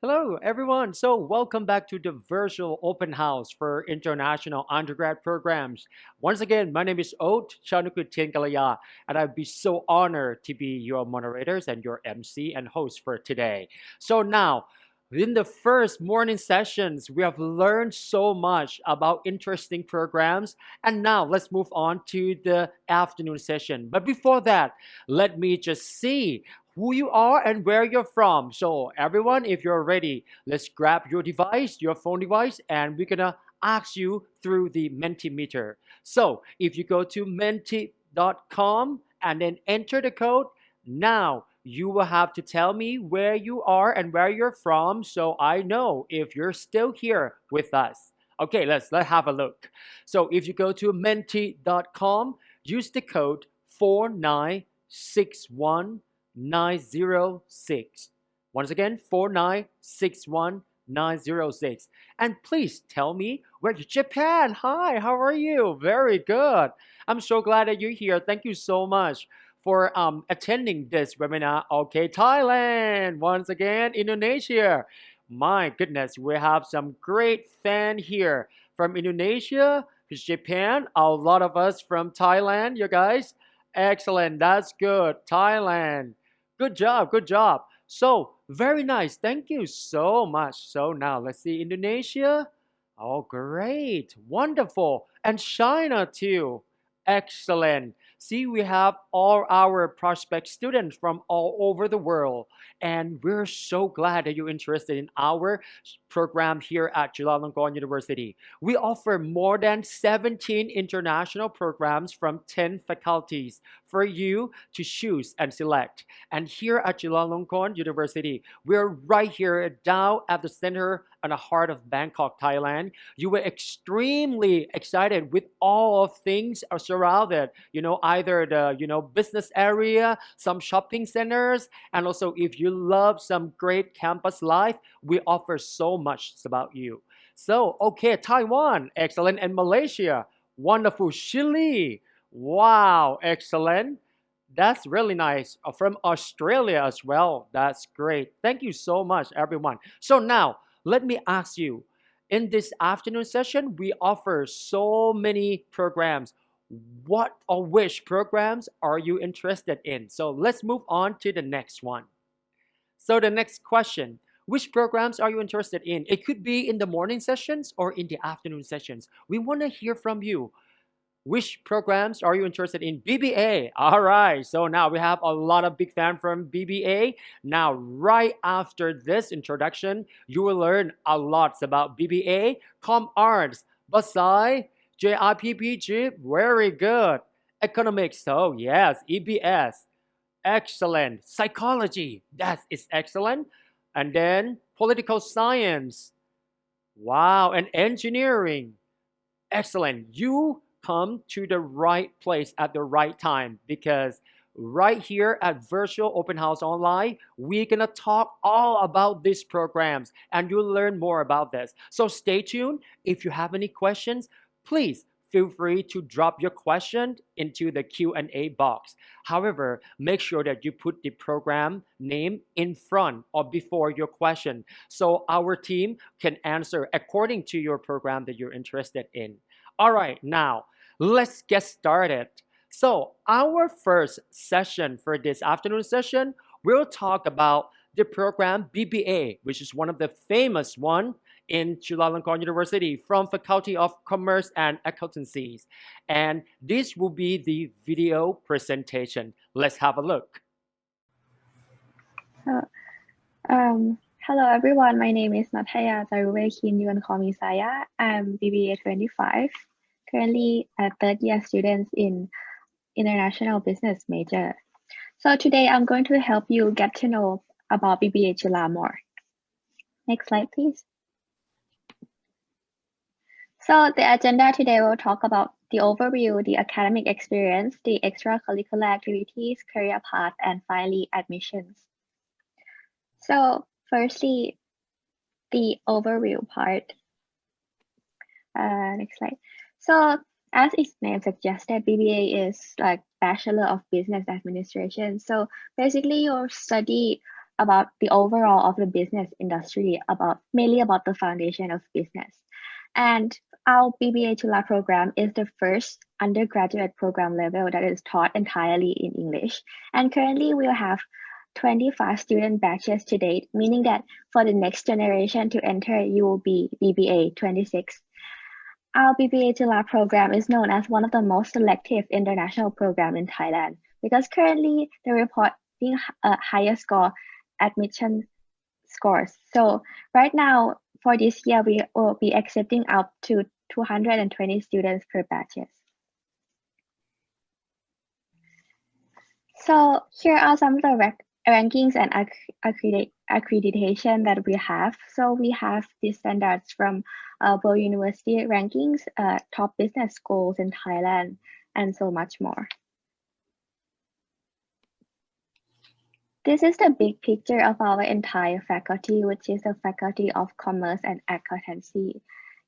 Hello, everyone. So, welcome back to the virtual open house for international undergrad programs. Once again, my name is Ot Chanukut Kalaya, and I'd be so honored to be your moderators and your MC and host for today. So, now, in the first morning sessions, we have learned so much about interesting programs, and now let's move on to the afternoon session. But before that, let me just see who you are and where you're from. So, everyone, if you're ready, let's grab your device, your phone device, and we're gonna ask you through the Mentimeter. So, if you go to menti.com and then enter the code, now you will have to tell me where you are and where you're from so I know if you're still here with us. Okay, let's have a look. So, if you go to menti.com, use the code 4961906. Once again, 4961906. And please tell me where to Japan. Hi, how are you? Very good. I'm so glad that you're here. Thank you so much for attending this webinar. Okay, Thailand. Once again, Indonesia. My goodness, we have some great fan here from Indonesia, Japan. A lot of us from Thailand, you guys. Excellent. That's good. Thailand. Good job. Good job. So, very nice. Thank you so much. So, now let's see Indonesia. Oh, great. Wonderful. And China too. Excellent. See, we have all our prospect students from all over the world, and we're so glad that you're interested in our program here at Chulalongkorn University. We offer more than 17 international programs from 10 faculties for you to choose and select. And here at Chulalongkorn University, we're right here down at the center and the heart of Bangkok, Thailand. You were extremely excited with all of things are surrounded, either the, business area, some shopping centers, and also if you love some great campus life, we offer so much about you. So, okay, Taiwan, excellent, and Malaysia, wonderful. Chile, wow, excellent. That's really nice. From Australia as well. That's great. Thank you so much, everyone. So now, let me ask you, in this afternoon session, we offer so many programs. What or which programs are you interested in? So let's move on to the next one. So the next question, which programs are you interested in? It could be in the morning sessions or in the afternoon sessions. We want to hear from you. Which programs are you interested in? BBA. All right. So now we have a lot of big fan from BBA. Now, right after this introduction, you will learn a lot about BBA, Com Arts, Basai, JRPPG. Very good. Economics. Oh, yes. EBS. Excellent. Psychology. That is excellent. And then political science. Wow. And engineering. Excellent. You come to the right place at the right time because right here at Virtual Open House Online, we're going to talk all about these programs and you'll learn more about this. So stay tuned. If you have any questions, please feel free to drop your question into the Q&A box. However, make sure that you put the program name in front or before your question so our team can answer according to your program that you're interested in. All right, now let's get started. So, our first session for this afternoon session, we'll talk about the program BBA, which is one of the famous one in Chulalongkorn University from Faculty of Commerce and Accountancies. And this will be the video presentation. Let's have a look. Hello everyone, my name is Nataya Taruvekin. You can call me Saya. I'm BBA 25, currently a third year student in International Business major. So today I'm going to help you get to know about BBA Chula more. Next slide, please. So the agenda today will talk about the overview, the academic experience, the extracurricular activities, career path, and finally admissions. So firstly, the overview part. Next slide. So as its name suggested, BBA is like Bachelor of Business Administration. So basically you study about the overall of the business industry, about mainly about the foundation of business. And our BBA Chula program is the first undergraduate program level that is taught entirely in English. And currently we'll have 25 student batches to date, meaning that for the next generation to enter, you will be BBA 26. Our BBA Chula program is known as one of the most selective international program in Thailand because currently they're reporting a higher score admission scores. So right now for this year, we will be accepting up to 220 students per batches. So here are some of the rankings and accreditation that we have. So we have the standards from World University rankings, top business schools in Thailand, and so much more. This is the big picture of our entire faculty, which is the Faculty of Commerce and Accountancy.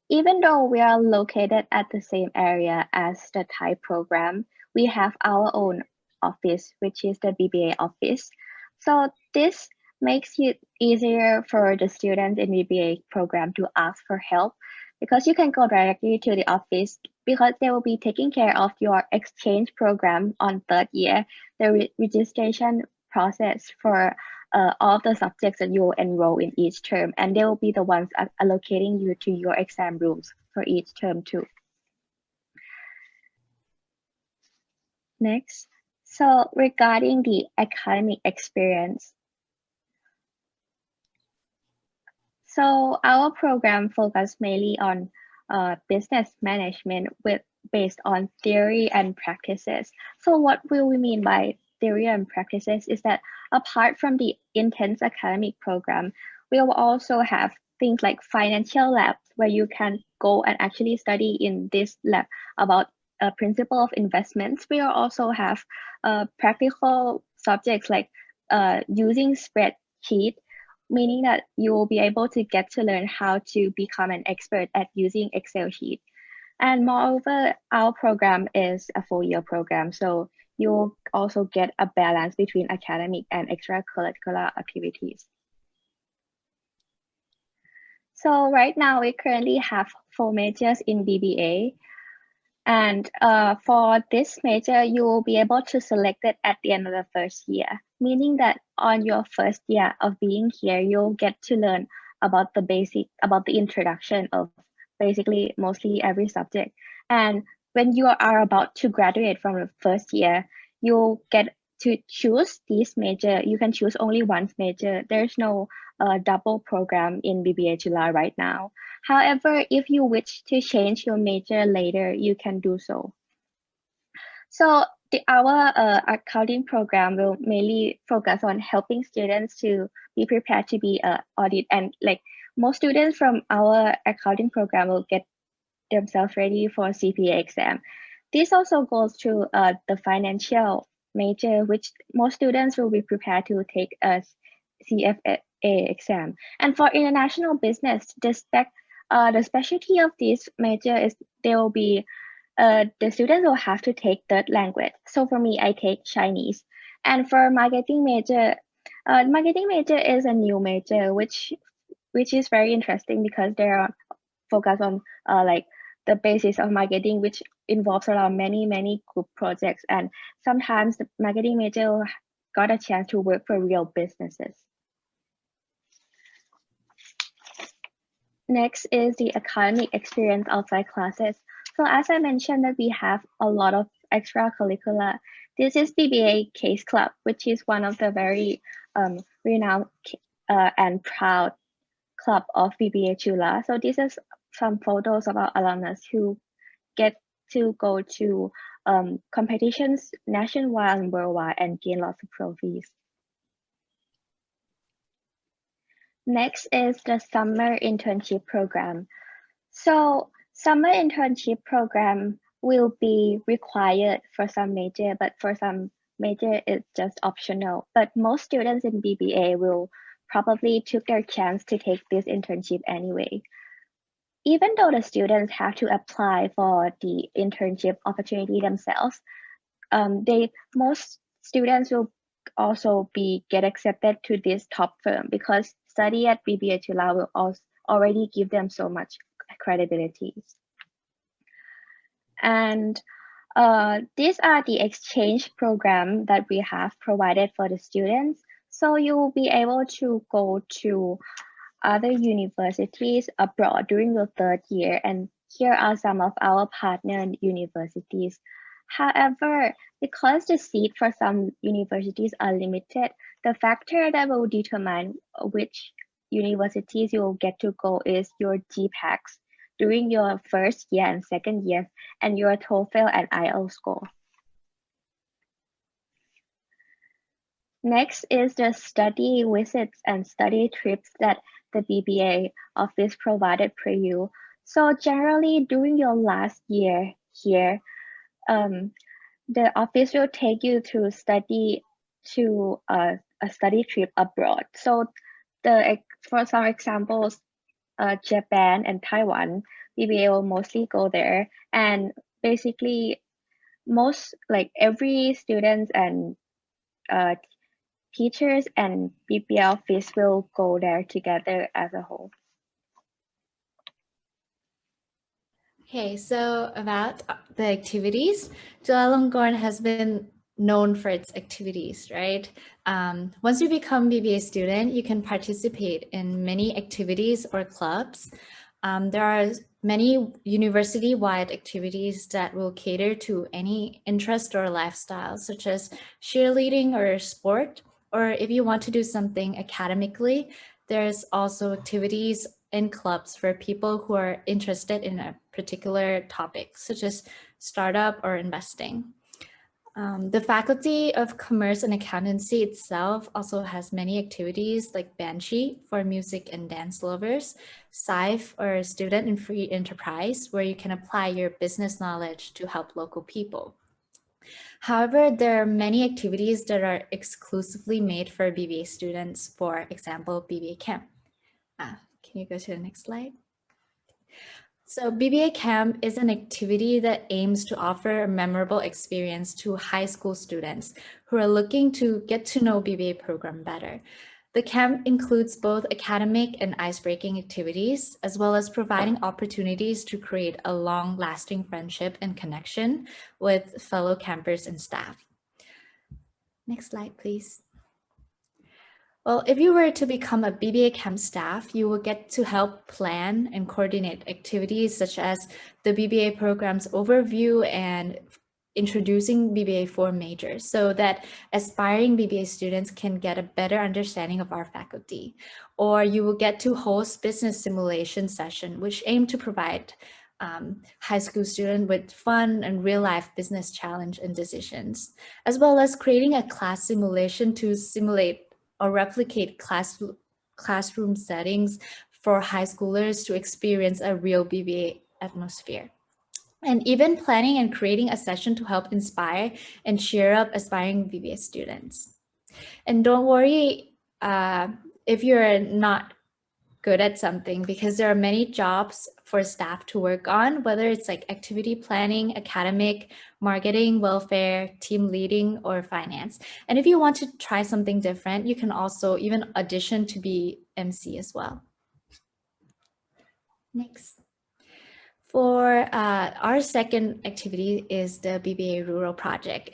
Even though we are located at the same area as the Thai program, we have our own office, which is the BBA office. So this makes it easier for the students in BBA program to ask for help because you can go directly to the office because they will be taking care of your exchange program on third year, the registration process for all the subjects that you will enroll in each term, and they will be the ones allocating you to your exam rooms for each term too. Next, so regarding the academic experience, so our program focuses mainly on business management based on theory and practices. So what will we mean by theory and practices is that apart from the intense academic program, we will also have things like financial labs where you can go and actually study in this lab about a principle of investments. We will also have practical subjects like using spreadsheet, meaning that you will be able to get to learn how to become an expert at using Excel sheet. And moreover, our program is a 4-year program, so you'll also get a balance between academic and extracurricular activities. So right now we currently have 4 majors in BBA. And for this major, you will be able to select it at the end of the first year, meaning that on your first year of being here, you'll get to learn about the introduction of basically mostly every subject. And when you are about to graduate from the first year, you'll get to choose this major. You can choose only one major. There's no double program in BBA July right now. However, if you wish to change your major later, you can do so. So our accounting program will mainly focus on helping students to be prepared to be an audit, and like most students from our accounting program will get themselves ready for CPA exam. This also goes to the financial major, which most students will be prepared to take a CFA exam. And for international business, the specialty of this major is there will be the students will have to take third language. So for me, I take Chinese. And for marketing major is a new major, which is very interesting because they are focused on like the basis of marketing, which involves around many group projects. And sometimes the marketing major got a chance to work for real businesses. Next is the academic experience outside classes. So as I mentioned that we have a lot of extracurricular. This is BBA Case Club, which is one of the very renowned and proud club of BBA Chula. So this is some photos of our alumnus who get to go to competitions nationwide and worldwide and gain lots of trophies. Next is the summer internship program. So summer internship program will be required for some major, but for some major it's just optional. But most students in BBA will probably took their chance to take this internship anyway. Even though the students have to apply for the internship opportunity themselves, most students will also get accepted to this top firm because study at BBA Chula will also already give them so much credibility. And these are the exchange program that we have provided for the students. So you will be able to go to other universities abroad during the third year, and here are some of our partner universities. However, because the seat for some universities are limited, the factor that will determine which universities you will get to go is your GPACs during your first year and second year, and your TOEFL and IELTS score. Next is the study visits and study trips that the BBA office provided for you. So generally during your last year here, the office will take you to study to a study trip abroad. So for some examples, Japan and Taiwan, BBA will mostly go there, and basically most like every students and teachers and BBA office will go there together as a whole. Okay, so about the activities, Chulalongkorn has been known for its activities, right? Once you become BBA student, you can participate in many activities or clubs. There are many university-wide activities that will cater to any interest or lifestyle, such as cheerleading or sport, or if you want to do something academically, there's also activities in clubs for people who are interested in a particular topic, such as startup or investing. The Faculty of Commerce and Accountancy itself also has many activities like Banshee for music and dance lovers, SIFE or Student in Free Enterprise, where you can apply your business knowledge to help local people. However, there are many activities that are exclusively made for BBA students, for example, BBA Camp. Can you go to the next slide? So BBA Camp is an activity that aims to offer a memorable experience to high school students who are looking to get to know BBA program better. The camp includes both academic and ice-breaking activities, as well as providing opportunities to create a long-lasting friendship and connection with fellow campers and staff. Next slide, please. Well, if you were to become a BBA camp staff, you will get to help plan and coordinate activities such as the BBA program's overview and introducing BBA 4 majors so that aspiring BBA students can get a better understanding of our faculty. Or you will get to host business simulation session, which aim to provide high school student with fun and real life business challenge and decisions, as well as creating a class simulation to simulate or replicate classroom settings for high schoolers to experience a real BBA atmosphere. And even planning and creating a session to help inspire and cheer up aspiring BBA students. And don't worry if you're not good at something, because there are many jobs for staff to work on, whether it's like activity planning, academic, marketing, welfare, team leading, or finance. And if you want to try something different, you can also even audition to be MC as well. Next. For our second activity is the BBA Rural Project.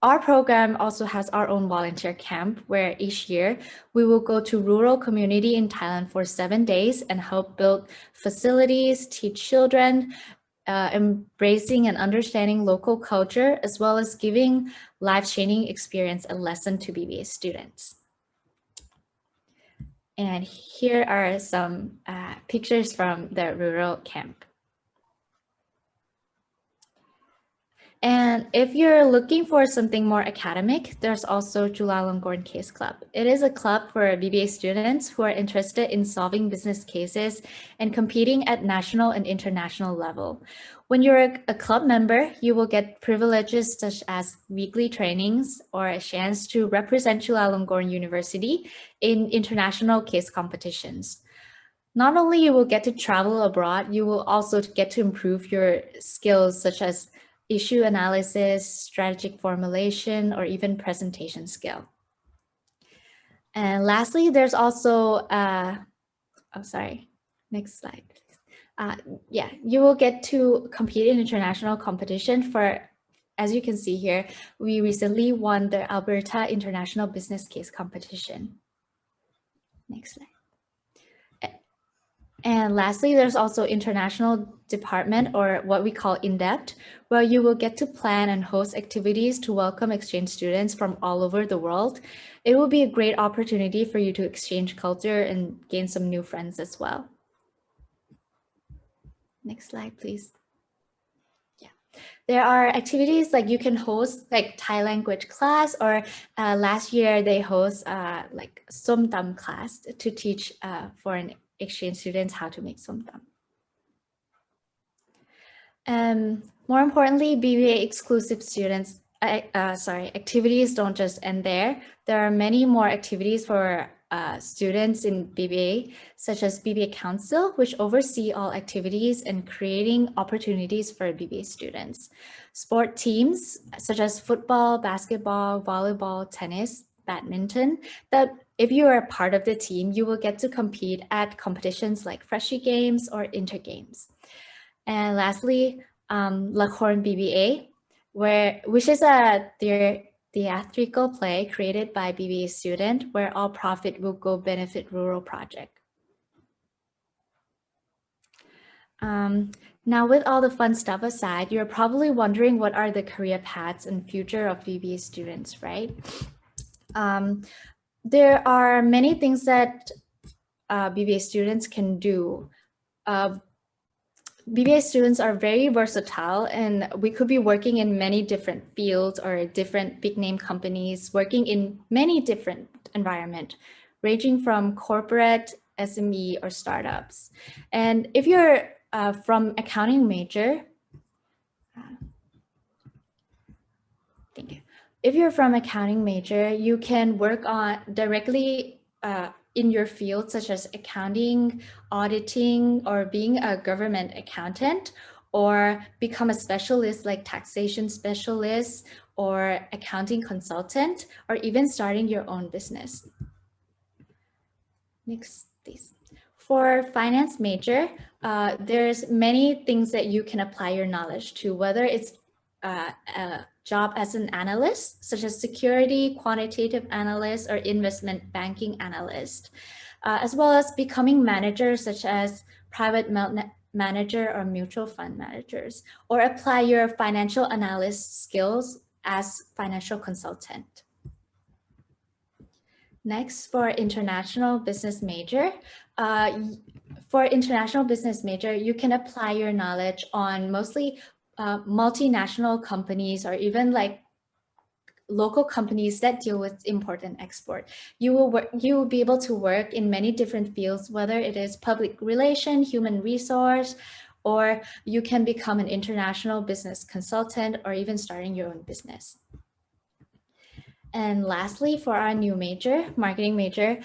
Our program also has our own volunteer camp where each year we will go to rural community in Thailand for 7 days and help build facilities, teach children, embracing and understanding local culture, as well as giving life-changing experience and lesson to BBA students. And here are some pictures from the rural camp. And if you're looking for something more academic, there's also Chulalongkorn Case Club. It is a club for BBA students who are interested in solving business cases and competing at national and international level. When you're a club member, you will get privileges such as weekly trainings or a chance to represent Chulalongkorn University in international case competitions. Not only you will get to travel abroad, you will also get to improve your skills such as issue analysis, strategic formulation, or even presentation skill. And lastly, there's also, oh, sorry, next slide. Yeah, you will get to compete in international competition for, as you can see here, we recently won the Alberta International Business Case Competition. Next slide. And lastly, there's also international department, or what we call in-depth, where you will get to plan and host activities to welcome exchange students from all over the world. It will be a great opportunity for you to exchange culture and gain some new friends as well. Next slide, please. Yeah, there are activities like you can host like Thai language class, or last year they host like som tam class to teach foreign exchange students how to make som tam. More importantly, BBA exclusive students, activities don't just end there. There are many more activities for students in BBA, such as BBA Council, which oversee all activities and creating opportunities for BBA students. Sport teams, such as football, basketball, volleyball, tennis, badminton, that if you are a part of the team, you will get to compete at competitions like Freshie Games or Inter Games. And lastly, Lakhorn BBA, which is a theatrical play created by BBA student, where all profit will go benefit rural project. Now, with all the fun stuff aside, you're probably wondering what are the career paths and future of BBA students, right? There are many things that BBA students can do. BBA students are very versatile, and we could be working in many different fields or different big name companies, working in many different environments, ranging from corporate, SME, or startups. And if you're from accounting major, thank you. If you're from accounting major, you can work on directly in your field, such as accounting, auditing, or being a government accountant, or become a specialist like taxation specialist or accounting consultant, or even starting your own business. Next, please. For finance major, there's many things that you can apply your knowledge to, whether it's a job as an analyst, such as security, quantitative analyst, or investment banking analyst, as well as becoming managers, such as private manager or mutual fund managers, or apply your financial analyst skills as financial consultant. Next, for international business major, you can apply your knowledge on mostly multinational companies, or even like local companies that deal with import and export. You will be able to work in many different fields, whether it is public relation, human resource, or you can become an international business consultant, or even starting your own business. And lastly, for our new major, marketing major,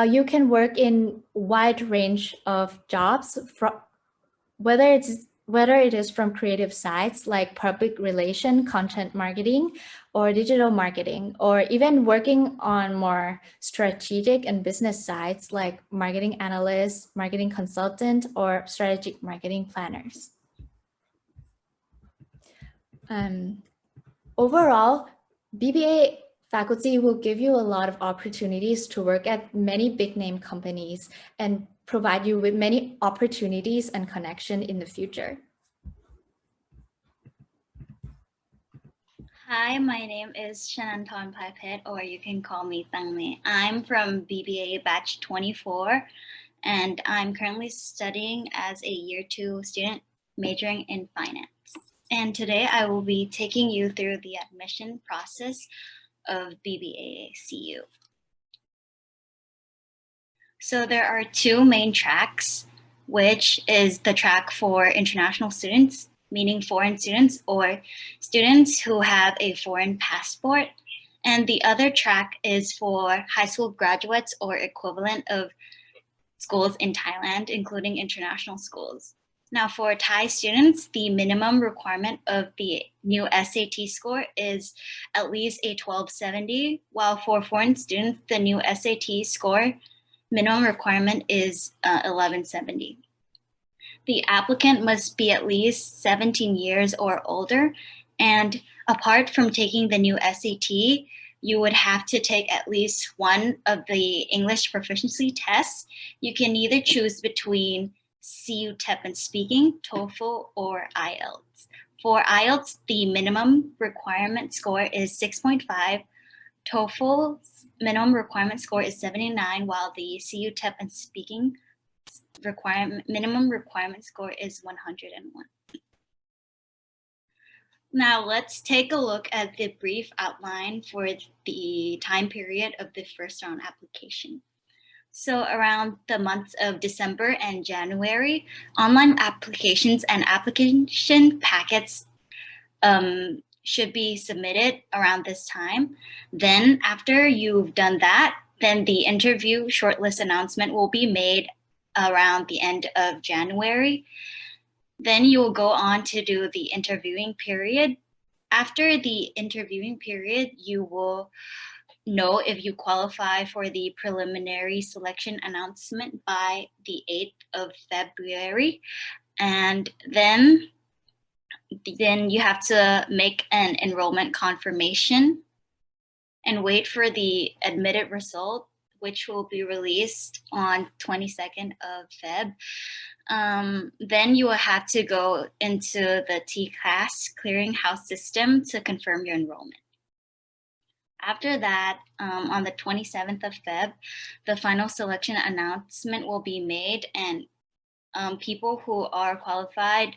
you can work in wide range of jobs, whether it is from creative sides like public relation, content marketing, or digital marketing, or even working on more strategic and business sides like marketing analyst, marketing consultant, or strategic marketing planners. Overall, BBA faculty will give you a lot of opportunities to work at many big name companies and provide you with many opportunities and connection in the future. Hi, my name is Shananton Pipet, or you can call me Tangme. I'm from BBA batch 24, and I'm currently studying as a year 2 student majoring in finance. And today I will be taking you through the admission process of BBA CU. So there are 2 main tracks, which is the track for international students, meaning foreign students or students who have a foreign passport. And the other track is for high school graduates or equivalent of schools in Thailand, including international schools. Now for Thai students, the minimum requirement of the new SAT score is at least a 1270, while for foreign students, the new SAT score minimum requirement is 1170. The applicant must be at least 17 years or older, and apart from taking the new SAT, you would have to take at least one of the English proficiency tests. You can either choose between CU-TEP and speaking, TOEFL, or IELTS. For IELTS, the minimum requirement score is 6.5. TOEFL's minimum requirement score is 79, while the CU-TEP and speaking minimum requirement score is 101. Now let's take a look at the brief outline for the time period of the first round application. So around the months of December and January, online applications and application packets should be submitted around this time. Then after you've done that, then the interview shortlist announcement will be made around the end of January. Then you will go on to do the interviewing period. After the interviewing period, you will know if you qualify for the preliminary selection announcement by the 8th of February. And then you have to make an enrollment confirmation and wait for the admitted result, which will be released on 22nd of Feb. Then you will have to go into the TCAS clearinghouse system to confirm your enrollment. After that, on the 27th of Feb, the final selection announcement will be made, and people who are qualified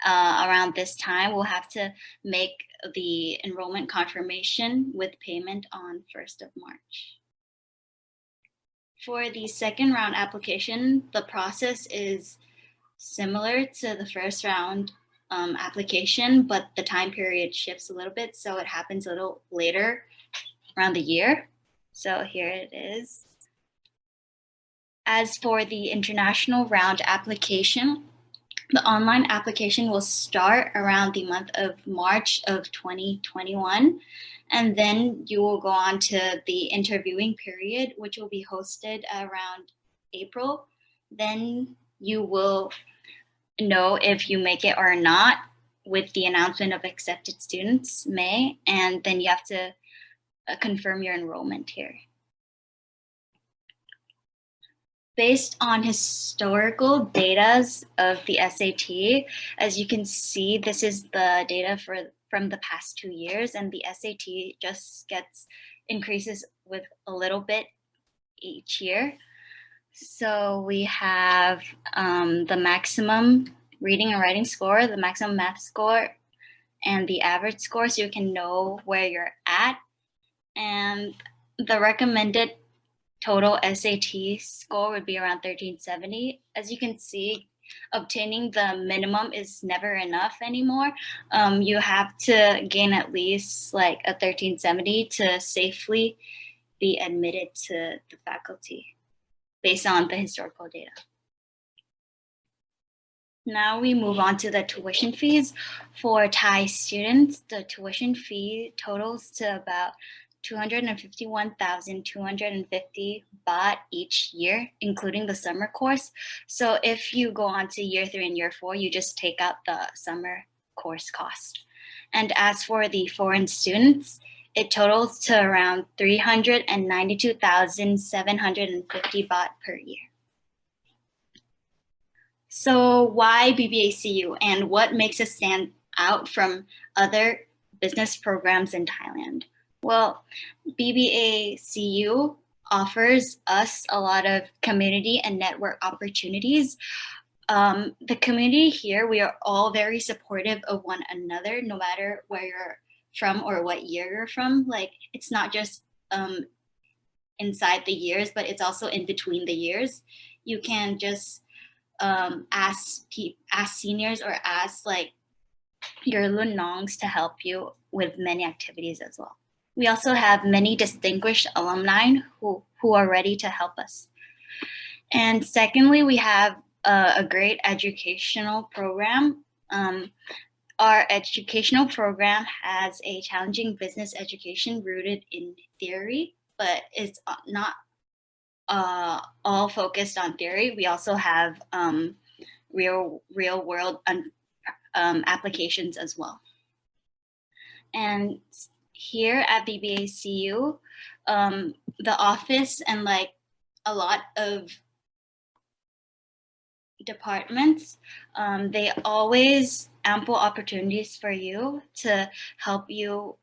around this time will have to make the enrollment confirmation with payment on 1st of March. For the second round application, the process is similar to the first round application, but the time period shifts a little bit, so it happens a little later around the year. So here it is. As for the international round application, the online application will start around the month of March of 2021, and then you will go on to the interviewing period, which will be hosted around April. Then you will know if you make it or not with the announcement of accepted students, May, and then you have to confirm your enrollment here. Based on historical data of the SAT, as you can see, this is the data from the past 2 years, and the SAT just increases with a little bit each year. So we have the maximum reading and writing score, the maximum math score, and the average score, so you can know where you're at. And the recommended total SAT score would be around 1370. As you can see, obtaining the minimum is never enough anymore. You have to gain at least like a 1370 to safely be admitted to the faculty based on the historical data. Now we move on to the tuition fees. For Thai students, the tuition fee totals to about 251,250 baht each year, including the summer course. So if you go on to year 3 and year 4, you just take out the summer course cost. And as for the foreign students, it totals to around 392,750 baht per year. So why BBACU, and what makes us stand out from other business programs in Thailand? Well, BBACU offers us a lot of community and network opportunities. The community here, we are all very supportive of one another, no matter where you're from or what year you're from. Like, it's not just inside the years, but it's also in between the years. You can just ask seniors or ask like your lunongs to help you with many activities as well. We also have many distinguished alumni who are ready to help us. And secondly, we have a great educational program. Our educational program has a challenging business education rooted in theory, but it's not all focused on theory. We also have real world applications as well. And here at BBACU, the office and like a lot of departments, they always ample opportunities for you to help you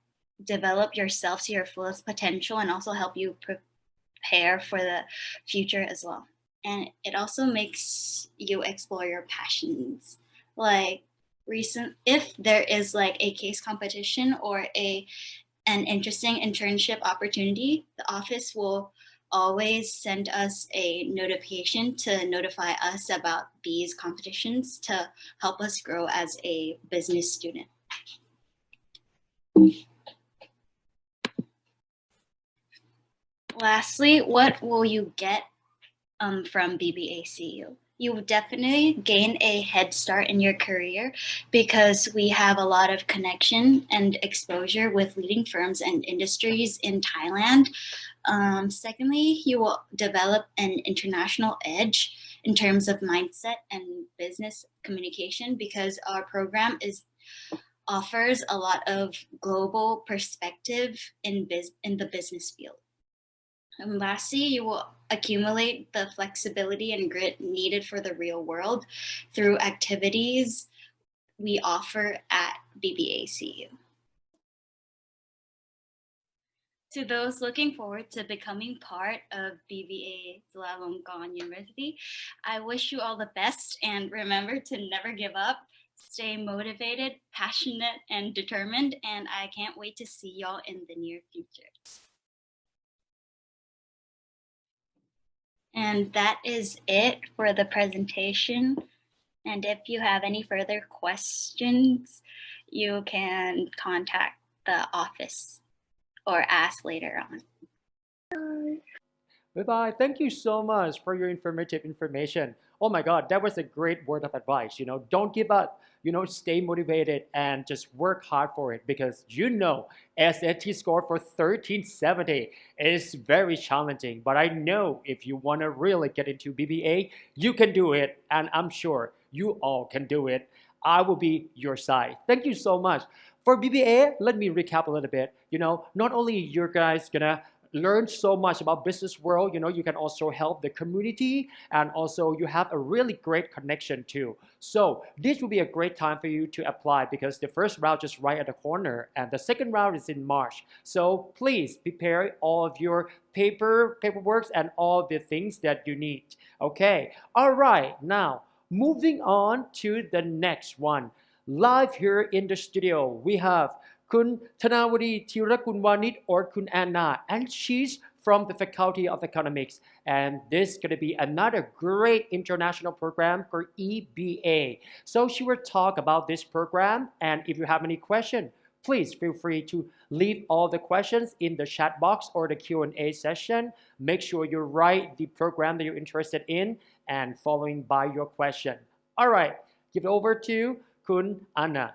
develop yourself to your fullest potential and also help you prepare for the future as well. And it also makes you explore your passions. Like if there is like a case competition or an interesting internship opportunity, the office will always send us a notification to notify us about these competitions to help us grow as a business student. Lastly, what will you get from BBACU? You will definitely gain a head start in your career because we have a lot of connection and exposure with leading firms and industries in Thailand. Secondly, you will develop an international edge in terms of mindset and business communication because our program offers a lot of global perspective in the business field. And lastly, you will accumulate the flexibility and grit needed for the real world through activities we offer at BBACU. To those looking forward to becoming part of BBA Chulalongkorn University, I wish you all the best and remember to never give up. Stay motivated, passionate, and determined, and I can't wait to see y'all in the near future. And that is it for the presentation. And if you have any further questions, you can contact the office or ask later on. Bye-bye. Thank you so much for your informative information. Oh my God, that was a great word of advice. Don't give up. Stay motivated and just work hard for it because SAT score for 1370 is very challenging. But I know if you want to really get into BBA, you can do it. And I'm sure you all can do it. I will be your side. Thank you so much. For BBA, let me recap a little bit. Not only you guys gonna learn so much about business world, you can also help the community and also you have a really great connection too. So this will be a great time for you to apply because the first round is right at the corner and the second round is in March. So please prepare all of your paperwork and all the things that you need. Okay, all right, now moving on to the next one. Live here in the studio, we have Kun Thanawadi Thirakunwanit or Kun Anna, and she's from the Faculty of Economics. And this is going to be another great international program for EBA. So she will talk about this program, and if you have any question, please feel free to leave all the questions in the chat box or the Q&A session. Make sure you write the program that you're interested in and following by your question. All right, give it over to Kun Anna.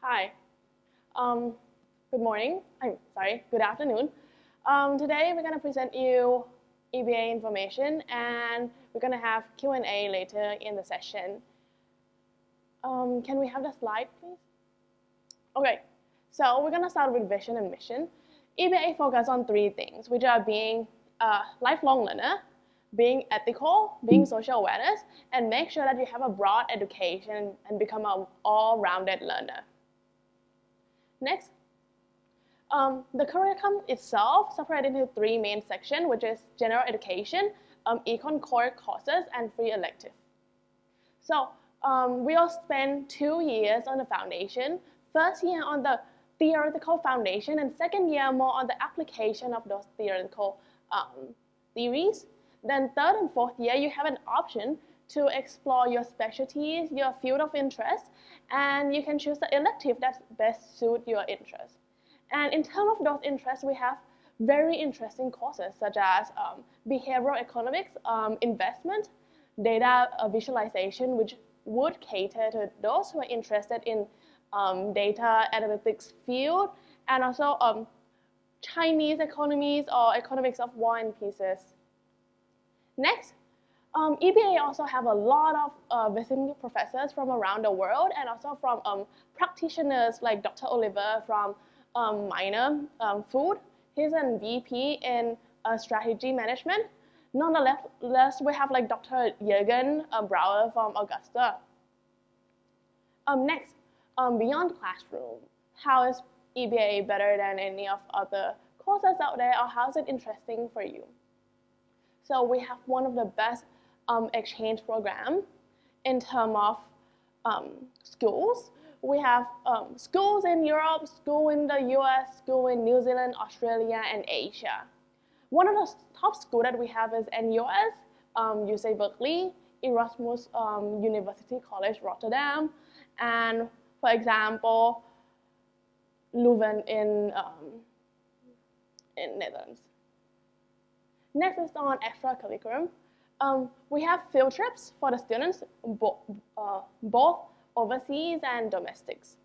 Hi. Good morning. Good afternoon. Today we're going to present you EBA information and we're going to have Q&A later in the session. Can we have the slide, please? Okay, so we're going to start with vision and mission. EBA focuses on three things, which are being a lifelong learner, being ethical, being social awareness, and make sure that you have a broad education and become an all-rounded learner. Next, the curriculum itself separated into three main sections, which is general education, econ core courses, and free elective. So we'll spend 2 years on the foundation, first year on the theoretical foundation, and second year more on the application of those theoretical theories. Then third and fourth year, you have an option to explore your specialties, your field of interest, and you can choose the elective that best suit your interest. And in terms of those interests, we have very interesting courses such as behavioral economics, investment, data visualization, which would cater to those who are interested in data analytics field, and also Chinese economies or economics of war and pieces. Next, EBA also have a lot of visiting professors from around the world and also from practitioners like Dr. Oliver from minor food. He's a VP in strategy management. Nonetheless, we have like Dr. Jürgen Brauer from Augusta. Next, beyond classroom, how is EBA better than any of other courses out there, or how is it interesting for you? So we have one of the best exchange program in terms of schools. We have schools in Europe, school in the US, school in New Zealand, Australia, and Asia. One of the top schools that we have is in US, UC Berkeley, Erasmus University College Rotterdam, and for example, Leuven in Netherlands. Next is on extracurriculum. We have field trips for the students, both overseas and domestics.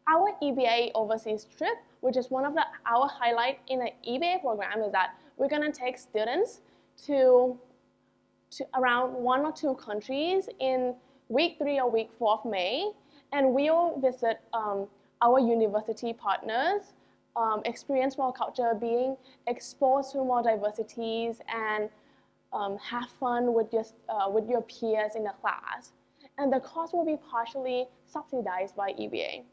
Our EBA overseas trip, which is one of our highlight in the EBA program, is that we're going to take students to around 1 or 2 countries in week 3 or week 4 of May, and we'll visit our university partners, experience more culture, being exposed to more diversities, and have fun with your peers in the class. And the cost will be partially subsidized by EBA.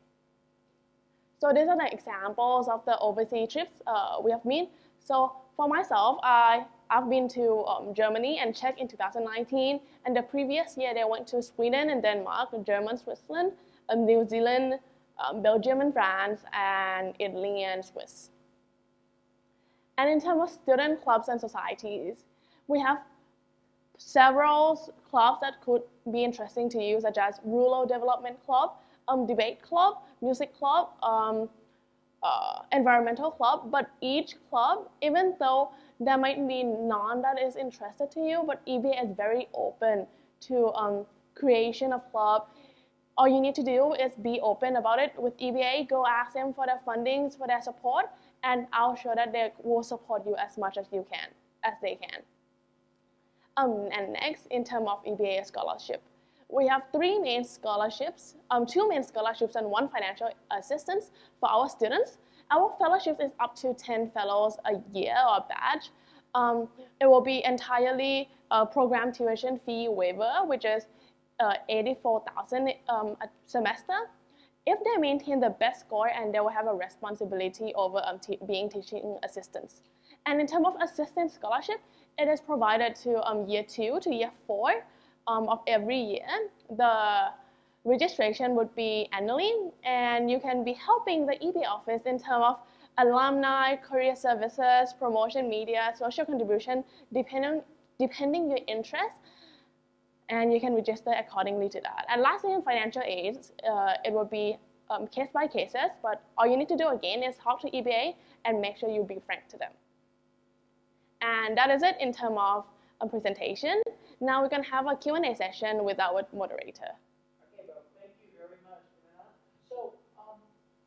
So these are the examples of the overseas trips we have been. So for myself, I've been to Germany and Czech in 2019, and the previous year they went to Sweden and Denmark, Germany, Switzerland, New Zealand, Belgium and France, and Italy and Swiss. And in terms of student clubs and societies, we have several clubs that could be interesting to you, such as Rural Development Club, Debate Club, Music Club, Environmental Club. But each club, even though there might be none that is interested to you, but EBA is very open to creation of club. All you need to do is be open about it with EBA. Go ask them for their fundings, for their support, and I'll show that they will support you as much as they can. And next, in terms of EBA scholarship, we have 3 main scholarships, 2 main scholarships and 1 financial assistance for our students. Our fellowship is up to 10 fellows a year or a batch. It will be entirely program tuition fee waiver, which is $84,000 a semester. If they maintain the best score, and they will have a responsibility over being teaching assistants. And in terms of assistance scholarship, it is provided to year 2 to year 4 of every year. The registration would be annually, and you can be helping the EBA office in terms of alumni, career services, promotion, media, social contribution, depending your interest, and you can register accordingly to that. And lastly, in financial aids, it will be case by cases, but all you need to do again is talk to EBA and make sure you be frank to them. And that is it in terms of a presentation. Now we're going to have a Q&A session with our moderator. Okay, well, thank you very much, Anna. So,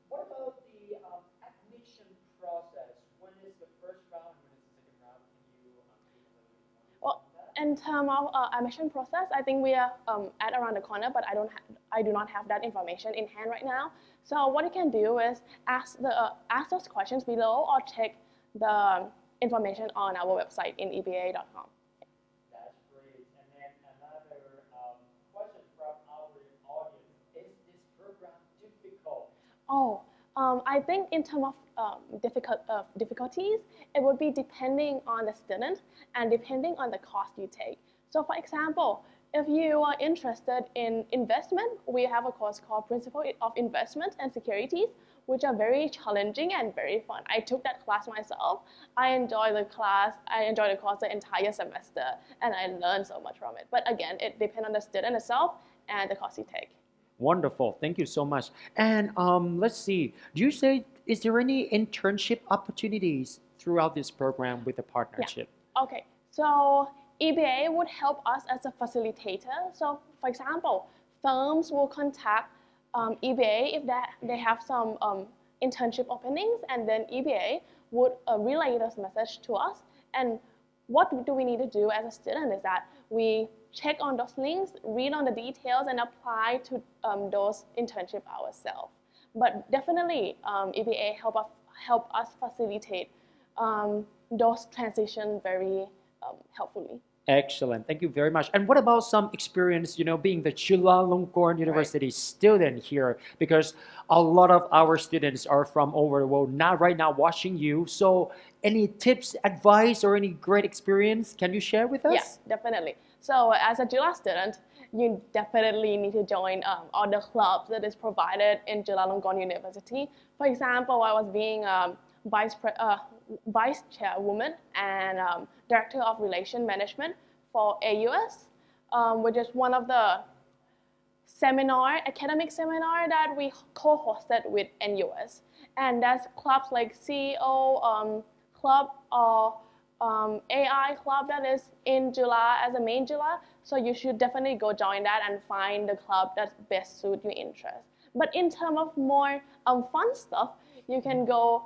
what about the admission process? When is the first round? When is the second round? Can you speak a little bit more Well, about that? in terms of admission process, I think we are at around the corner, but I do not have that information in hand right now. So what you can do is ask those questions below, or check the information on our website in eba.com. That's great. And then another question from our audience: is this program difficult? Oh, I think in terms of difficulties, it would be depending on the student and depending on the course you take. So for example, if you are interested in investment, we have a course called Principle of Investment and Securities, which are very challenging and very fun. I took that class myself. I enjoyed the course the entire semester, and I learned so much from it. But again, it depends on the student itself and the course you take. Wonderful. Thank you so much. And let's see. Do you say, is there any internship opportunities throughout this program with the partnership? Okay, so EBA would help us as a facilitator. So, for example, firms will contact EBA if they have some internship openings, and then EBA would relay those messages to us. And what do we need to do as a student is that we check on those links, read on the details, and apply to those internship ourselves. But definitely, EBA help us facilitate those transitions very helpfully. Excellent. Thank you very much. And what about some experience, being the Chulalongkorn University student here? Because a lot of our students are from over the world, not right now watching you. So any tips, advice, or any great experience can you share with us? Yeah, definitely. So as a Jula student, you definitely need to join all the clubs that is provided in Chulalongkorn University. For example, I was being vice chairwoman and director of relation management for AUS, which is one of the academic seminar that we co-hosted with NUS. And that's clubs like CEO club or AI club that is in July as a main July. So you should definitely go join that and find the club that best suit your interest. But in terms of more fun stuff, you can go.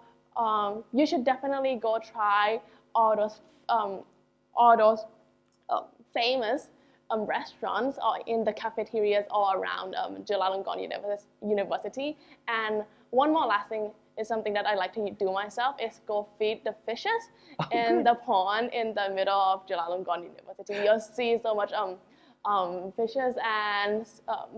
You should definitely go try all those famous restaurants or in the cafeterias all around Chulalongkorn University. And one more last thing is something that I like to do myself is go feed the fishes in the pond in the middle of Chulalongkorn University. You'll see so much fishes and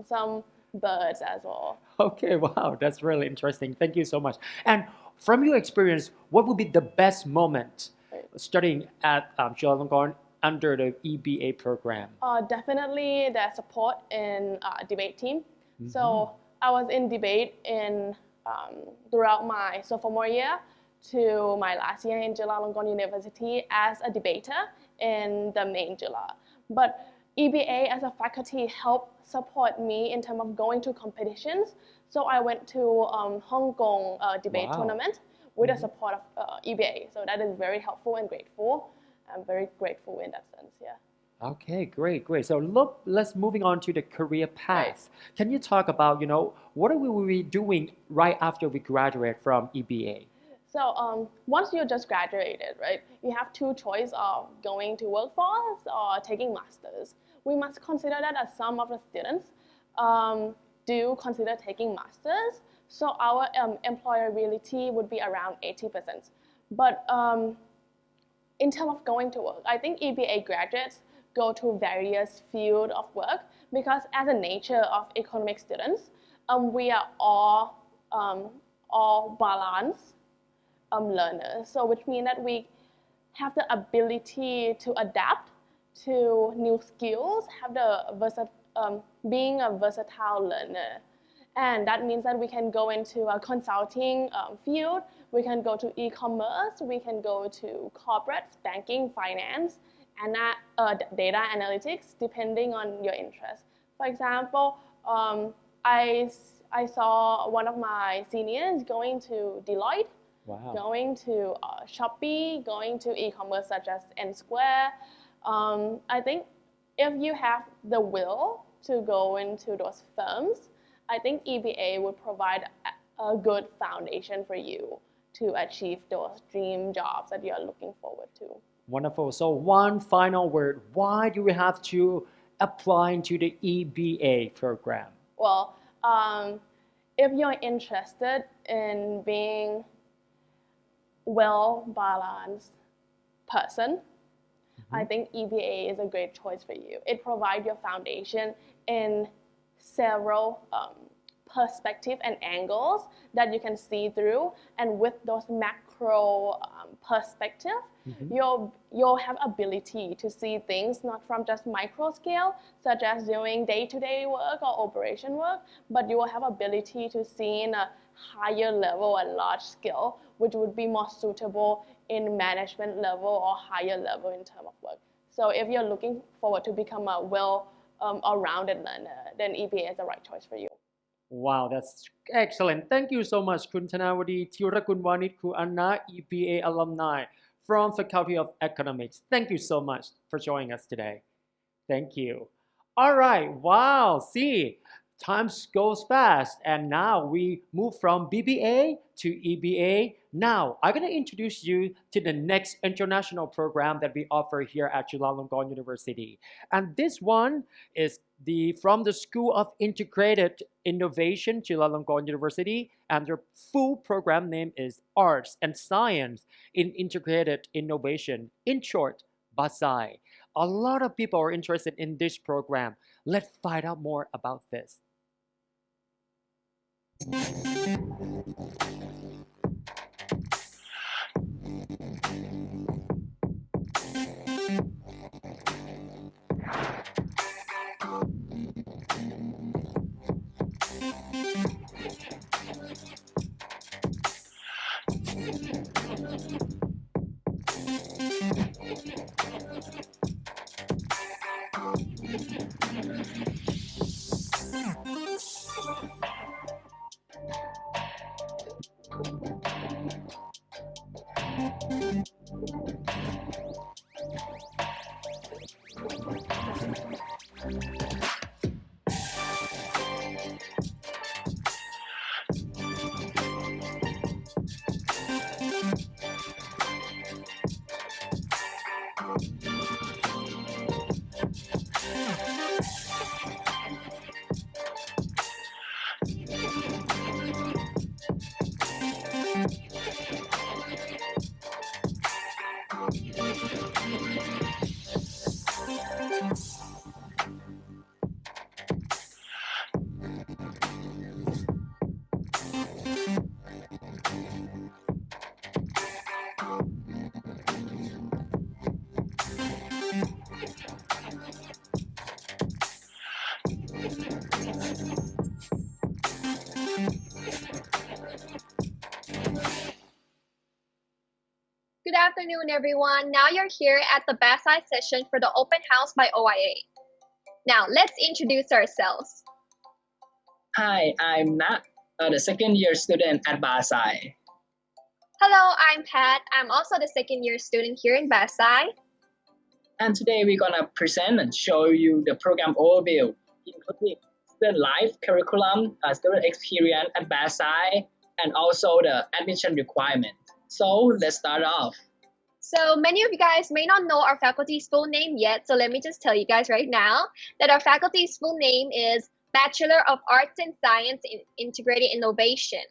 some birds as well. Okay, wow, that's really interesting. Thank you so much. And from your experience, what would be the best moment studying at Chulalongkorn under the EBA program? Definitely the support in debate team. So I was in debate throughout my sophomore year to my last year in Chulalongkorn University as a debater in the main Jula. But EBA as a faculty helped support me in terms of going to competitions. So I went to Hong Kong debate tournament with the support of EBA. So that is very helpful and grateful. I'm very grateful in that sense, yeah. Okay, great. So let's moving on to the career path. Right. Can you talk about, what are we be doing right after we graduate from EBA? So once you just graduated, right, you have two choices of going to workforce or taking masters. We must consider that as some of the students do consider taking masters. So our employability would be around 80%. But in terms of going to work, I think EBA graduates go to various fields of work because as a nature of economic students, we are all balanced learners. So which means that we have the ability to adapt to new skills, have the being a versatile learner. And that means that we can go into a consulting field, we can go to e-commerce, we can go to corporate, banking, finance, and data analytics, depending on your interest. For example, I saw one of my seniors going to Deloitte, going to Shopee, going to e-commerce such as N Square. I think if you have the will to go into those firms, I think EBA would provide a good foundation for you to achieve those dream jobs that you're looking forward to. Wonderful. So one final word, why do we have to apply to the EBA program? Well, if you're interested in being well-balanced person, I think EBA is a great choice for you. It provides your foundation in several perspectives and angles that you can see through, and with those macro perspective, you'll have ability to see things not from just micro scale, such as doing day-to-day work or operation work, but you will have ability to see in a higher level and large scale, which would be more suitable in management level or higher level in terms of work. So if you're looking forward to become a well-rounded learner, then EBA is the right choice for you. Wow, that's excellent. Thank you so much, Kun Thanawadi, Thirakunwanit, Ku Anna, EBA alumni, from Faculty of Economics. Thank you so much for joining us today. Thank you. All right. Wow. See, time goes fast. And now we move from BBA to EBA. Now, I'm going to introduce you to the next international program that we offer here at Chulalongkorn University. And this one is from the School of Integrated Innovation, Chulalongkorn University. And their full program name is Arts and Science in Integrated Innovation. In short, BASAI. A lot of people are interested in this program. Let's find out more about this. Good afternoon, everyone. Now you're here at the BASI session for the open house by OIA. Now, let's introduce ourselves. Hi, I'm Nat, the second year student at BASI. Hello, I'm Pat. I'm also the second year student here in BASI. And today we're gonna present and show you the program overview, including student life curriculum, student experience at BASI, and also the admission requirement. So let's start off. So many of you guys may not know our faculty's full name yet, so let me just tell you guys right now that our faculty's full name is Bachelor of Arts and Science in Integrated Innovation.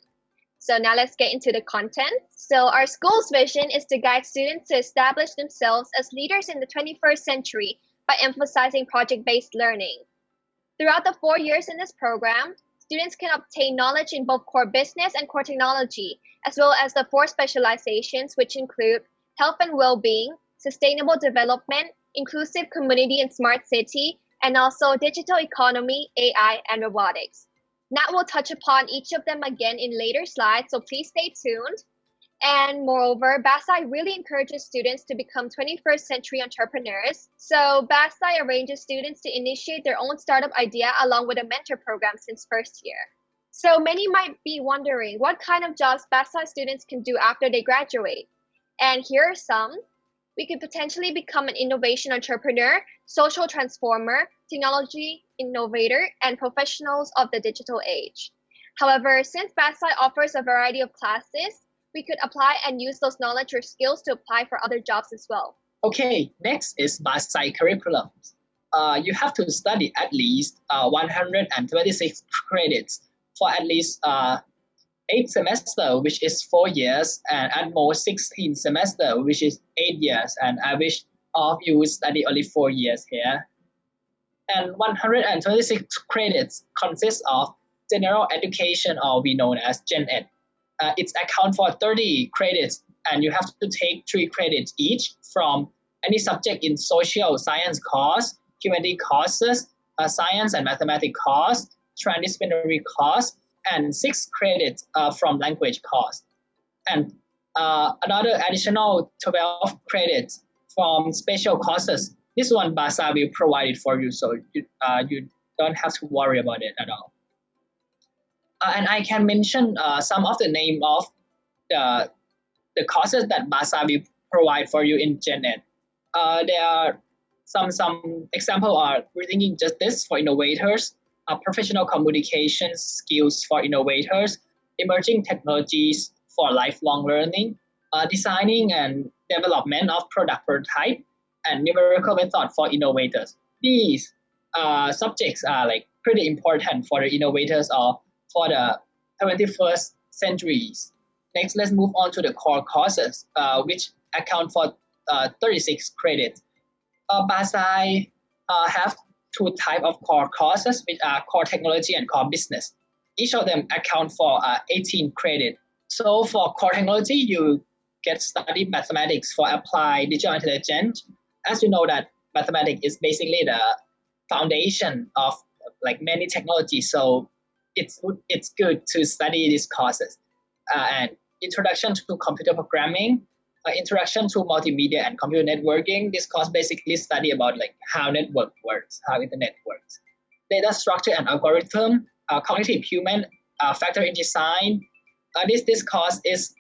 So now let's get into the content. So our school's vision is to guide students to establish themselves as leaders in the 21st century by emphasizing project-based learning. Throughout the 4 years in this program, students can obtain knowledge in both core business and core technology, as well as the 4 specializations, which include health and well-being, sustainable development, inclusive community and smart city, and also digital economy, AI, and robotics. Nat will touch upon each of them again in later slides, so please stay tuned. And moreover, BASI really encourages students to become 21st century entrepreneurs. So BASI arranges students to initiate their own startup idea along with a mentor program since first year. So many might be wondering what kind of jobs BASI students can do after they graduate. And here are some. We could potentially become an innovation entrepreneur, social transformer, technology innovator, and professionals of the digital age. However, since BASI offers a variety of classes, we could apply and use those knowledge or skills to apply for other jobs as well. Okay, next is BASI curriculum. You have to study at least 126 credits for at least 8 semesters, which is 4 years, and at most 16 semesters, which is 8 years. And I wish all of you would study only 4 years here. And 126 credits consists of general education, or we know as Gen Ed. It's account for 30 credits, and you have to take 3 credits each from any subject in social science course, humanity courses, science and mathematics course, transdisciplinary course, and 6 credits from language course. And another additional 12 credits from special courses. This one BASA will provide it for you, so you don't have to worry about it at all. And I can mention some of the name of the courses that BASA will provide for you in Gen Ed. There are some example are rethinking justice for innovators, professional communication skills for innovators, emerging technologies for lifelong learning, designing and development of product prototype, and numerical method for innovators. These subjects are like pretty important for the innovators or for the 21st centuries. Next, let's move on to the core courses, which account for 36 credits. BASI have two types of core courses, which are core technology and core business. Each of them account for 18 credits. So for core technology, you get study mathematics for applied digital intelligence. As you know that mathematics is basically the foundation of like many technologies. So it's good to study these courses. And introduction to computer programming, introduction to multimedia and computer networking. This course basically study about like how network works, how internet works. Data structure and algorithm, cognitive human factor in design. This course is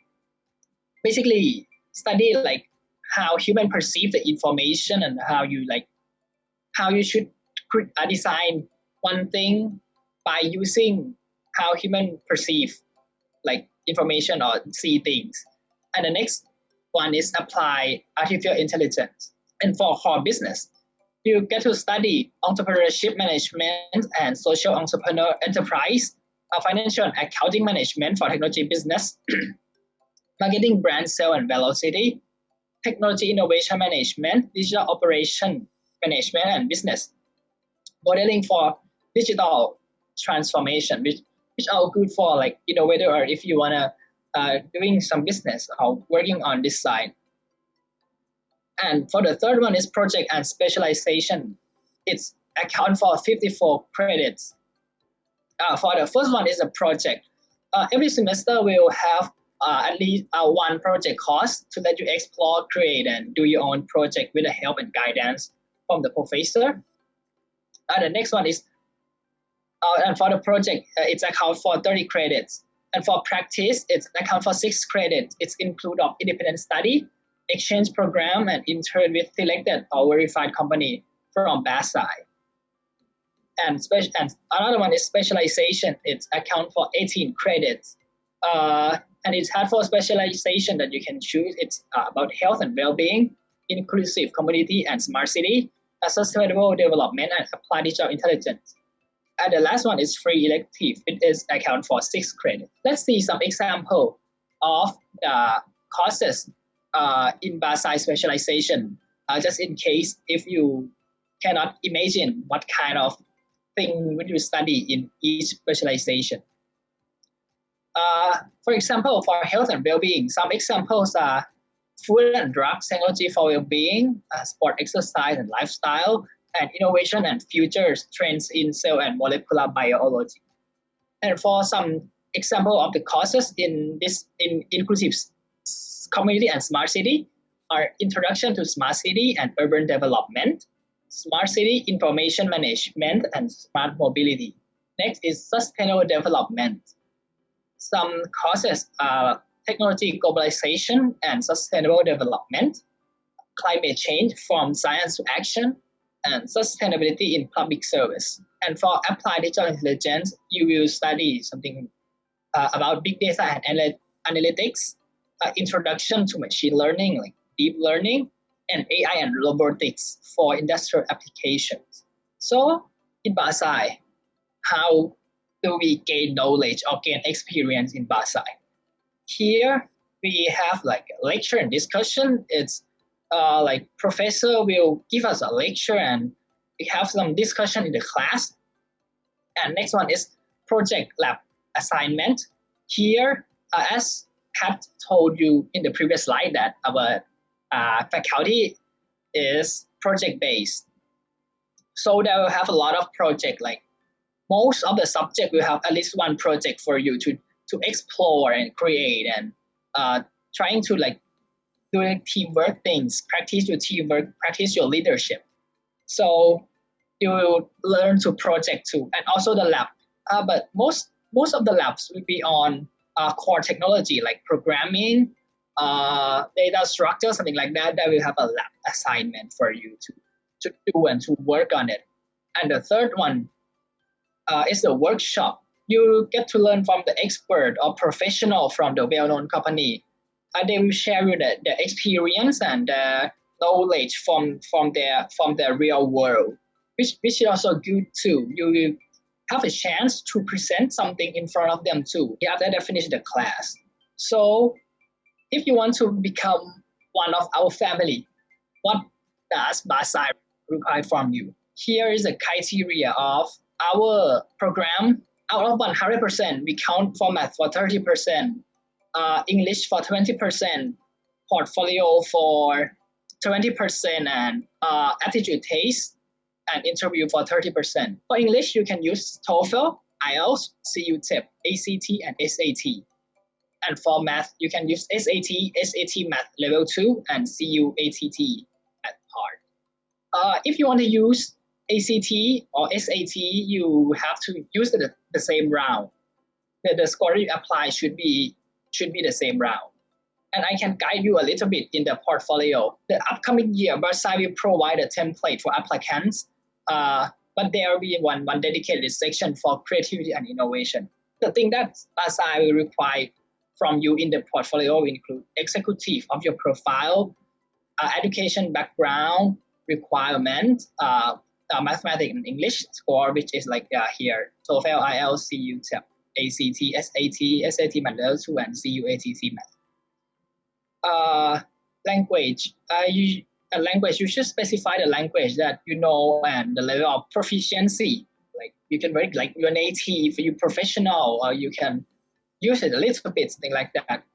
basically study like how human perceive the information and how you should design one thing by using how human perceive like information or see things. And the next one is apply artificial intelligence. And for core business, you get to study entrepreneurship management and social entrepreneur enterprise, financial and accounting management for technology business, marketing, brand, sale, and velocity, technology innovation management, digital operation management, and business modeling for digital transformation, which are good for like innovator or if you wanna doing some business or working on this side. And for the third one is project and specialization. It's account for 54 credits. For the first one is a project. Every semester we'll have at least one project course to let you explore, create, and do your own project with the help and guidance from the professor. The next one is, and for the project, it's account for 30 credits. And for practice, it's account for 6 credits. It's include of independent study, exchange program, and intern with selected or verified company from BASI. And another one is specialization. It's account for 18 credits. And it's hard for specialization that you can choose. It's about health and well-being, inclusive community and smart city, sustainable development, and applied digital intelligence. And the last one is free elective. It is account for 6 credits. Let's see some example of the courses in BASI specialization, just in case if you cannot imagine what kind of thing would you study in each specialization. For example, for health and well-being, some examples are food and drug technology for well-being, sport, exercise, and lifestyle, and innovation and futures trends in cell and molecular biology. And for some example of the courses in inclusive community and smart city are introduction to smart city and urban development, smart city information management, and smart mobility. Next is sustainable development. Some courses are technology globalization and sustainable development, climate change from science to action, and sustainability in public service. And for applied digital intelligence, you will study something about big data and analytics, introduction to machine learning, like deep learning, and AI and robotics for industrial applications. So in BASI, how do we gain knowledge or gain experience in BASI? Here we have like a lecture and discussion. It's like professor will give us a lecture and we have some discussion in the class. And next one is project lab assignment. Here, as Pat told you in the previous slide, that our faculty is project based. So they will have a lot of project, like most of the subject will have at least one project for you to explore and create and trying to like doing teamwork things, practice your teamwork, practice your leadership. So you will learn to project too, and also the lab. But most of the labs will be on core technology like programming, data structure, something like that, that will have a lab assignment for you to do and to work on it. And the third one is the workshop. You get to learn from the expert or professional from the well-known company. They will share you the experience and the knowledge from their real world, which is also good too. You will have a chance to present something in front of them too after they finish the class. So if you want to become one of our family, what does Basai require from you? Here is the criteria of our program. Out of 100%, we count for math for 30%, English for 20%, portfolio for 20%, and attitude taste and interview for 30%. For English, you can use TOEFL, IELTS, CUTEP, ACT, and SAT. And for math, you can use SAT Math Level 2, and CUATT at part. If you want to use ACT or SAT, you have to use the same round. The score you apply should be the same round. And I can guide you a little bit in the portfolio. The upcoming year, Versailles will provide a template for applicants, but there will be one dedicated section for creativity and innovation. The thing that Versailles will require from you in the portfolio will include executive of your profile, education background requirement, mathematics and English score, which is like here, TOEFL, IELTS, CUTEP, ACT, SAT Math Level 2, and CUATT Math. Language. You should specify the language that you know and the level of proficiency. Like you can write like you're native, you're professional, or you can use it a little bit, something like that.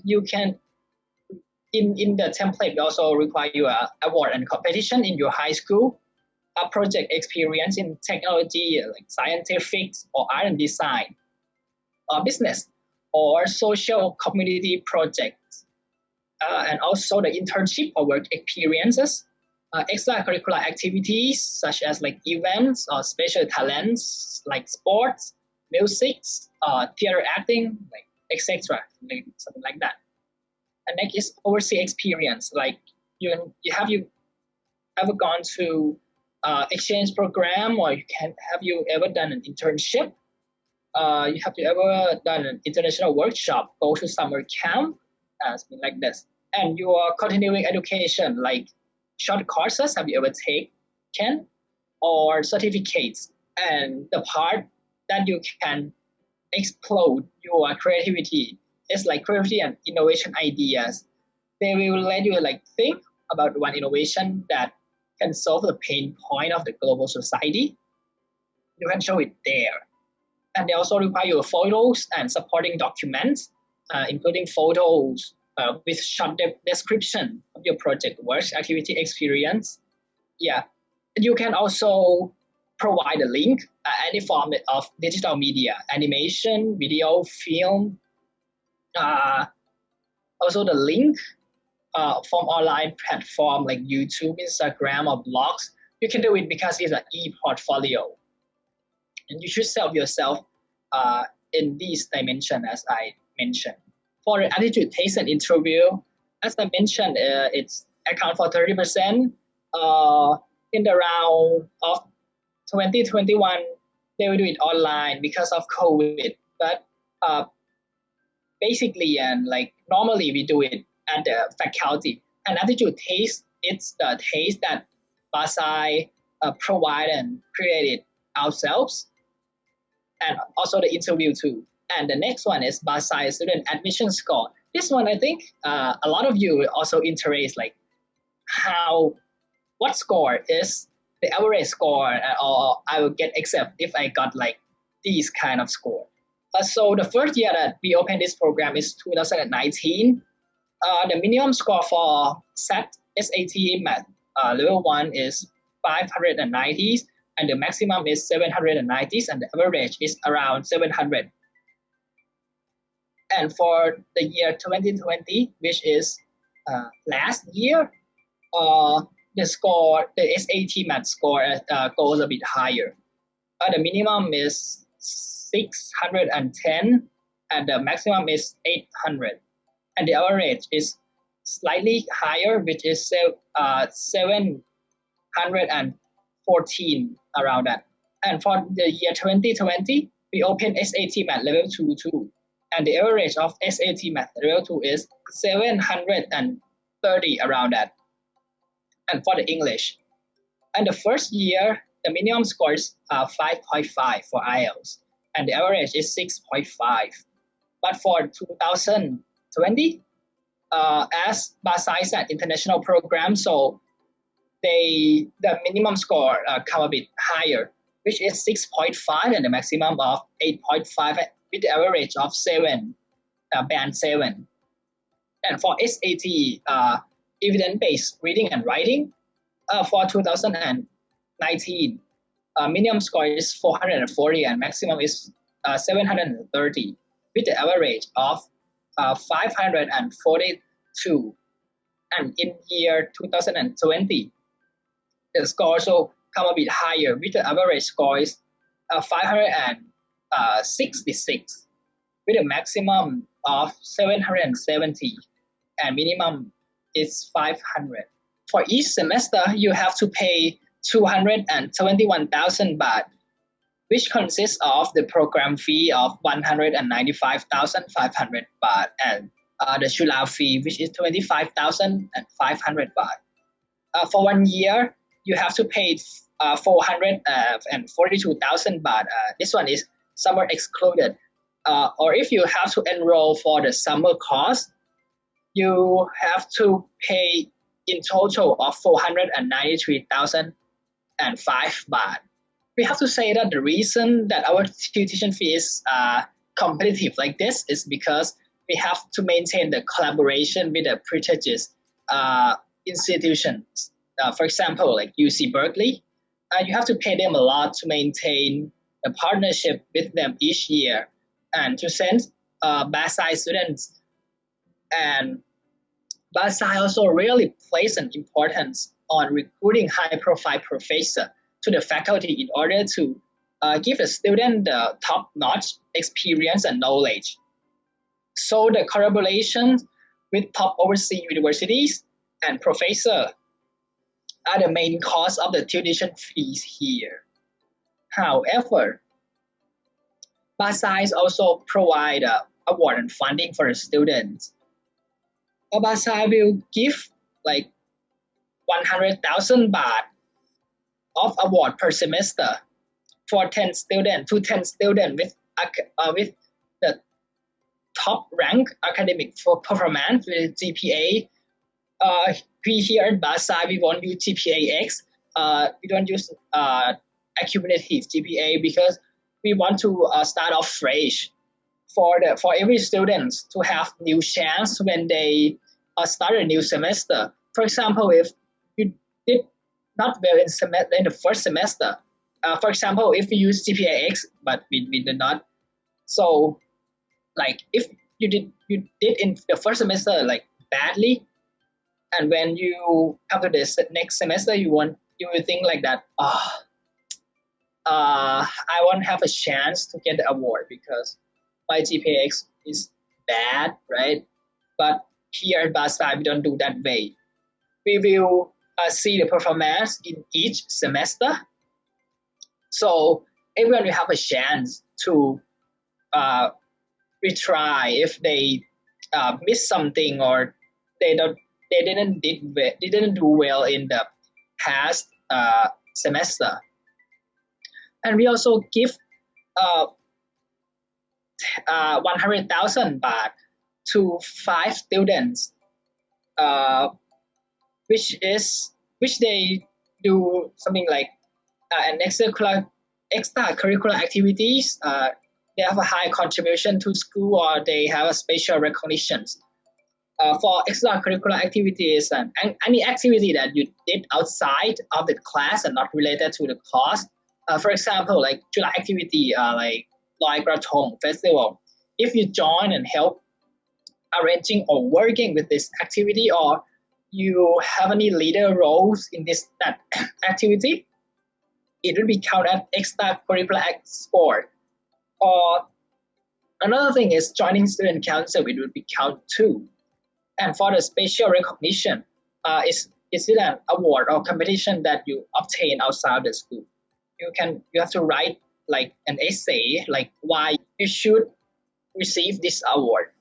You can in the template, we also require you award and competition in your high school, a project experience in technology, like scientific or art and design, or business, or social community projects, and also the internship or work experiences, extracurricular activities such as like events or special talents like sports, music, theater acting, like etc., like something like that. And next is overseas experience, like you ever gone to exchange program, or have you ever done an internship? You have you ever done an international workshop, go to summer camp, something like this. And your continuing education, like short courses, have you ever taken, or certificates? And the part that you can explode your creativity is like creativity and innovation ideas. They will let you like think about one innovation that can solve the pain point of the global society. You can show it there. And they also require your photos and supporting documents, including photos with short description of your project work, activity, experience. Yeah, you can also provide a link, any form of digital media, animation, video, film, also the link from online platform like YouTube, Instagram, or blogs. You can do it because it's an e-portfolio. And you should sell yourself in these dimensions as I mentioned. For the attitude, taste, and interview, as I mentioned, it's account for 30%. In the round of 2021, they will do it online because of COVID. But basically, and like normally, we do it at the faculty. And attitude taste, it's the taste that Basai provide and created ourselves, and also the interview too. And the next one is Basai student admission score. This one, I think a lot of you also interested, like what score is the average score, or I will get accept if I got like these kind of score. So the first year that we opened this program is 2019. The minimum score for SAT Math level 1 is 590, and the maximum is 790, and the average is around 700. And for the year 2020, which is last year, the SAT Math score goes a bit higher. The minimum is 610, and the maximum is 800. and the average is slightly higher, which is 714 around that. And for the year 2020, we opened SAT Math Level 2 too, and the average of SAT Math Level 2 is 730 around that. And for the English, and the first year, the minimum score is 5.5 for IELTS, and the average is 6.5. But for 2020, as Basai said, international program, so the minimum score come a bit higher, which is 6.5 and the maximum of 8.5 with the average of 7, band 7. And for SAT, evidence-based reading and writing, for 2019, minimum score is 440 and maximum is 730 with the average of 542. And in year 2020, the score also come a bit higher with the average score is 566 with a maximum of 770 and minimum is 500. For each semester, you have to pay 221,000 baht, which consists of the program fee of 195,500 baht and the Shula fee, which is 25,500 baht. For 1 year, you have to pay 442,000 baht. This one is summer excluded. Or if you have to enroll for the summer course, you have to pay in total of 493,005 baht. We have to say that the reason that our tuition fee is competitive like this is because we have to maintain the collaboration with the prestigious institutions. For example, like UC Berkeley, you have to pay them a lot to maintain a partnership with them each year and to send Basai students. And Basai also really plays an importance on recruiting high-profile professors to the faculty in order to give the student the top-notch experience and knowledge. So the collaboration with top overseas universities and professors are the main cause of the tuition fees here. However, Basai also provide award and funding for the students. Basai will give like 100,000 baht of award per semester for 10 students with the top rank academic for performance with GPA. We here at Basai, we won't use GPA X. We don't use accumulative GPA because we want to start off fresh for every student to have new chance when they start a new semester. For example, if you did not well in the first semester, for example, if we use GPA X, but we did not, so like if you did in the first semester like badly, and when you come to this next semester, you will think like that. I won't have a chance to get the award because my GPA X is bad, right? But here at Basai, we don't do that way. We will see the performance in each semester. So everyone will have a chance to retry if they miss something or they didn't do well in the past semester. And we also give 100,000 baht to 5 students, which they do something like an extracurricular activities. They have a high contribution to school or they have a special recognitions. For extracurricular activities and any activity that you did outside of the class and not related to the course. For example, like July activity, like Loi Krathong festival. If you join and help arranging or working with this activity, or you have any leader roles in that activity, it will be counted as extracurricular sport. Or another thing is joining student council, it will be counted too. And for the special recognition, is it an award or competition that you obtain outside the school? You have to write like an essay, like why you should receive this award.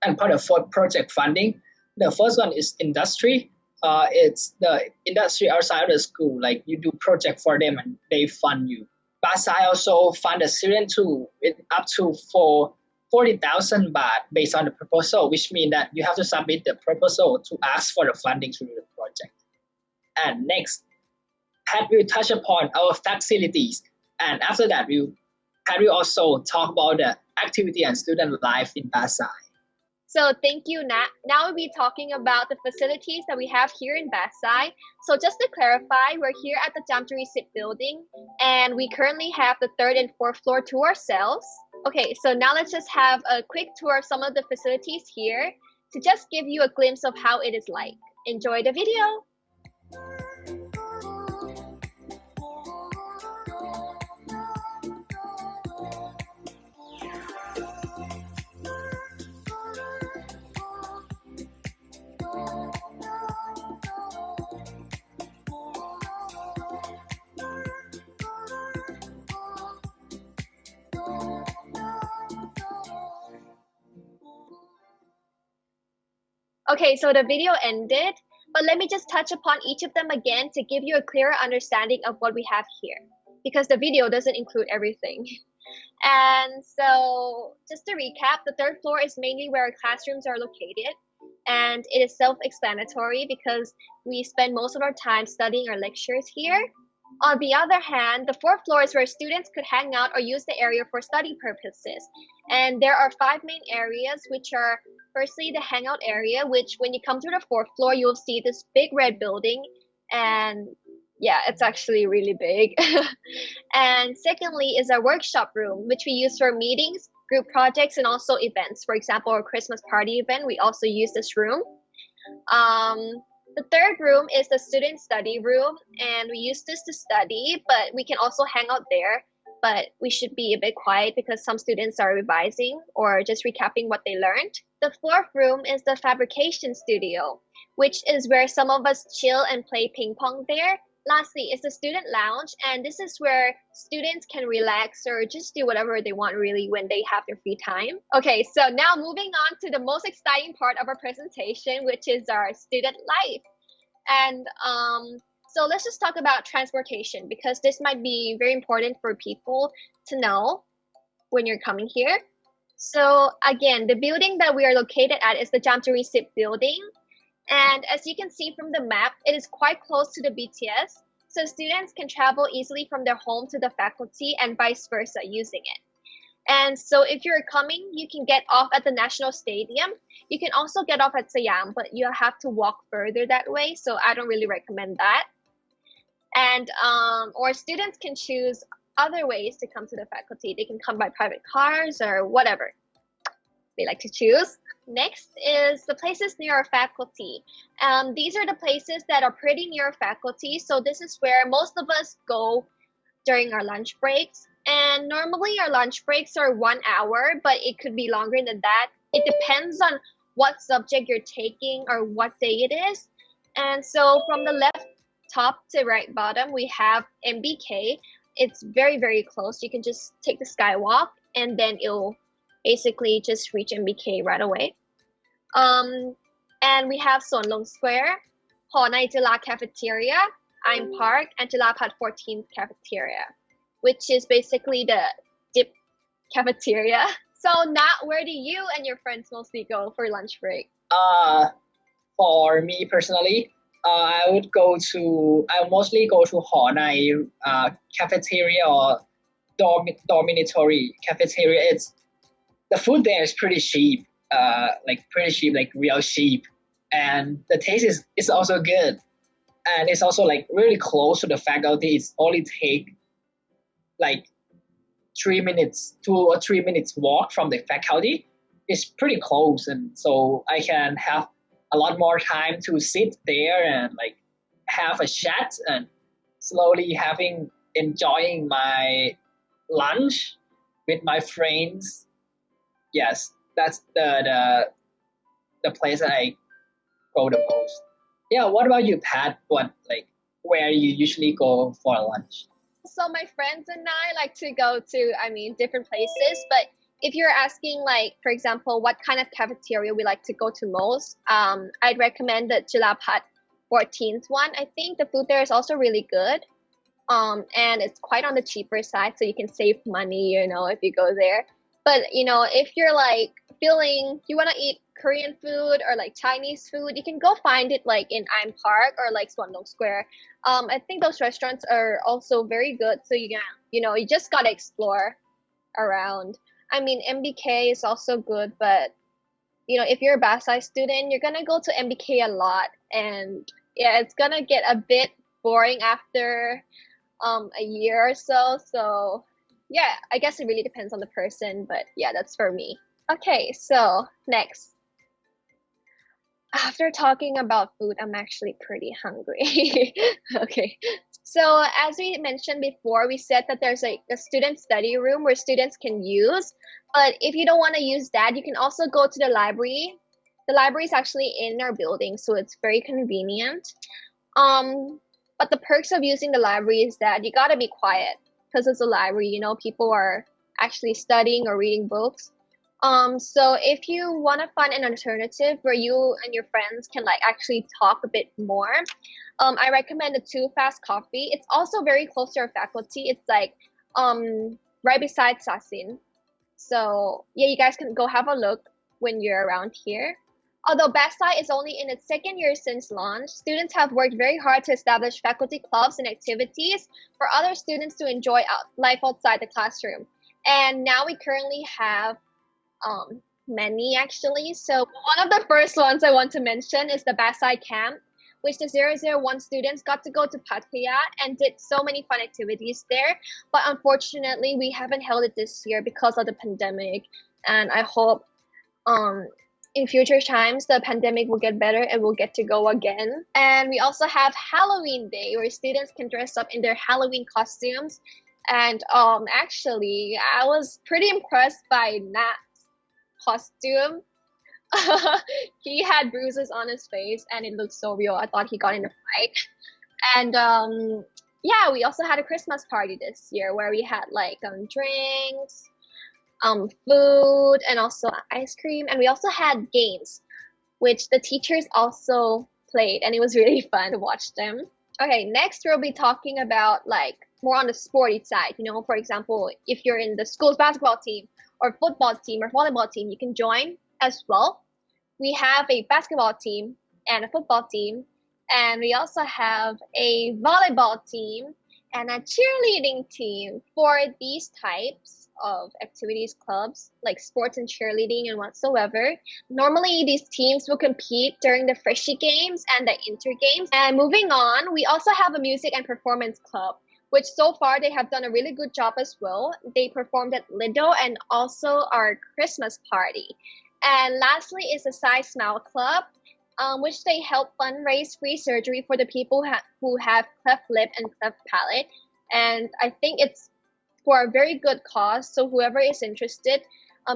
And for project funding, the first one is industry. It's the industry outside the school, like you do project for them and they fund you. Basai also fund the student too with up to 40,000 baht based on the proposal, which means that you have to submit the proposal to ask for the funding to do the project. And next, Pat will touch upon our facilities. And after that, Pat will also talk about the activity and student life in Basai. So thank you, Nat. Now we'll be talking about the facilities that we have here in Basai. So just to clarify, we're here at the Jamturi SIP building, and we currently have the 3rd and 4th floor to ourselves. Okay, so now let's just have a quick tour of some of the facilities here to just give you a glimpse of how it is like. Enjoy the video. Okay, so the video ended, but let me just touch upon each of them again to give you a clearer understanding of what we have here, because the video doesn't include everything. And so just to recap, the 3rd floor is mainly where our classrooms are located, and it is self-explanatory because we spend most of our time studying our lectures here. On the other hand, the 4th floor is where students could hang out or use the area for study purposes. And there are 5 main areas, which are firstly the hangout area, which when you come to the 4th floor, you'll see this big red building. And yeah, it's actually really big. And secondly is our workshop room, which we use for meetings, group projects, and also events. For example, our Christmas party event, we also use this room. The 3rd room is the student study room, and we use this to study, but we can also hang out there. But we should be a bit quiet because some students are revising or just recapping what they learned. The 4th room is the fabrication studio, which is where some of us chill and play ping pong there. Lastly is the student lounge, and this is where students can relax or just do whatever they want really when they have their free time. Okay, so now moving on to the most exciting part of our presentation, which is our student life. And so let's just talk about transportation, because this might be very important for people to know when you're coming here. So again, the building that we are located at is the Jamturi SIP building. And as you can see from the map, it is quite close to the BTS. So students can travel easily from their home to the faculty and vice versa using it. And so if you're coming, you can get off at the National Stadium. You can also get off at Siam, but you have to walk further that way. So I don't really recommend that. And or students can choose other ways to come to the faculty. They can come by private cars or whatever they like to choose. Next is the places near our faculty. These are the places that are pretty near our faculty. So this is where most of us go during our lunch breaks. And normally our lunch breaks are 1 hour, but it could be longer than that. It depends on what subject you're taking or what day it is. And so from the left top to right bottom, we have MBK. It's very, very close. You can just take the skywalk and then it'll basically just reach MBK right away. And we have Sonlong Square, Honai Jila Cafeteria, Im Park, and Jilapad 14th Cafeteria, which is basically the dip cafeteria. So Nat, where do you and your friends mostly go for lunch break? For me personally, I mostly go to Honai cafeteria or dormitory cafeteria. The food there is pretty cheap, like real cheap, and the taste is also good, and it's also like really close to the faculty. It's only take like 2 or 3 minutes walk from the faculty. It's pretty close, and so I can have a lot more time to sit there and like have a chat and slowly enjoying my lunch with my friends. Yes, that's the the place that I go the most. Yeah, what about you, Pat? Where you usually go for lunch? So my friends and I like to go to, different places. But if you're asking, like, for example, what kind of cafeteria we like to go to most, I'd recommend the Jilapat 14th one. I think the food there is also really good. And it's quite on the cheaper side, so you can save money, if you go there. But if you're like feeling you want to eat Korean food or like Chinese food, you can go find it like in Im Park or like Swanong Square. I think those restaurants are also very good. So you just gotta explore around. MBK is also good, but if you're a Basai student, you're gonna go to MBK a lot, and yeah, it's gonna get a bit boring after a year or so. So yeah, I guess it really depends on the person, but yeah, that's for me. Okay, so next. After talking about food, I'm actually pretty hungry. Okay. So as we mentioned before, we said that there's like a student study room where students can use. But if you don't want to use that, you can also go to the library. The library is actually in our building, so it's very convenient. But the perks of using the library is that you gotta be quiet because it's a library, people are actually studying or reading books. So if you want to find an alternative where you and your friends can like actually talk a bit more, I recommend the Too Fast Coffee. It's also very close to our faculty. It's like right beside Sasin. So yeah, you guys can go have a look when you're around here. Although Basai is only in its second year since launch, students have worked very hard to establish faculty clubs and activities for other students to enjoy life outside the classroom. And now we currently have many actually. So one of the first ones I want to mention is the Basai camp, which the 001 students got to go to Pattaya and did so many fun activities there. But unfortunately, we haven't held it this year because of the pandemic. And I hope in future times the pandemic will get better and we'll get to go again. And we also have Halloween Day where students can dress up in their Halloween costumes. And actually, I was pretty impressed by Nat's costume. He had bruises on his face and it looked so real. I thought he got in a fight. And yeah, we also had a Christmas party this year where we had like drinks, food, and also ice cream. And we also had games, which the teachers also played, and it was really fun to watch them. Okay, next we'll be talking about like more on the sporty side. For example, if you're in the school's basketball team or football team or volleyball team, you can join as well. We have a basketball team and a football team, and we also have a volleyball team and a cheerleading team. For these types of activities clubs, like sports and cheerleading and whatsoever, normally these teams will compete during the Freshie Games and the Inter Games. And moving on, we also have a music and performance club, which so far they have done a really good job as well. They performed at Lido and also our Christmas party. And lastly is the Sai Smile Club, which they help fundraise free surgery for the people who have cleft lip and cleft palate. And I think it's for a very good cause. So whoever is interested,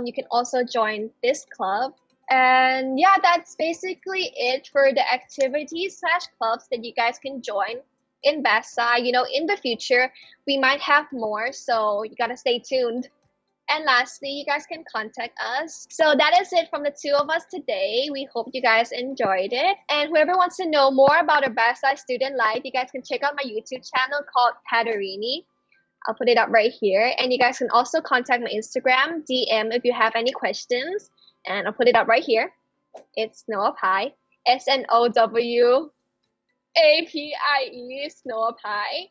you can also join this club. And yeah, that's basically it for the activities / clubs that you guys can join in Basai. In the future, we might have more, so you gotta stay tuned. And lastly, you guys can contact us. So that is it from the two of us today. We hope you guys enjoyed it. And whoever wants to know more about our Basai student life, you guys can check out my YouTube channel called Padarini. I'll put it up right here. And you guys can also contact my Instagram, DM, if you have any questions. And I'll put it up right here. It's Snowapie, SNOWAPIE, Snowapie.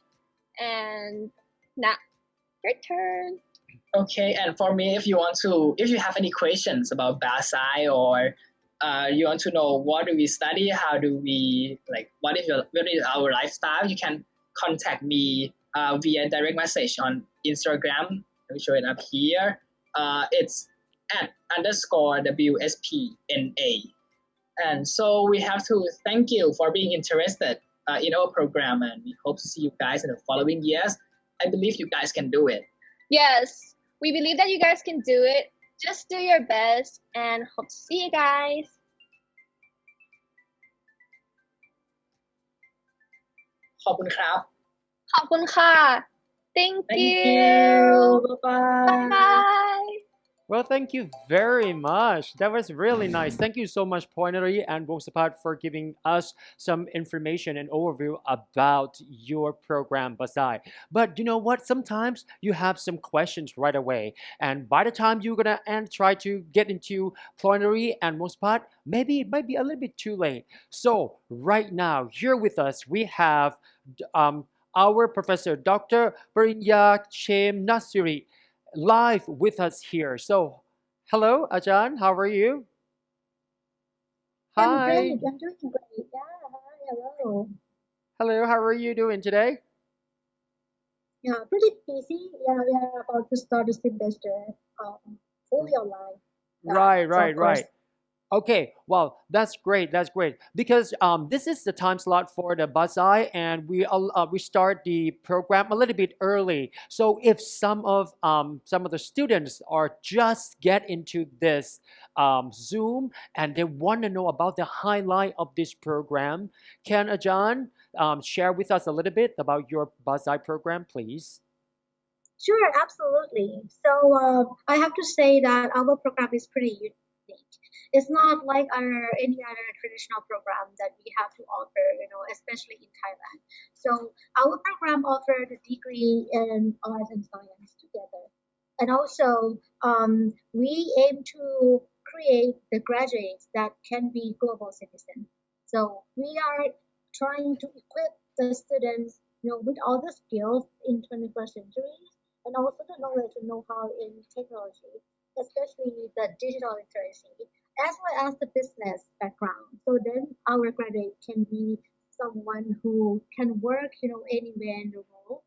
And now, your turn. Okay, and for me, if you have any questions about Basai or you want to know what do we study, how do we what is our lifestyle, you can contact me via direct message on Instagram. Let me show it up here. It's @_WSPNA. And so we have to thank you for being interested in our program, and we hope to see you guys in the following years. I believe you guys can do it. Yes, we believe that you guys can do it. Just do your best and hope to see you guys. ขอบคุณครับ ขอบคุณค่ะ thank Thank you you. Bye bye bye. bye Well, thank you very much. That was really nice. Thank you so much, Poinery and Bosapat, for giving us some information and overview about your program, Basai. But you know what? Sometimes you have some questions right away. And by the time you're going to and try to get into Poinery and Bosapat, maybe it might be a little bit too late. So, right now, here with us, we have um, our professor, Dr. Parinya Chem Nasiri, live with us here. So, hello, Ajahn. How are you? I'm Hi. great. I'm doing great. Yeah. Hi. Hello. Hello. How are you doing today? Yeah. Pretty busy. Yeah. We are about to start the semester. Fully online. Yeah. Right, So of right, course. right. Okay, well, that's great. That's great because this is the time slot for the Bazai, and we start the program a little bit early. So if some of the students are just get into this Zoom and they want to know about the highlight of this program, can Ajan share with us a little bit about your Bazai program, please? Sure. Absolutely. So I have to say that our program is pretty unique. It's not like any other traditional program that we have to offer, especially in Thailand. So our program offers a degree in art and science together. And also, we aim to create the graduates that can be global citizens. So we are trying to equip the students, with all the skills in 21st century and also the knowledge and know-how in technology, especially the digital literacy, as well as the business background. So then our graduate can be someone who can work, anywhere in the world,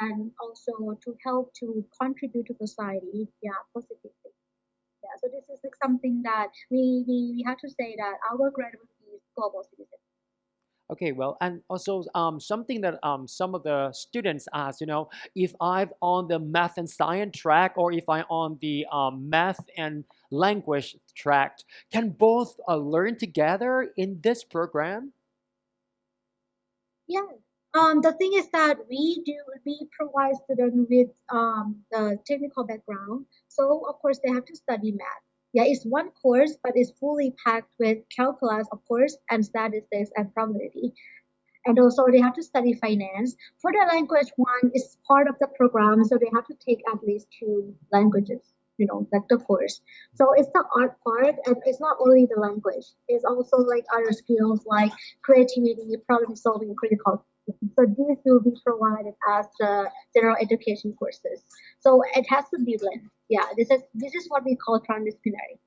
and also to help to contribute to society, yeah, positively. Yeah, so this is like something that we have to say that our graduate is global citizen. Okay, well, and also something that some of the students ask, if I'm on the math and science track or if I'm on the math and language track, can both learn together in this program? Yeah. The thing is that we provide students with the technical background. So of course they have to study math. Yeah, it's one course, but it's fully packed with calculus, of course, and statistics and probability. And also they have to study finance. For the language one is part of the program, so they have to take at least two languages, like the course. So it's the art part, and it's not only the language. It's also like other skills like creativity, problem solving, critical thinking. So these will be provided as the general education courses. So it has to be blend. Yeah, this is what we call transdisciplinary.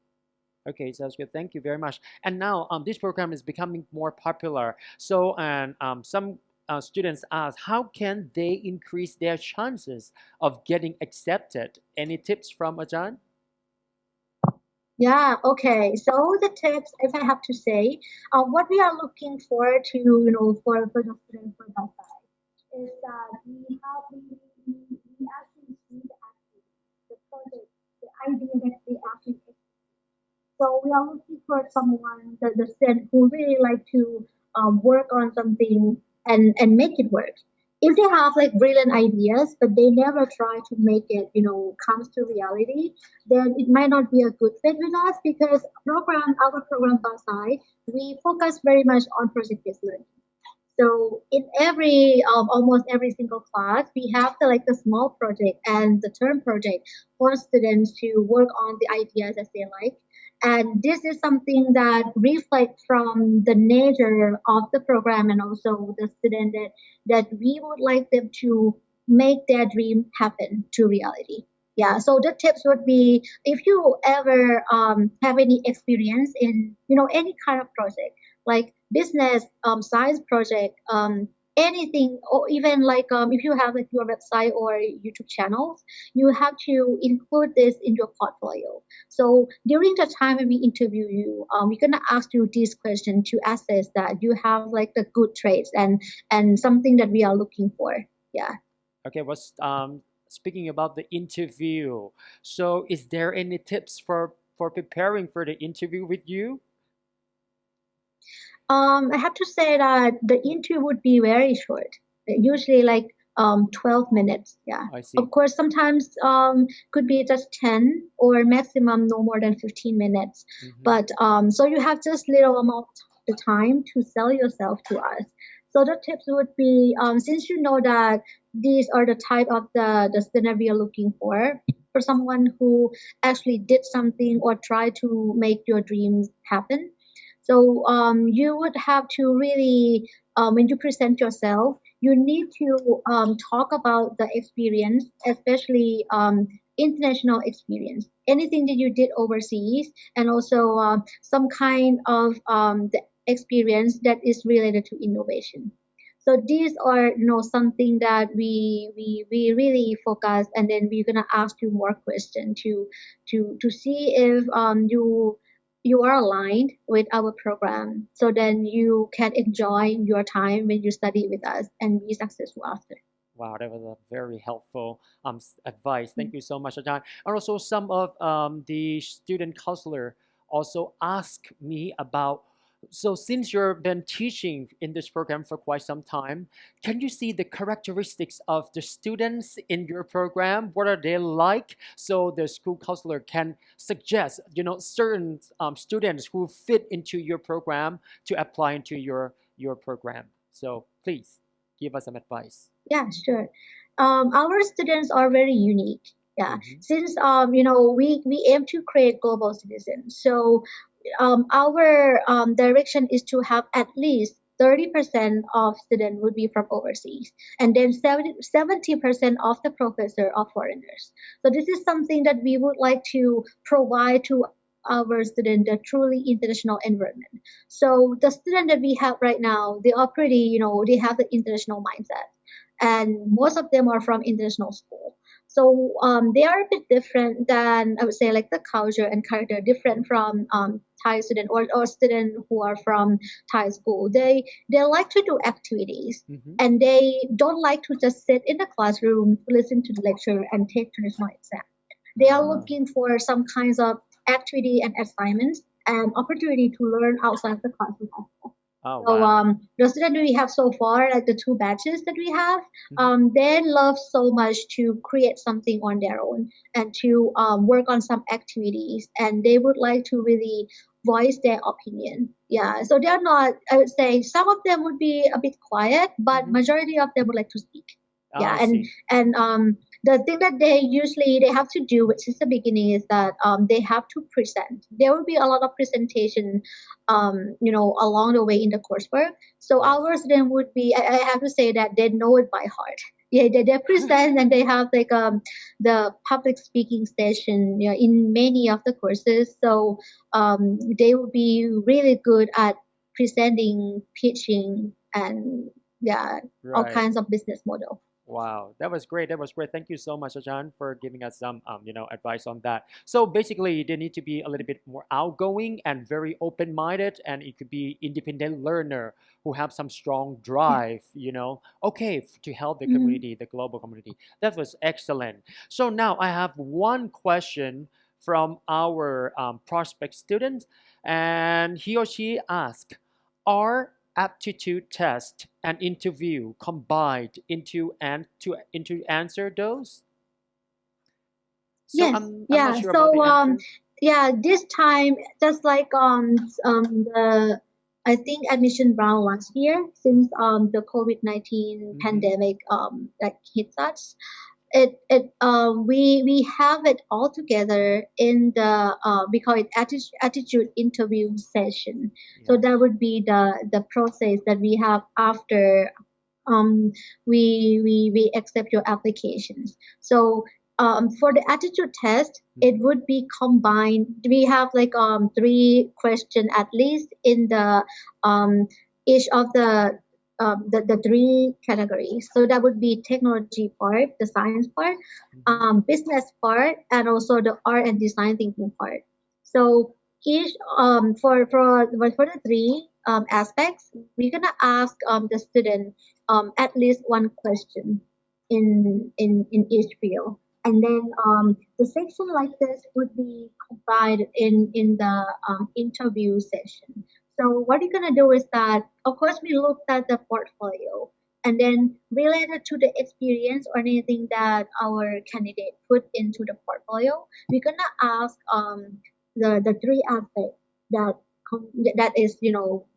Okay, sounds good. Thank you very much. And now this program is becoming more popular. So, and some students ask, how can they increase their chances of getting accepted? Any tips from Ajahn? Yeah, okay. So the tips, if I have to say, what we are looking for to, for the students for that side is that we actually see the project, the idea that they actually. So we are looking for someone, the student who really like to work on something and make it work. If they have like brilliant ideas, but they never try to make it, comes to reality, then it might not be a good fit with us because our program Basai, we focus very much on project-based learning. So in almost every single class, we have the small project and the term project for students to work on the ideas as they like. And this is something that reflects from the nature of the program and also the student that we would like them to make their dream happen to reality. Yeah, so the tips would be if you ever have any experience in any kind of project like business, science project, anything, or even like if you have like your website or YouTube channels, you have to include this in your portfolio. So during the time when we interview you, we're gonna ask you this question to assess that you have like the good traits and something that we are looking for. Yeah. Okay, what's speaking about the interview? So, is there any tips for preparing for the interview with you? I have to say that the interview would be very short. usually like 12 minutes. Yeah. I see. Of course, sometimes could be just 10 or maximum no more than 15 minutes. But so you have just little amount of the time to sell yourself to us. So the tips would be since you know that these are the type of the student we are looking for someone who actually did something or try to make your dreams happen. So you would have to really, when you present yourself, you need to talk about the experience, especially international experience, anything that you did overseas, and also some kind of the experience that is related to innovation. So these are something that we really focus, and then we're gonna ask you more questions to see if you are aligned with our program, so then you can enjoy your time when you study with us and be successful after. Wow, that was a very helpful advice. Thank you so much, Ajahn. And also, some of the student counselor also asked me about. So, since you've been teaching in this program for quite some time, can you see the characteristics of the students in your program? What are they like? So the school counselor can suggest, certain students who fit into your program to apply into your program. So please give us some advice. Yeah, sure. Our students are very unique. Yeah, since we aim to create global citizens. So our direction is to have at least 30% of students would be from overseas, and then 70% of the professor are foreigners. So this is something that we would like to provide to our student a truly international environment. So the student that we have right now, they are pretty, they have the international mindset, and most of them are from international school. So they are a bit different than, I would say, like the culture and character different from Thai student or student who are from Thai school. They like to do activities, and they don't like to just sit in the classroom, listen to the lecture, and take traditional exam. They are looking for some kinds of activity and assignments and opportunity to learn outside the classroom as well. Oh, So wow. the students we have so far, like the two batches that we have, they love so much to create something on their own and to work on some activities, and they would like to really voice their opinion. Yeah, so they're not. I would say some of them would be a bit quiet, but majority of them would like to speak. Oh, Yeah, I see. and the thing that they have to do, which is the beginning, is that they have to present. There will be a lot of presentation along the way in the coursework. So Yes. ours then would be, I have to say that they know it by heart. Yeah, they present, and they have like the public speaking session, in many of the courses. So they will be really good at presenting, pitching, and yeah, all Right. kinds of business model. Wow, that was great. That was great. Thank you so much, Ajahn, for giving us some, advice on that. So basically, they need to be a little bit more outgoing and very open-minded, and it could be independent learner who have some strong Yeah. drive, okay, to help the Mhm. community, the global community. That was excellent. So now I have one question from our prospect student, and he or she asked, are aptitude test and interview combined into answer those? So Yes, I'm not yeah. sure about So the answer. yeah, this time just like the I think admission round last year, since the COVID-19 pandemic like hit us, we have it all together in the we call it attitude interview session. So Yes. that would be the process that we have after um, we accept your applications. So for the attitude test, it would be combined. We have like three questions at least in the each of the three categories. So that would be technology part, the science part, business part, and also the art and design thinking part. So each for the three aspects, we're gonna ask the student at least one question in each field. And then the section like this would be combined in the interview session. So what you're gonna do is that, of course, we looked at the portfolio. and then related to the experience or anything that our candidate put into the portfolio, we're gonna ask the three aspects that that is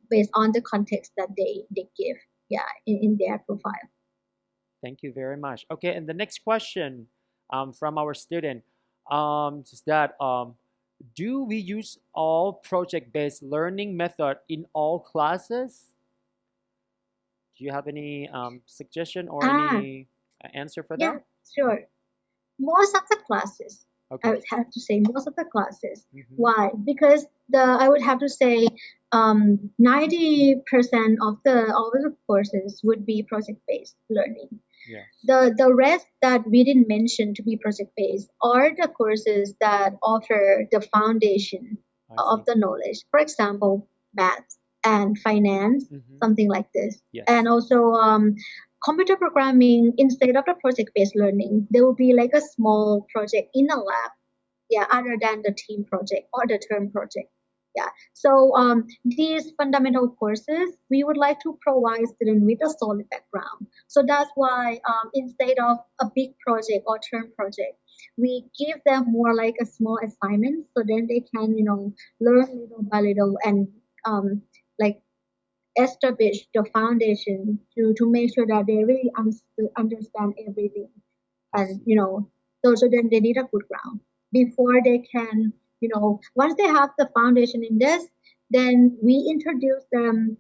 based on the context that they give, yeah, in their profile. Thank you very much. Okay, and the next question from our student is that do we use all project-based learning method in all classes? Do you have any suggestion or Ah, any answer for yeah, that? sure. Most of the classes, I Okay. would have to say most of the classes. Mm-hmm. Why? Because I would have to say 90% of the courses would be project-based learning. Yes. The rest that we didn't mention to be project-based are the courses that offer the foundation of the knowledge. For example, math and finance, Mm-hmm. something like this. Yes. And also computer programming, instead of the project-based learning, there will be like a small project in a lab, yeah, other than the team project or the term project. Yeah. So these fundamental courses, we would like to provide students with a solid background. So that's why instead of a big project or term project, we give them more like a small assignment, so then they can learn little by little and like establish the foundation to make sure that they really understand everything, and so then they need a good ground before they can once they have the foundation in this, then we introduce them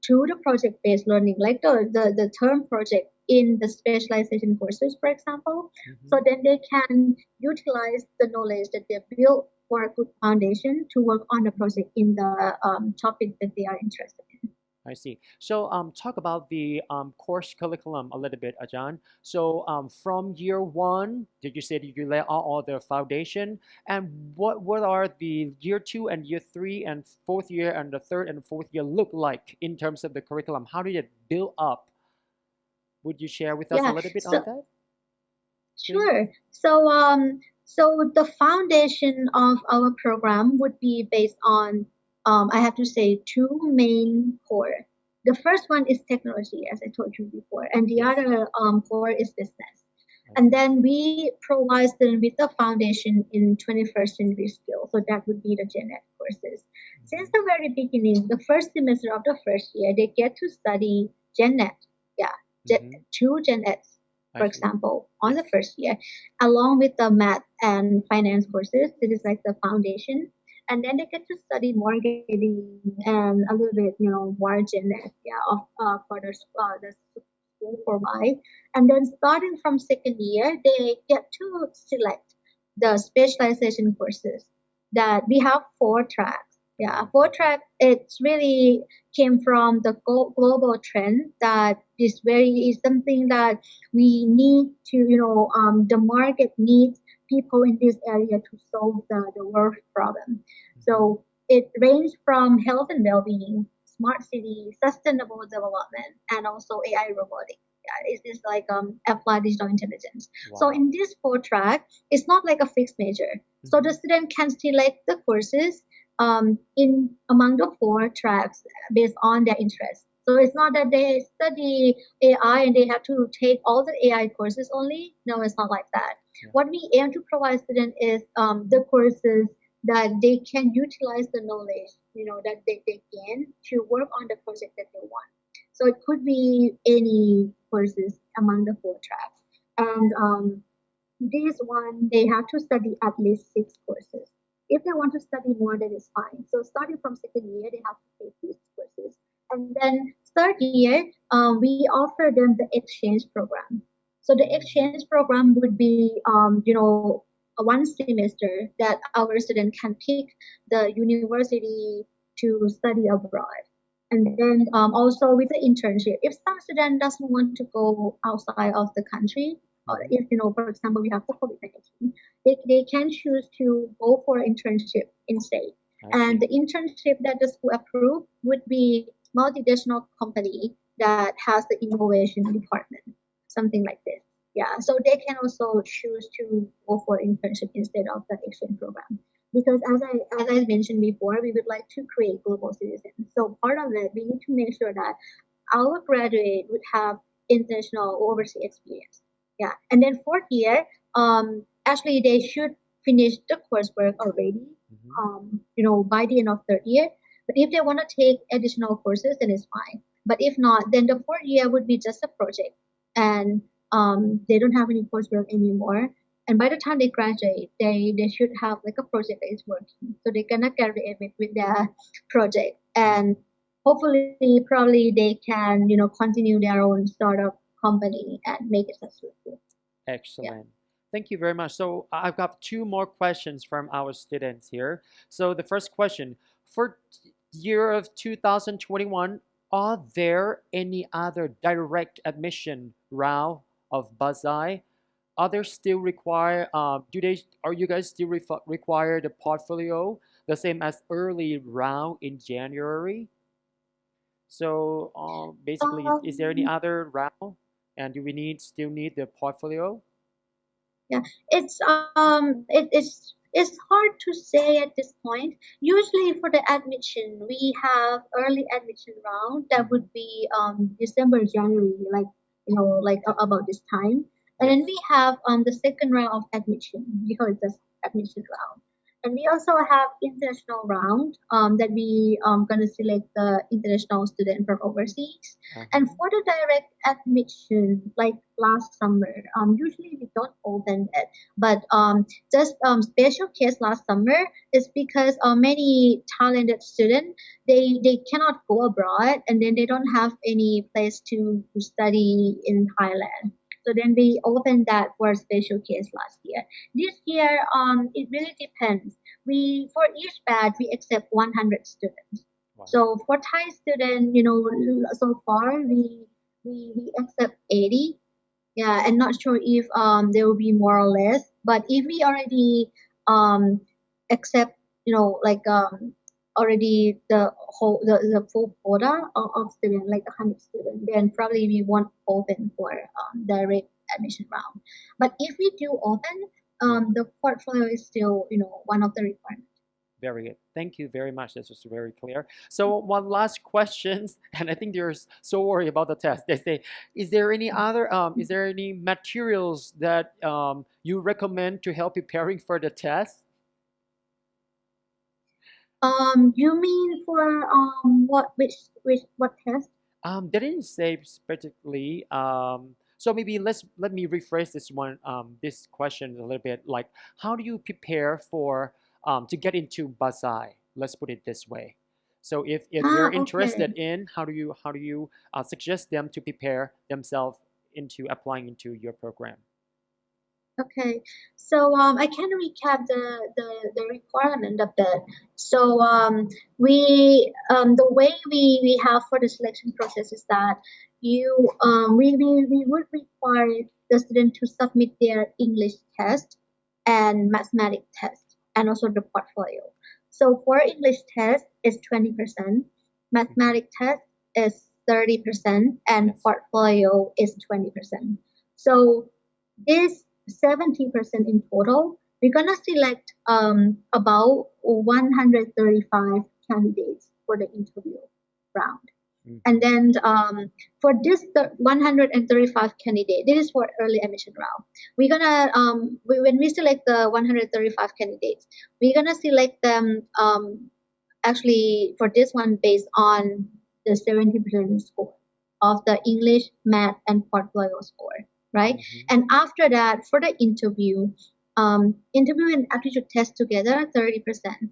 to the project-based learning, like the term project in the specialization courses, for example. Mm-hmm. So then they can utilize the knowledge that they built for a good foundation to work on the project in the topic that they are interested in. I see. So talk about the course curriculum a little bit, Ajahn. So from year one, did you say that you lay out all the foundation? And what are the year two and year three and fourth year and the third and fourth year look like in terms of the curriculum? How did it build up? Would you share with us a Yeah, little bit on so that, please? sure. So the foundation of our program would be based on, I have to say, two main core. The first one is technology, as I told you before, and the Yes. other core is business. I And see. then we provide them with a foundation in 21st century skills. So that would be the Gen Ed courses. Since the very beginning, the first semester of the first year, they get to study Gen Ed. Yeah, Mm-hmm. two Gen Eds, for I see. example, on the Yes. first year, along with the math and finance courses. This is like the foundation. And then they get to study marketing and a little bit, more Gen Ed, yeah, of for the school provide. And then starting from second year, they get to select the specialization courses that we have four tracks. Yeah, four track. It's really came from the global trend that is something that we need to, the market needs people in this area to solve the world problem. So it ranges from health and well-being, smart city, sustainable development, and also AI robotics. Yeah, it's just like applied digital intelligence. So Wow. in this four track, it's not like a fixed major. So the student can select the courses in among the four tracks based on their interest. So it's not that they study AI and they have to take all the AI courses only. No, it's not like that. Yeah. What we aim to provide students is the courses that they can utilize the knowledge, that they gain to work on the project that they want. So it could be any courses among the four tracks. And this one, they have to study at least 6 courses. If they want to study more, then it's fine. So starting from second year, they have to take these courses. And then third year, we offer them the exchange program. So the exchange program would be, a one semester that our student can pick the university to study abroad. And then also with the internship, if some student doesn't want to go outside of the country, or if for example, we have the COVID-19, they can choose to go for internship instead. I And see. the internship that the school approved would be multinational company that has the innovation department, something like this. Yeah, so they can also choose to go for internship instead of the exchange program. Because as I mentioned before, we would like to create global citizens. So part of it, we need to make sure that our graduate would have international overseas experience. Yeah, and then fourth year, actually they should finish the coursework already, by the end of third year. But if they want to take additional courses, then it's fine. But if not, then the fourth year would be just a project, and they don't have any coursework anymore. And by the time they graduate, they should have like a project that is working, so they cannot carry with their project, and hopefully, probably they can continue their own startup company and make it successful. Yeah. Excellent. Thank you very much. So I've got two more questions from our students here. So the first question, for year of 2021, are there any other direct admission round of BuzzEye? Are there still require, are you guys still require the portfolio the same as early round in January? So basically, is there any Um, other round? And do we still need the portfolio? Yeah, it's hard to say at this point. Usually for the admission, we have early admission round that Mhm. would be December, January, like about this time. And then Yes. we have the second round of admission. We call it just admission round. And we also have international round that we gonna select the international student from overseas. And Uh-huh. for the direct admission, like last summer, usually we don't open it, but just special case last summer is because many talented students they cannot go abroad, and then they don't have any place to study in Thailand. So then we opened that for special case last year. This year, it really depends. We for each batch we accept 100 students. Wow. So for Thai student, so far we accept 80. Yeah, and not sure if there will be more or less. But if we already um accept, like already the full quota of student, like 100 students, then probably we won't open for direct admission round. But if we do open, Yeah. the portfolio is still one of the requirements. Very good. Thank you very much. This was very clear. So one last question, and I think they're so worried about the test. They say, is there any materials that you recommend to help preparing for the test? You mean for what test? They didn't say specifically. So maybe let me rephrase this question a little bit. Like, how do you prepare for to get into BuzzEye? Let's put it this way. So if they're interested Okay. in, how do you suggest them to prepare themselves into applying into your program? Okay, so I can recap the requirement a bit. So the way we have for the selection process is that we would require the student to submit their English test and mathematics test, and also the portfolio. So for English test is 20%, Mhm. mathematics test is 30%, and Yes. portfolio is 20%. So this 70% in total, we're gonna select about 135 candidates for the interview round. And Mhm. then for this 135 candidate, this is for early admission round. We're gonna when we select the 135 candidates, we're gonna select them actually for this one based on the 70% score of the English, math, and portfolio score, right? Mhm. And after that, for the interview and aptitude test together, 30%.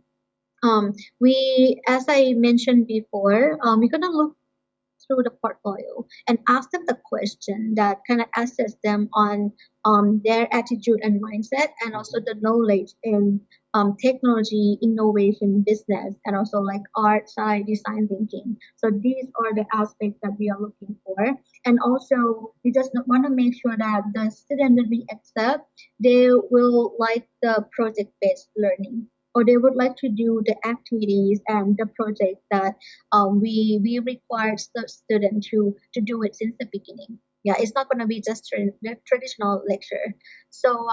As I mentioned before, we're gonna look through the portfolio and ask them the question that kind of assess them on their attitude and mindset, and also Mhm. the knowledge in technology, innovation, business, and also like art, science, design thinking. So these are the aspects that we are looking for. And also we just want to make sure that the student that we accept, they will like the project-based learning, or they would like to do the activities and the project that we require the student to do it since the beginning. Yeah, it's not going to be just the traditional lecture. So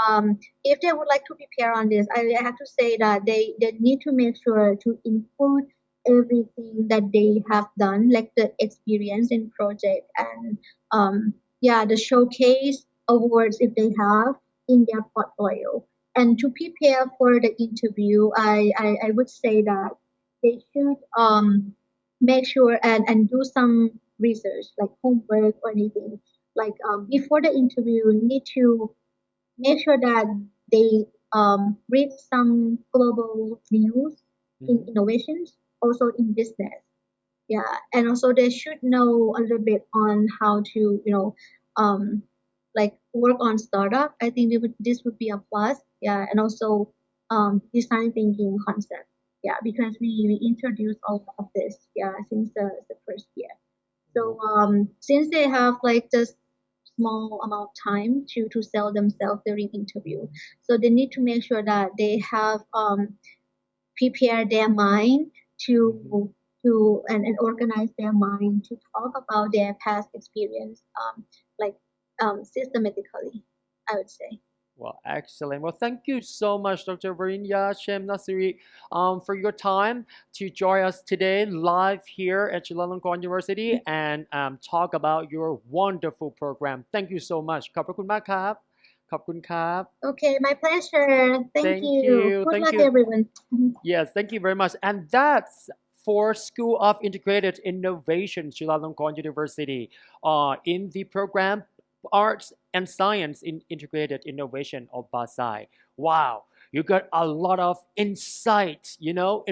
if they would like to prepare on this, I have to say that they need to make sure to include everything that they have done, like the experience in project and the showcase awards if they have in their portfolio. And to prepare for the interview, I would say that they should make sure and do some research like homework or anything. Like before the interview, you need to make sure that they read some global news in Mhm. innovations, also in business. Yeah, and also they should know a little bit on how to, like work on startup. I think this would be a plus. Yeah, and also design thinking concept. Yeah, because we introduced all of this. Yeah, since the first year. So since they have like just small amount of time to sell themselves during interview, so they need to make sure that they have prepare their mind Mhm. to and organize their mind to talk about their past experience like systematically, I would say. Well, excellent. Well, thank you so much, Dr. Varinya Shem Nasiri, for your time to join us today live here at Chulalongkorn University and talk about your wonderful program. Thank you so much. ขอบพระคุณมากครับขอบคุณครับ Okay, my pleasure. Thank Thank you. you. Good Thank luck, you. everyone. Yes, thank you very much. And that's for School of Integrated Innovation, Chulalongkorn University, in the program Arts and Science in Integrated Innovation or BASAI. Wow, you got a lot of insight,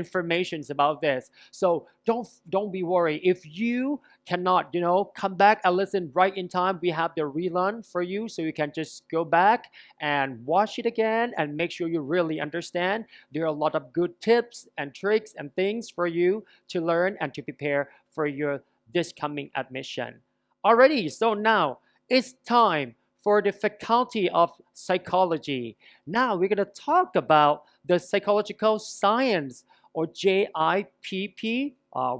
informations about this. So don't be worried if you cannot, come back and listen right in time. We have the relearn for you, so you can just go back and watch it again and make sure you really understand. There are a lot of good tips and tricks and things for you to learn and to prepare for your this coming admission. Alrighty, so now it's time for the Faculty of Psychology. Now we're going to talk about the Psychological Science or JIPP.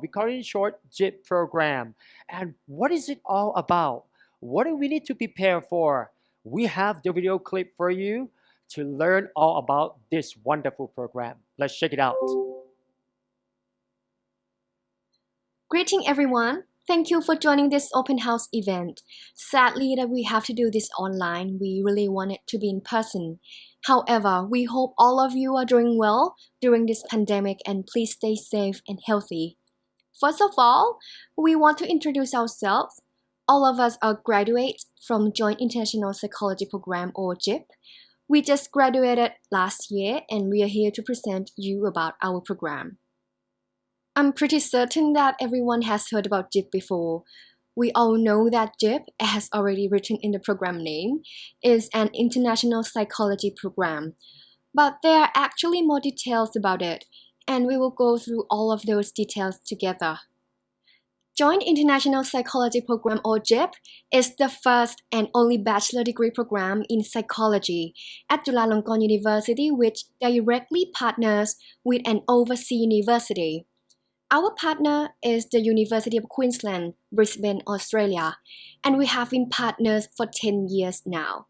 We call it in short JIP program. And what is it all about? What do we need to prepare for? We have the video clip for you to learn all about this wonderful program. Let's check it out. Greeting everyone. Thank you for joining this open house event. Sadly that we have to do this online. We really want it to be in person. However, we hope all of you are doing well during this pandemic and please stay safe and healthy. First of all, we want to introduce ourselves. All of us are graduates from Joint International Psychology Program or JIP. We just graduated last year and we are here to present you about our program. I'm pretty certain that everyone has heard about JIP before. We all know that JIP, as already written in the program name, is an international psychology program. But there are actually more details about it, and we will go through all of those details together. Joint International Psychology Program or JIP is the first and only bachelor degree program in psychology at Chulalongkorn University which directly partners with an overseas university. Our partner is the University of Queensland, Brisbane, Australia, and we have been partners for 10 years now.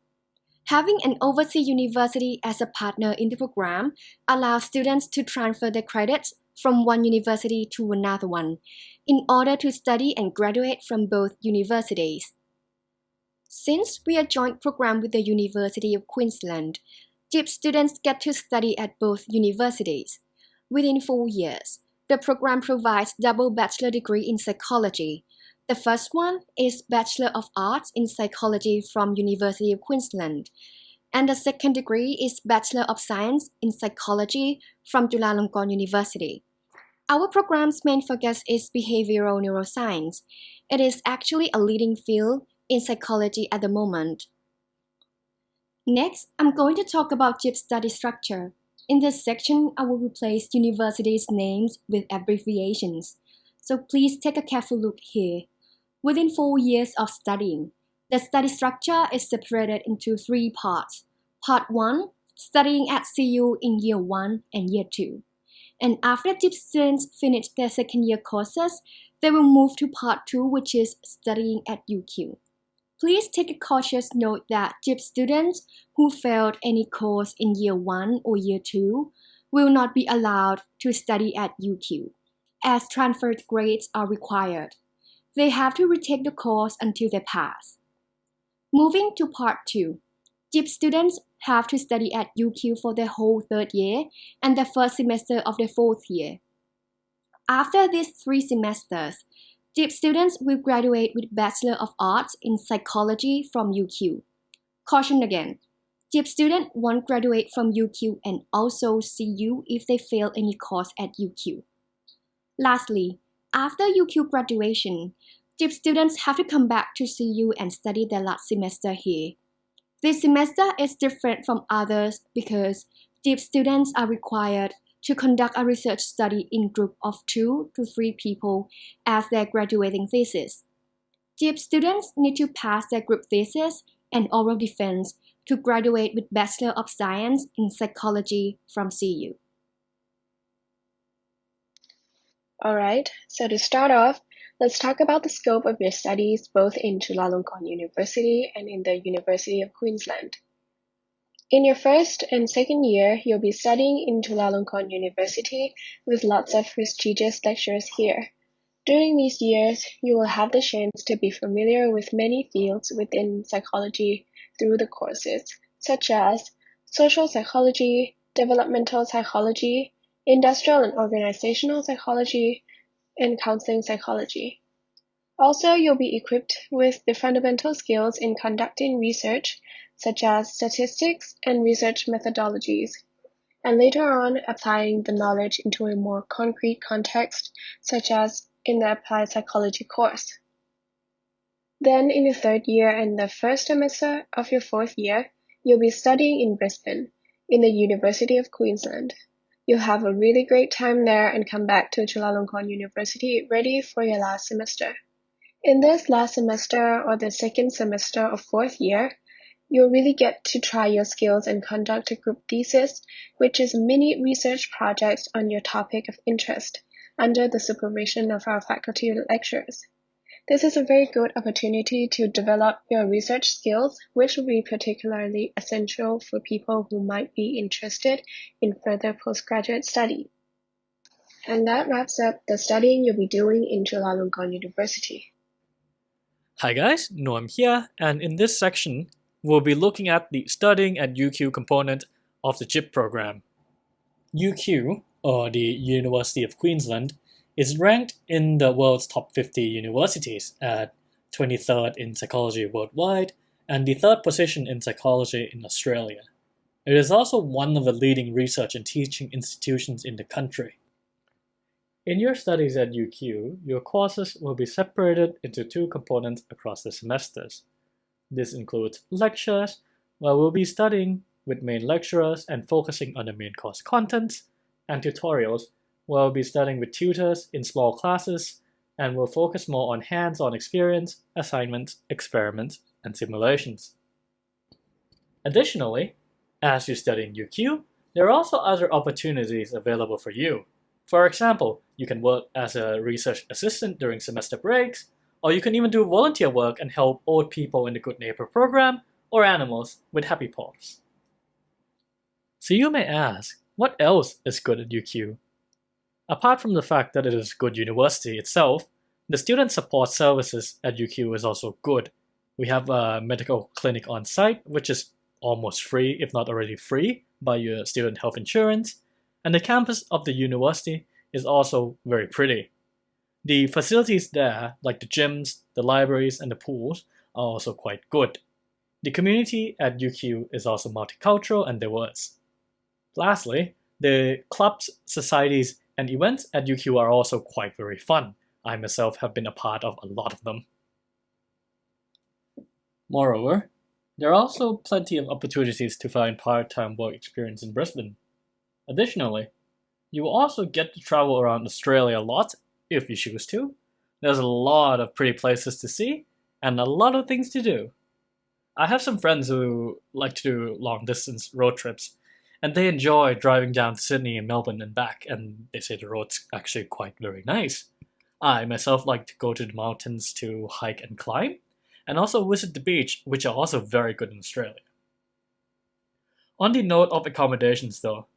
Having an overseas university as a partner in the program allows students to transfer their credits from one university to another one in order to study and graduate from both universities. Since we are a joint program with the University of Queensland, JIP students get to study at both universities. Within 4 years, the program provides double bachelor degree in psychology. The first one is Bachelor of Arts in Psychology from University of Queensland, and the second degree is Bachelor of Science in Psychology from Chulalongkorn University. Our program's main focus is behavioral neuroscience. It is actually a leading field in psychology at the moment. Next, I'm going to talk about JIP study structure. In this section, I will replace universities' names with abbreviations. So please take a careful look here. Within 4 years of studying, the study structure is separated into 3 parts. Part 1, studying at CU in Year 1 and Year 2. And after JIP students finish their second year courses, they will move to Part 2, which is studying at UQ. Please take a cautious note that JIP students who failed any course in Year 1 or Year 2 will not be allowed to study at UQ, as transferred grades are required. They have to retake the course until they pass. Moving to part 2. JIP students have to study at UQ for their whole third year and the first semester of the fourth year. After these 3 semesters, JIP students will graduate with Bachelor of Arts in Psychology from UQ. Caution again, JIP students won't graduate from UQ and also CU if they fail any course at UQ. Lastly, after UQ graduation, JIP students have to come back to CU and study their last semester here. This semester is different from others because JIP students are required to conduct a research study in group of 2 to 3 people as their graduating thesis. JIP students need to pass their group thesis and oral defense to graduate with Bachelor of Science in Psychology from CU. Alright, so to start off, let's talk about the scope of your studies both in Chulalongkorn University and in the University of Queensland. In your first and second year, you'll be studying in Chulalongkorn University with lots of prestigious lectures here. During these years, you will have the chance to be familiar with many fields within psychology through the courses, such as social psychology, developmental psychology, industrial and organizational psychology, and counseling psychology. Also, you'll be equipped with the fundamental skills in conducting research, such as statistics and research methodologies, and later on applying the knowledge into a more concrete context, such as in the applied psychology course. Then in your third year and the first semester of your fourth year, you'll be studying in Brisbane, in the University of Queensland. You'll have a really great time there and come back to Chulalongkorn University ready for your last semester. In this last semester or the second semester of fourth year, you'll really get to try your skills and conduct a group thesis, which is a mini research project on your topic of interest, under the supervision of our faculty lecturers. This is a very good opportunity to develop your research skills, which will be particularly essential for people who might be interested in further postgraduate study. And that wraps up the studying you'll be doing in Chulalongkorn University. Hi guys, Noam here, and in this section, we'll be looking at the studying at UQ component of the JIP program. UQ, or the University of Queensland, is ranked in the world's top 50 universities at 23rd in psychology worldwide and the 3rd position in psychology in Australia. It is also one of the leading research and teaching institutions in the country. In your studies at UQ, your courses will be separated into 2 components across the semesters. This includes lectures, where we'll be studying with main lecturers and focusing on the main course contents, and tutorials, where we'll be studying with tutors in small classes and will focus more on hands-on experience, assignments, experiments, and simulations. Additionally, as you study in UQ, there are also other opportunities available for you. For example, you can work as a research assistant during semester breaks, or you can even do volunteer work and help old people in the Good Neighbor program or animals with Happy Paws. So you may ask, what else is good at UQ? Apart from the fact that it is a good university itself, the student support services at UQ is also good. We have a medical clinic on site, which is almost free, if not already free, by your student health insurance, and the campus of the university is also very pretty. The facilities there, like the gyms, the libraries, and the pools, are also quite good. The community at UQ is also multicultural and diverse. Lastly, the clubs, societies, and events at UQ are also quite very fun. I myself have been a part of a lot of them. Moreover, there are also plenty of opportunities to find part-time work experience in Brisbane. Additionally, you will also get to travel around Australia a lot if you choose to. There's a lot of pretty places to see and a lot of things to do. I have some friends who like to do long-distance road trips, and they enjoy driving down to Sydney and Melbourne and back, and they say the road's actually quite very nice. I myself like to go to the mountains to hike and climb, and also visit the beach, which are also very good in Australia. On the note of accommodations though,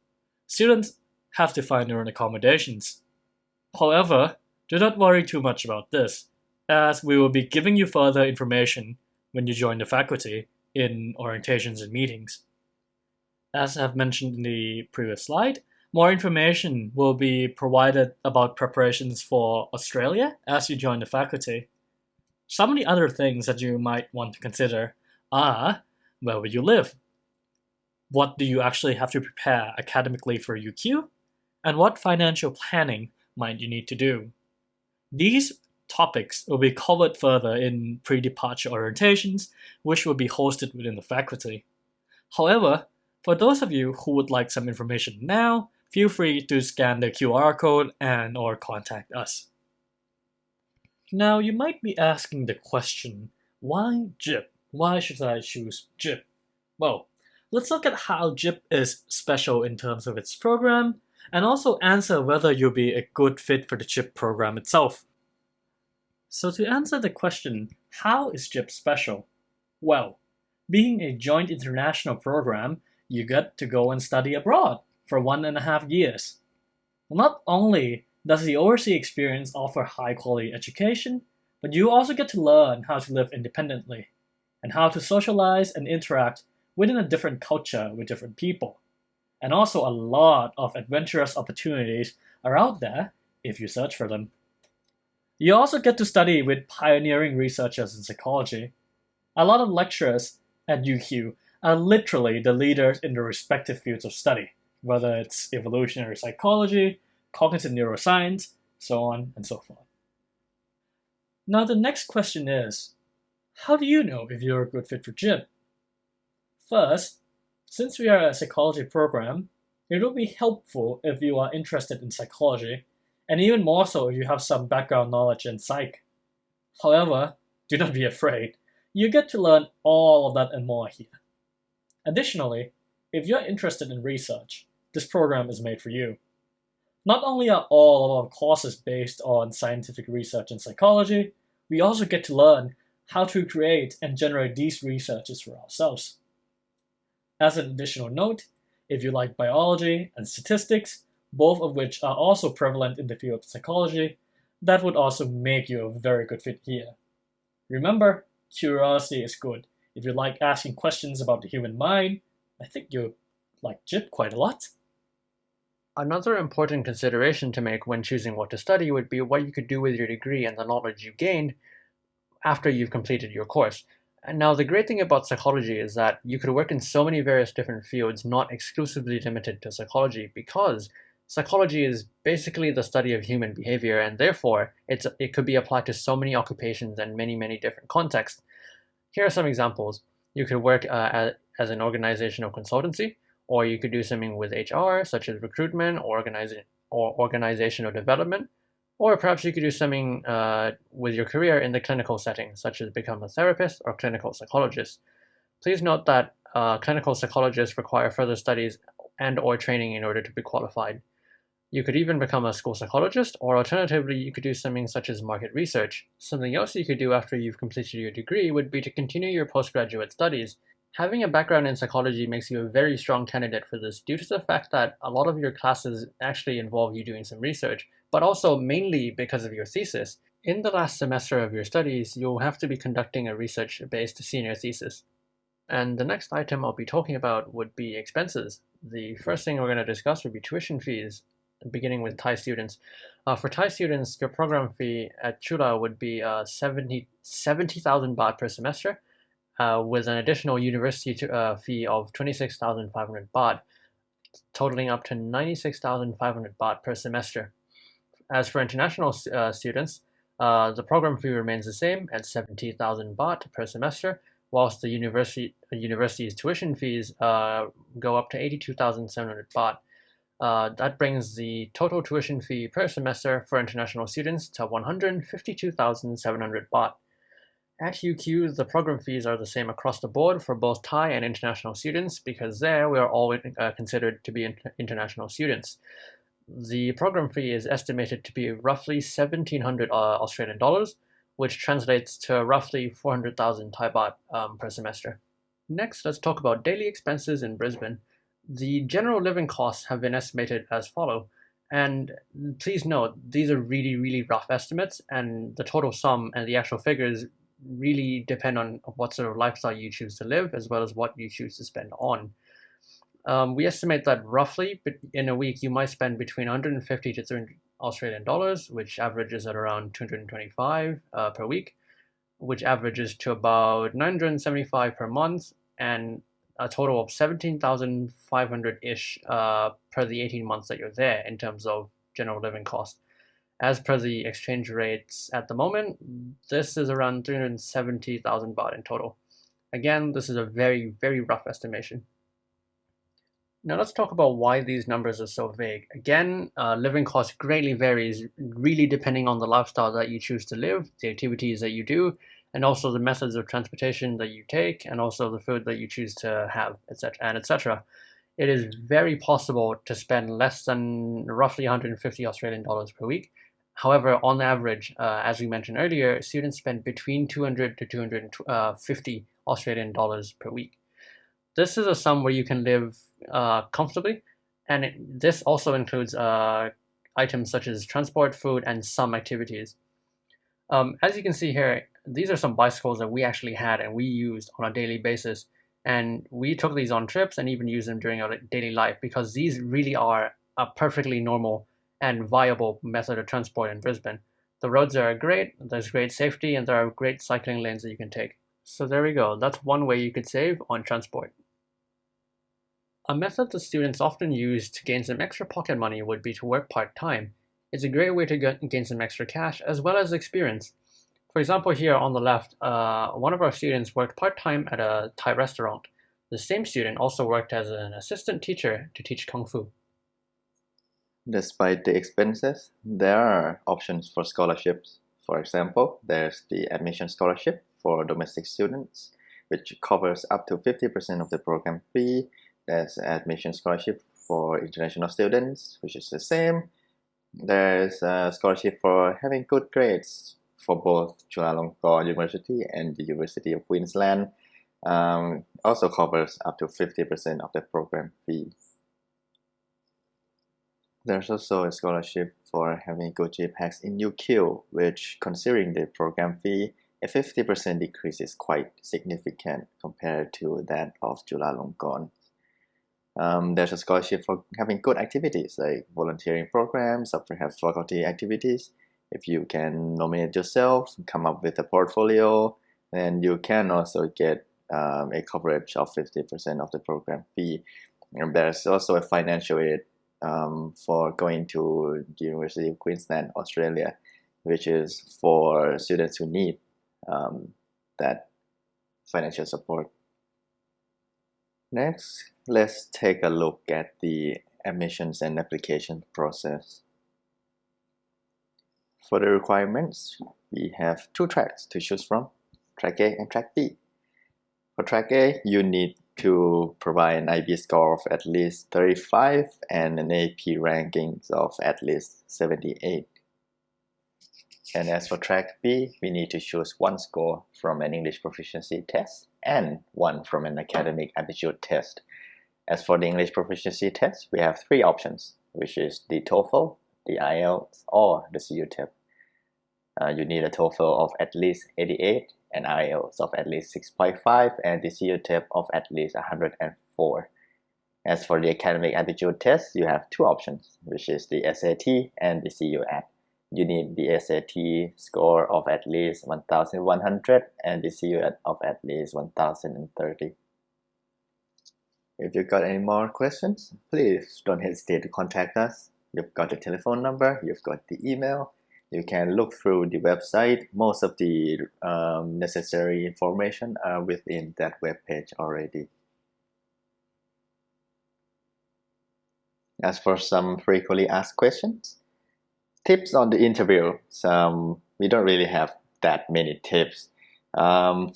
students have to find their own accommodations. However, do not worry too much about this, as we will be giving you further information when you join the faculty in orientations and meetings. As I've mentioned in the previous slide, more information will be provided about preparations for Australia as you join the faculty. Some of the other things that you might want to consider are where will you live? What do you actually have to prepare academically for UQ? And what financial planning might you need to do? These topics will be covered further in pre-departure orientations, which will be hosted within the faculty. However, for those of you who would like some information now, feel free to scan the QR code and or contact us. Now you might be asking the question, why JIP? Why should I choose JIP? Well, let's look at how JIP is special in terms of its program, and also answer whether you'll be a good fit for the JIP program itself. So to answer the question, how is JIP special? Well, being a joint international program, you get to go and study abroad for 1.5 years. Not only does the overseas experience offer high-quality education, but you also get to learn how to live independently and how to socialize and interact within a different culture with different people. And also a lot of adventurous opportunities are out there if you search for them. You also get to study with pioneering researchers in psychology. A lot of lecturers at UQ are literally the leaders in their respective fields of study, whether it's evolutionary psychology, cognitive neuroscience, so on and so forth. Now the next question is, how do you know if you're a good fit for JIP? First, since we are a psychology program, it will be helpful if you are interested in psychology, and even more so if you have some background knowledge in psych. However, do not be afraid. You get to learn all of that and more here. Additionally, if you're interested in research, this program is made for you. Not only are all of our courses based on scientific research in psychology, we also get to learn how to create and generate these researches for ourselves. As an additional note, if you like biology and statistics, both of which are also prevalent in the field of psychology, that would also make you a very good fit here. Remember, curiosity is good. If you like asking questions about the human mind, I think you'll like JIP quite a lot. Another important consideration to make when choosing what to study would be what you could do with your degree and the knowledge you gained after you've completed your course. And now the great thing about psychology is that you could work in so many various different fields, not exclusively limited to psychology, because psychology is basically the study of human behavior, and therefore it could be applied to so many occupations and many different contexts. Here are some examples. You could work as an organizational consultancy, or you could do something with HR, such as recruitment or organizational development, or perhaps you could do something with your career in the clinical setting, such as become a therapist or clinical psychologist. Please note that clinical psychologists require further studies and or training in order to be qualified. You could even become a school psychologist, or alternatively, you could do something such as market research. Something else you could do after you've completed your degree would be to continue your postgraduate studies. Having a background in psychology makes you a very strong candidate for this due to the fact that a lot of your classes actually involve you doing some research, but also mainly because of your thesis. In the last semester of your studies, you'll have to be conducting a research-based senior thesis. And the next item I'll be talking about would be expenses. The first thing we're going to discuss would be tuition fees, beginning with Thai students. For Thai students, your program fee at Chula would be 70,000 baht per semester, with an additional university fee of 26,500 baht, totaling up to 96,500 baht per semester. As for international students, the program fee remains the same at 70,000 baht per semester, whilst the university's tuition fees go up to 82,700 baht. That brings the total tuition fee per semester for international students to 152,700 baht. At UQ, the program fees are the same across the board for both Thai and international students because there we are all considered to be international students. The program fee is estimated to be roughly 1,700 Australian dollars, which translates to roughly 400,000 Thai baht per semester. Next, let's talk about daily expenses in Brisbane. The general living costs have been estimated as follow, and please note these are really rough estimates, and the total sum and the actual figures really depend on what sort of lifestyle you choose to live, as well as what you choose to spend on. We estimate that roughly in a week you might spend between 150 to 300 Australian dollars, which averages at around 225 per week, which averages to about 975 per month, and a total of 17,500-ish per the 18 months that you're there in terms of general living cost. As per the exchange rates at the moment, this is around 370,000 baht in total. Again, this is a very, very rough estimation. Now let's talk about why these numbers are so vague. Again, living cost greatly varies, really depending on the lifestyle that you choose to live, the activities that you do, and also the methods of transportation that you take, and also the food that you choose to have, etc. It is very possible to spend less than roughly 150 Australian dollars per week. However, on average, as we mentioned earlier, students spend between 200 to 250 Australian dollars per week. This is a sum where you can live comfortably, and this also includes items such as transport, food, and some activities. As you can see here, these are some bicycles that we actually had and we used on a daily basis, and we took these on trips and even used them during our daily life because these really are a perfectly normal and viable method of transport in Brisbane. The roads are great, there's great safety, and there are great cycling lanes that you can take. So there we go, that's one way you could save on transport. A method that students often use to gain some extra pocket money would be to work part-time. It's a great way to gain some extra cash as well as experience. For example, here on the left, one of our students worked part-time at a Thai restaurant. The same student also worked as an assistant teacher to teach Kung Fu. Despite the expenses, there are options for scholarships. For example, there's the admission scholarship for domestic students, which covers up to 50% of the program fee. There's admission scholarship for international students, which is the same. There's a scholarship for having good grades for both Chulalongkorn University and the University of Queensland. Also covers up to 50% of the program fee. There's also a scholarship for having good GPAs in UQ, which, considering the program fee, a 50% decrease is quite significant compared to that of Chulalongkorn. There's a scholarship for having good activities like volunteering programs or perhaps faculty activities. If you can nominate yourself, come up with a portfolio, then you can also get a coverage of 50% of the program fee. And there's also a financial aid for going to the University of Queensland, Australia, which is for students who need that financial support. Next, let's take a look at the admissions and application process. For the requirements, we have two tracks to choose from, track A and track B. For track A, you need to provide an IB score of at least 35 and an AP rankings of at least 78. And as for track B, we need to choose one score from an English proficiency test and one from an academic aptitude test. As for the English proficiency test, we have three options, which is the TOEFL, the IELTS, or the CUTEP. You need a TOEFL of at least 88, an IELTS of at least 6.5, and the CUTEP of at least 104. As for the academic aptitude test, you have two options, which is the SAT and the CUAT. You need the SAT score of at least 1,100 and the CUAT of at least 1,030. If you've got any more questions, please don't hesitate to contact us. You've got the telephone number, you've got the email. You can look through the website. Most of the necessary information are within that web page already. As for some frequently asked questions, tips on the interview. We don't really have that many tips.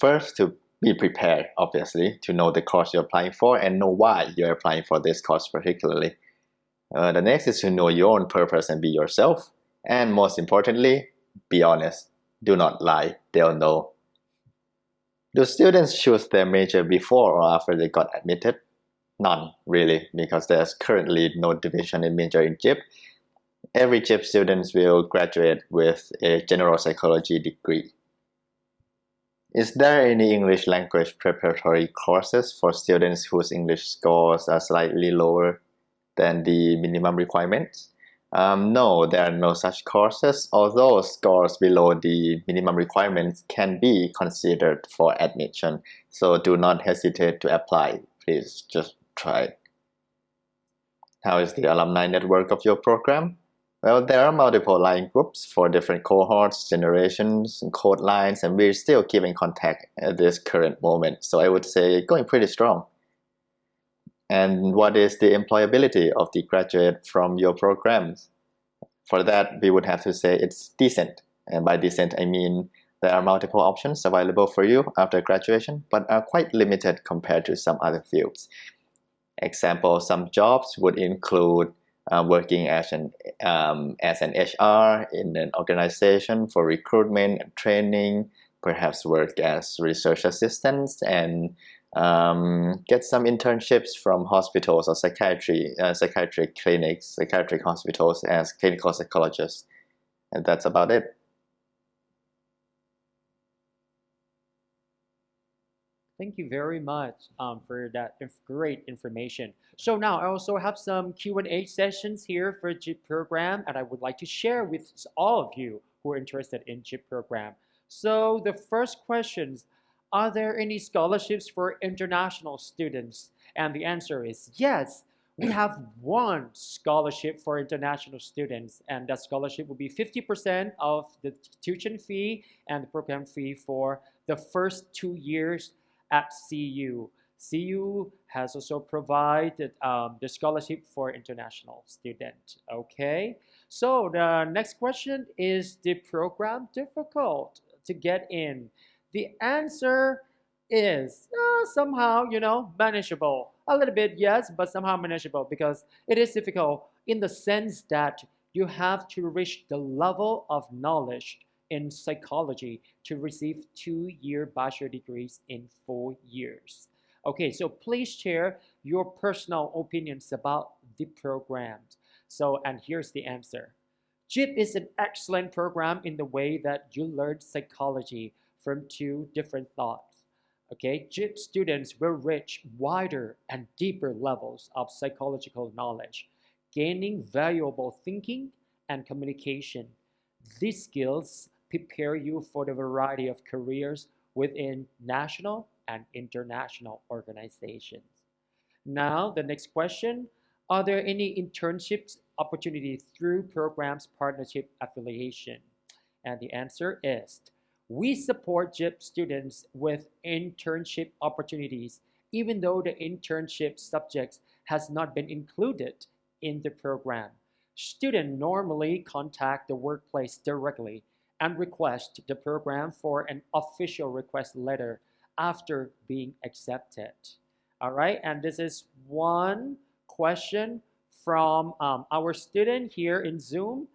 First, to be prepared, obviously, to know the course you're applying for and know why you're applying for this course particularly. The next is to know your own purpose and be yourself. And most importantly, be honest. Do not lie. They'll know. Do students choose their major before or after they got admitted? None, really, because there's currently no division in major in JIP. Every JIP student will graduate with a general psychology degree. Is there any English language preparatory courses for students whose English scores are slightly lower than the minimum requirements? No, there are no such courses, although scores below the minimum requirements can be considered for admission. So do not hesitate to apply. Please just try. How is the alumni network of your program? Well, there are multiple line groups for different cohorts, generations, and code lines, and we're still keeping contact at this current moment. So I would say going pretty strong. And what is the employability of the graduate from your programs? For that, we would have to say it's decent. And by decent, I mean there are multiple options available for you after graduation, but are quite limited compared to some other fields. Example, some jobs would include working as an HR in an organization for recruitment and training, perhaps work as research assistants, and get some internships from hospitals or psychiatric clinics, psychiatric hospitals as clinical psychologists. And that's about it. Thank you very much for that great information. So now I also have some Q&A sessions here for JIP program, and I would like to share with all of you who are interested in JIP program. So the first questions, are there any scholarships for international students? And the answer is yes. We have one scholarship for international students, and that scholarship will be 50% of the tuition fee and the program fee for the first 2 years at CU. CU has also provided the scholarship for international student. Okay, so the next question, is the program difficult to get in? The answer is somehow, manageable. A little bit, yes, but somehow manageable, because it is difficult in the sense that you have to reach the level of knowledge in psychology to receive 2-year bachelor degrees in 4 years. Okay, so please share your personal opinions about the programs. So, and here's the answer. JIP is an excellent program in the way that you learn psychology from 2 different thoughts. Okay, JIP students will reach wider and deeper levels of psychological knowledge, gaining valuable thinking and communication. These skills prepare you for the variety of careers within national and international organizations. Now, the next question, are there any internships opportunities through programs partnership affiliation? And the answer is, we support JIP students with internship opportunities, even though the internship subjects has not been included in the program. Students normally contact the workplace directly and request the program for an official request letter after being accepted. All right, and this is one question from our student here in Zoom.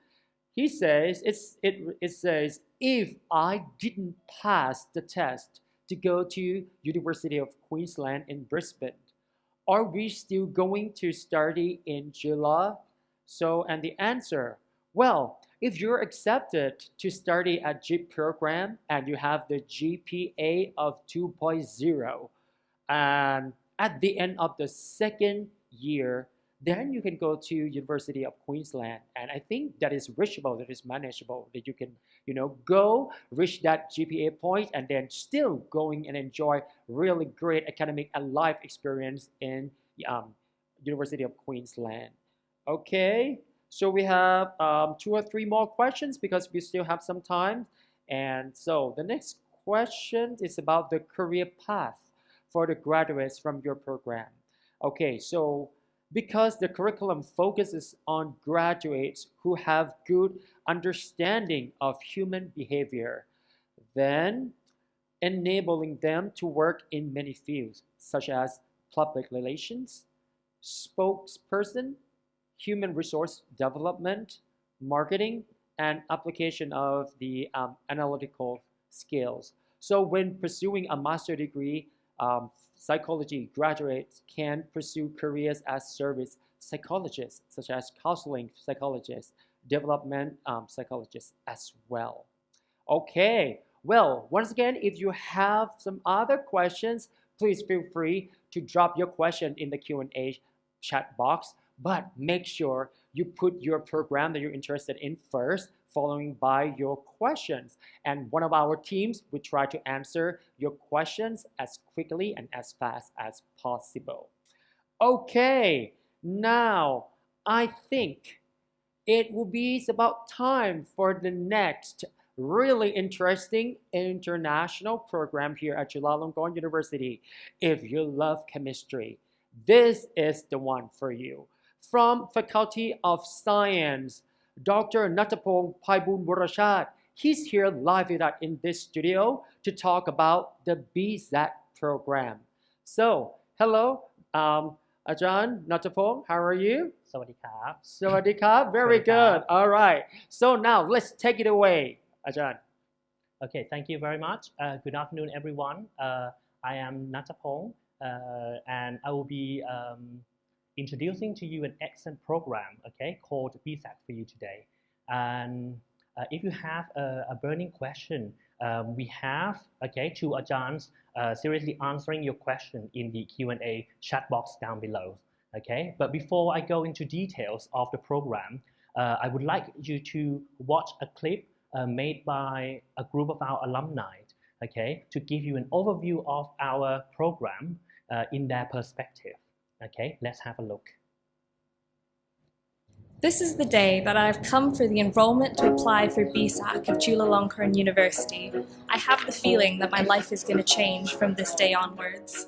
He says, it says, if I didn't pass the test to go to University of Queensland in Brisbane, are we still going to study in July? So, and the answer, well, if you're accepted to study at JIP program and you have the GPA of 2.0, and at the end of the second year, then you can go to University of Queensland, and I think that is reachable, that is manageable, that you can go reach that GPA point and then still going and enjoy really great academic and life experience in University of Queensland. Okay, so we have 2 or 3 more questions because we still have some time. And so the next question is about the career path for the graduates from your program. Okay, so because the curriculum focuses on graduates who have good understanding of human behavior, then enabling them to work in many fields such as public relations, spokesperson, human resource development, marketing, and application of the analytical skills. So when pursuing a master degree, psychology graduates can pursue careers as service psychologists, such as counseling psychologists, development psychologists as well. Okay, Well, once again, if you have some other questions, please feel free to drop your question in the Q&A chat box, but make sure you put your program that you're interested in first, following by your questions. And one of our teams will try to answer your questions as quickly and as fast as possible. Okay, now I think it will be about time for the next really interesting international program here at Chulalongkorn University. If you love chemistry, this is the one for you. From Faculty of Science, Dr. Natapong Paibun Burashat. He's here live with us in this studio to talk about the BSAT program. So, hello, Ajahn Natapong, how are you? สวัสดีครับ Sawadee very good. All right. So now let's take it away, Ajahn. Okay, thank you very much. Good afternoon, everyone. I am Natapong, and I will be introducing to you an excellent program, okay, called BSAT for you today. And if you have a burning question, we have, okay, two Ajahns seriously answering your question in the Q&A chat box down below. Okay, but before I go into details of the program, I would like you to watch a clip made by a group of our alumni, okay, to give you an overview of our program in their perspective. Okay, let's have a look. This is the day that I've come for the enrollment to apply for BSAC of Chulalongkorn University. I have the feeling that my life is going to change from this day onwards.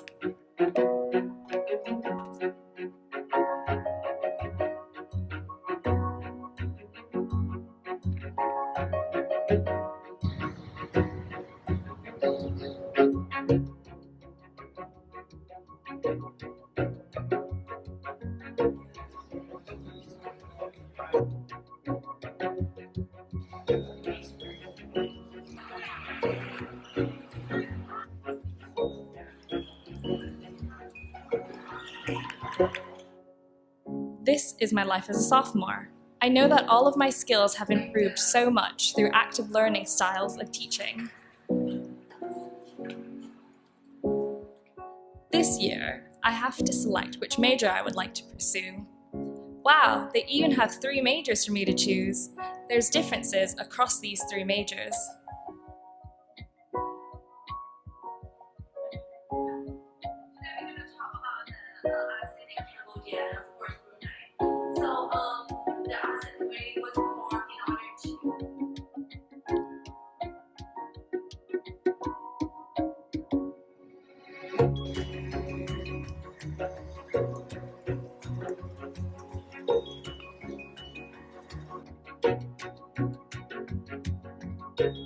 This is my life as a sophomore. I know that all of my skills have improved so much through active learning styles of teaching. This year, I have to select which major I would like to pursue. Wow, they even have 3 majors for me to choose. There's differences across these 3 majors.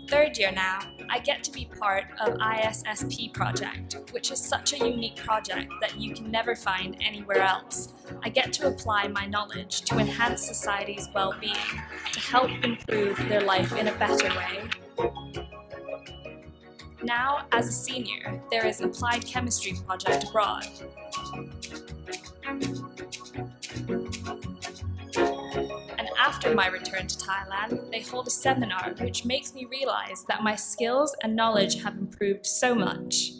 Third year now, I get to be part of ISSP project, which is such a unique project that you can never find anywhere else. I get to apply my knowledge to enhance society's well-being, to help improve their life in a better way. Now, as a senior, there is an applied chemistry project abroad. And after my return to Thailand, they hold a seminar which makes me realize that my skills and knowledge have improved so much.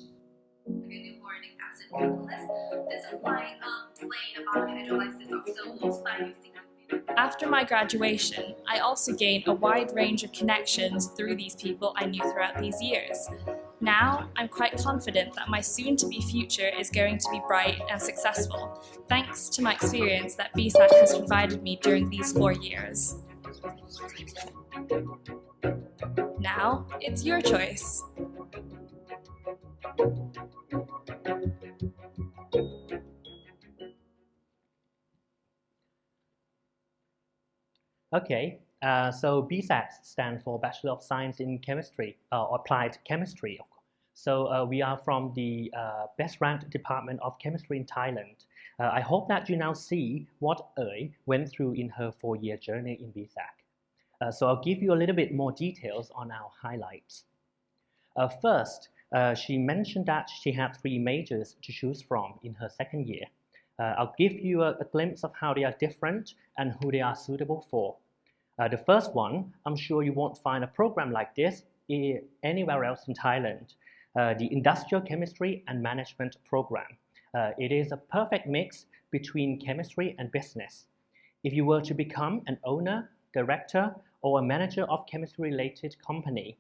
After my graduation, I also gained a wide range of connections through these people I knew throughout these years. Now, I'm quite confident that my soon-to-be future is going to be bright and successful, thanks to my experience that BSAC has provided me during these 4 years. Now, it's your choice. Okay, so BSAT stands for Bachelor of Science in Chemistry, or Applied Chemistry. So we are from the best ranked department of chemistry in Thailand. I hope that you now see what went through in her 4-year journey in BSAC. So I'll give you a little bit more details on our highlights. First, she mentioned that she had 3 majors to choose from in her 2nd year. I'll give you a glimpse of how they are different and who they are suitable for. The first one, I'm sure you won't find a program like this anywhere else in Thailand, the Industrial Chemistry and Management program. It is a perfect mix between chemistry and business. If you were to become an owner, director, or a manager of chemistry-related company,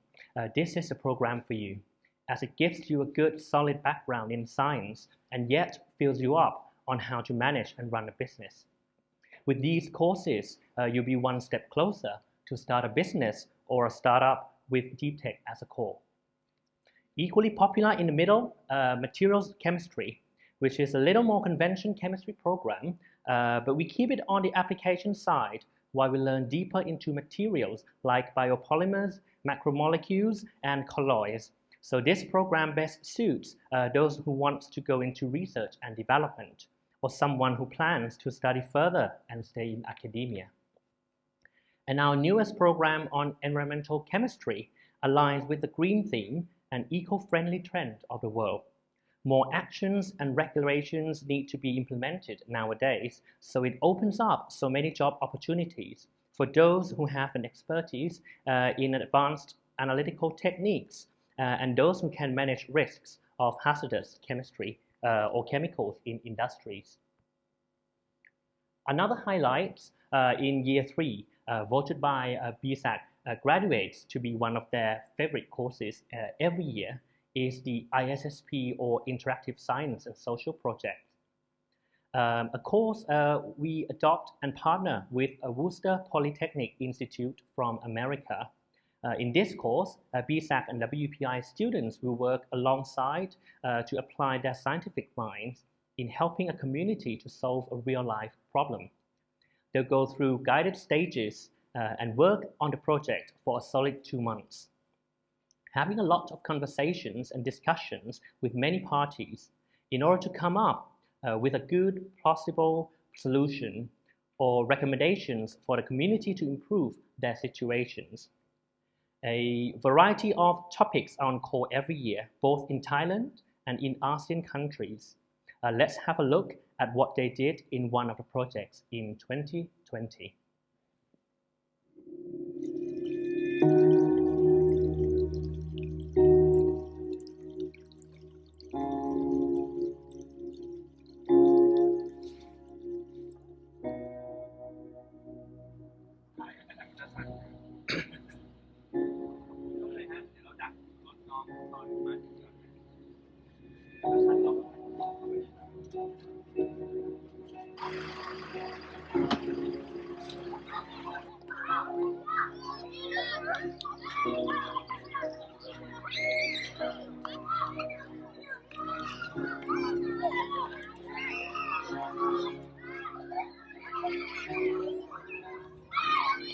this is a program for you, as it gives you a good solid background in science and yet fills you up on how to manage and run a business. With these courses, you'll be one step closer to start a business or a startup with deep tech as a core. Equally popular in the middle, materials chemistry, which is a little more conventional chemistry program, but we keep it on the application side while we learn deeper into materials like biopolymers, macromolecules, and colloids. So this program best suits those who want to go into research and development, or someone who plans to study further and stay in academia. And our newest program on environmental chemistry aligns with the green theme and eco-friendly trend of the world. More actions and regulations need to be implemented nowadays, so it opens up so many job opportunities for those who have an expertise in advanced analytical techniques and those who can manage risks of hazardous chemistry or chemicals in industries. Another highlight in year 3, voted by BSAC graduates to be one of their favorite courses every year, is the ISSP, or Interactive Science and Social Project. A course we adopt and partner with Worcester Polytechnic Institute from America. In this course, BSAC and WPI students will work alongside to apply their scientific minds in helping a community to solve a real-life problem. They'll go through guided stages and work on the project for a solid 2 months. Having a lot of conversations and discussions with many parties in order to come up with a good, plausible solution or recommendations for the community to improve their situations. A variety of topics are on call every year, both in Thailand and in ASEAN countries. Let's have a look at what they did in one of the projects in 2020.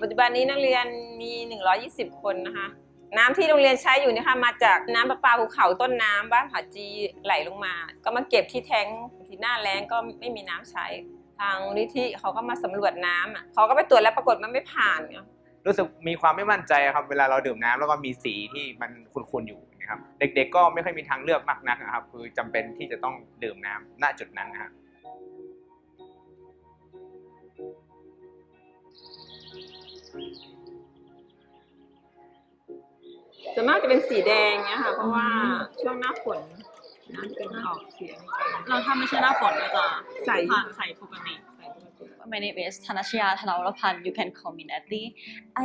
ปัจจุบันนี้นักเรียนมี120คนนะคะน้ำที่โรงเรียนใช้อยู่นะคะมาจากน้ำประปาภูเขาต้นน้ำบ้านผาจีไหลลงมาก็มาเก็บที่แท้งที่หน้าแล้งก็ไม่มีน้ำใช้ทางมูลนิธิเขาก็มาสำรวจน้ำเขาก็ไปตรวจแล้วปรากฏมันไม่ผ่านรู้สึกมีความไม่มั่นใจครับเวลาเราดื่มน้ำแล้วก็มีสีที่มันขุ่นๆอยู่นะครับเด็กๆก็ไม่ค่อยมีทางเลือกมากนักนะครับคือจำเป็นที่จะต้องดื่มน้ำณจุดนั้นนะครับส่วนมากจะเป็นสีแดงเนี่ยค่ะเพราะว่าช่วงหน้าฝนน้ำจะออกเสียงเราถ้าไม่ใช่หน้าฝนก็จะใส่ปกติ My name is Thanachaya Thanawarapan. You can call me Natalie.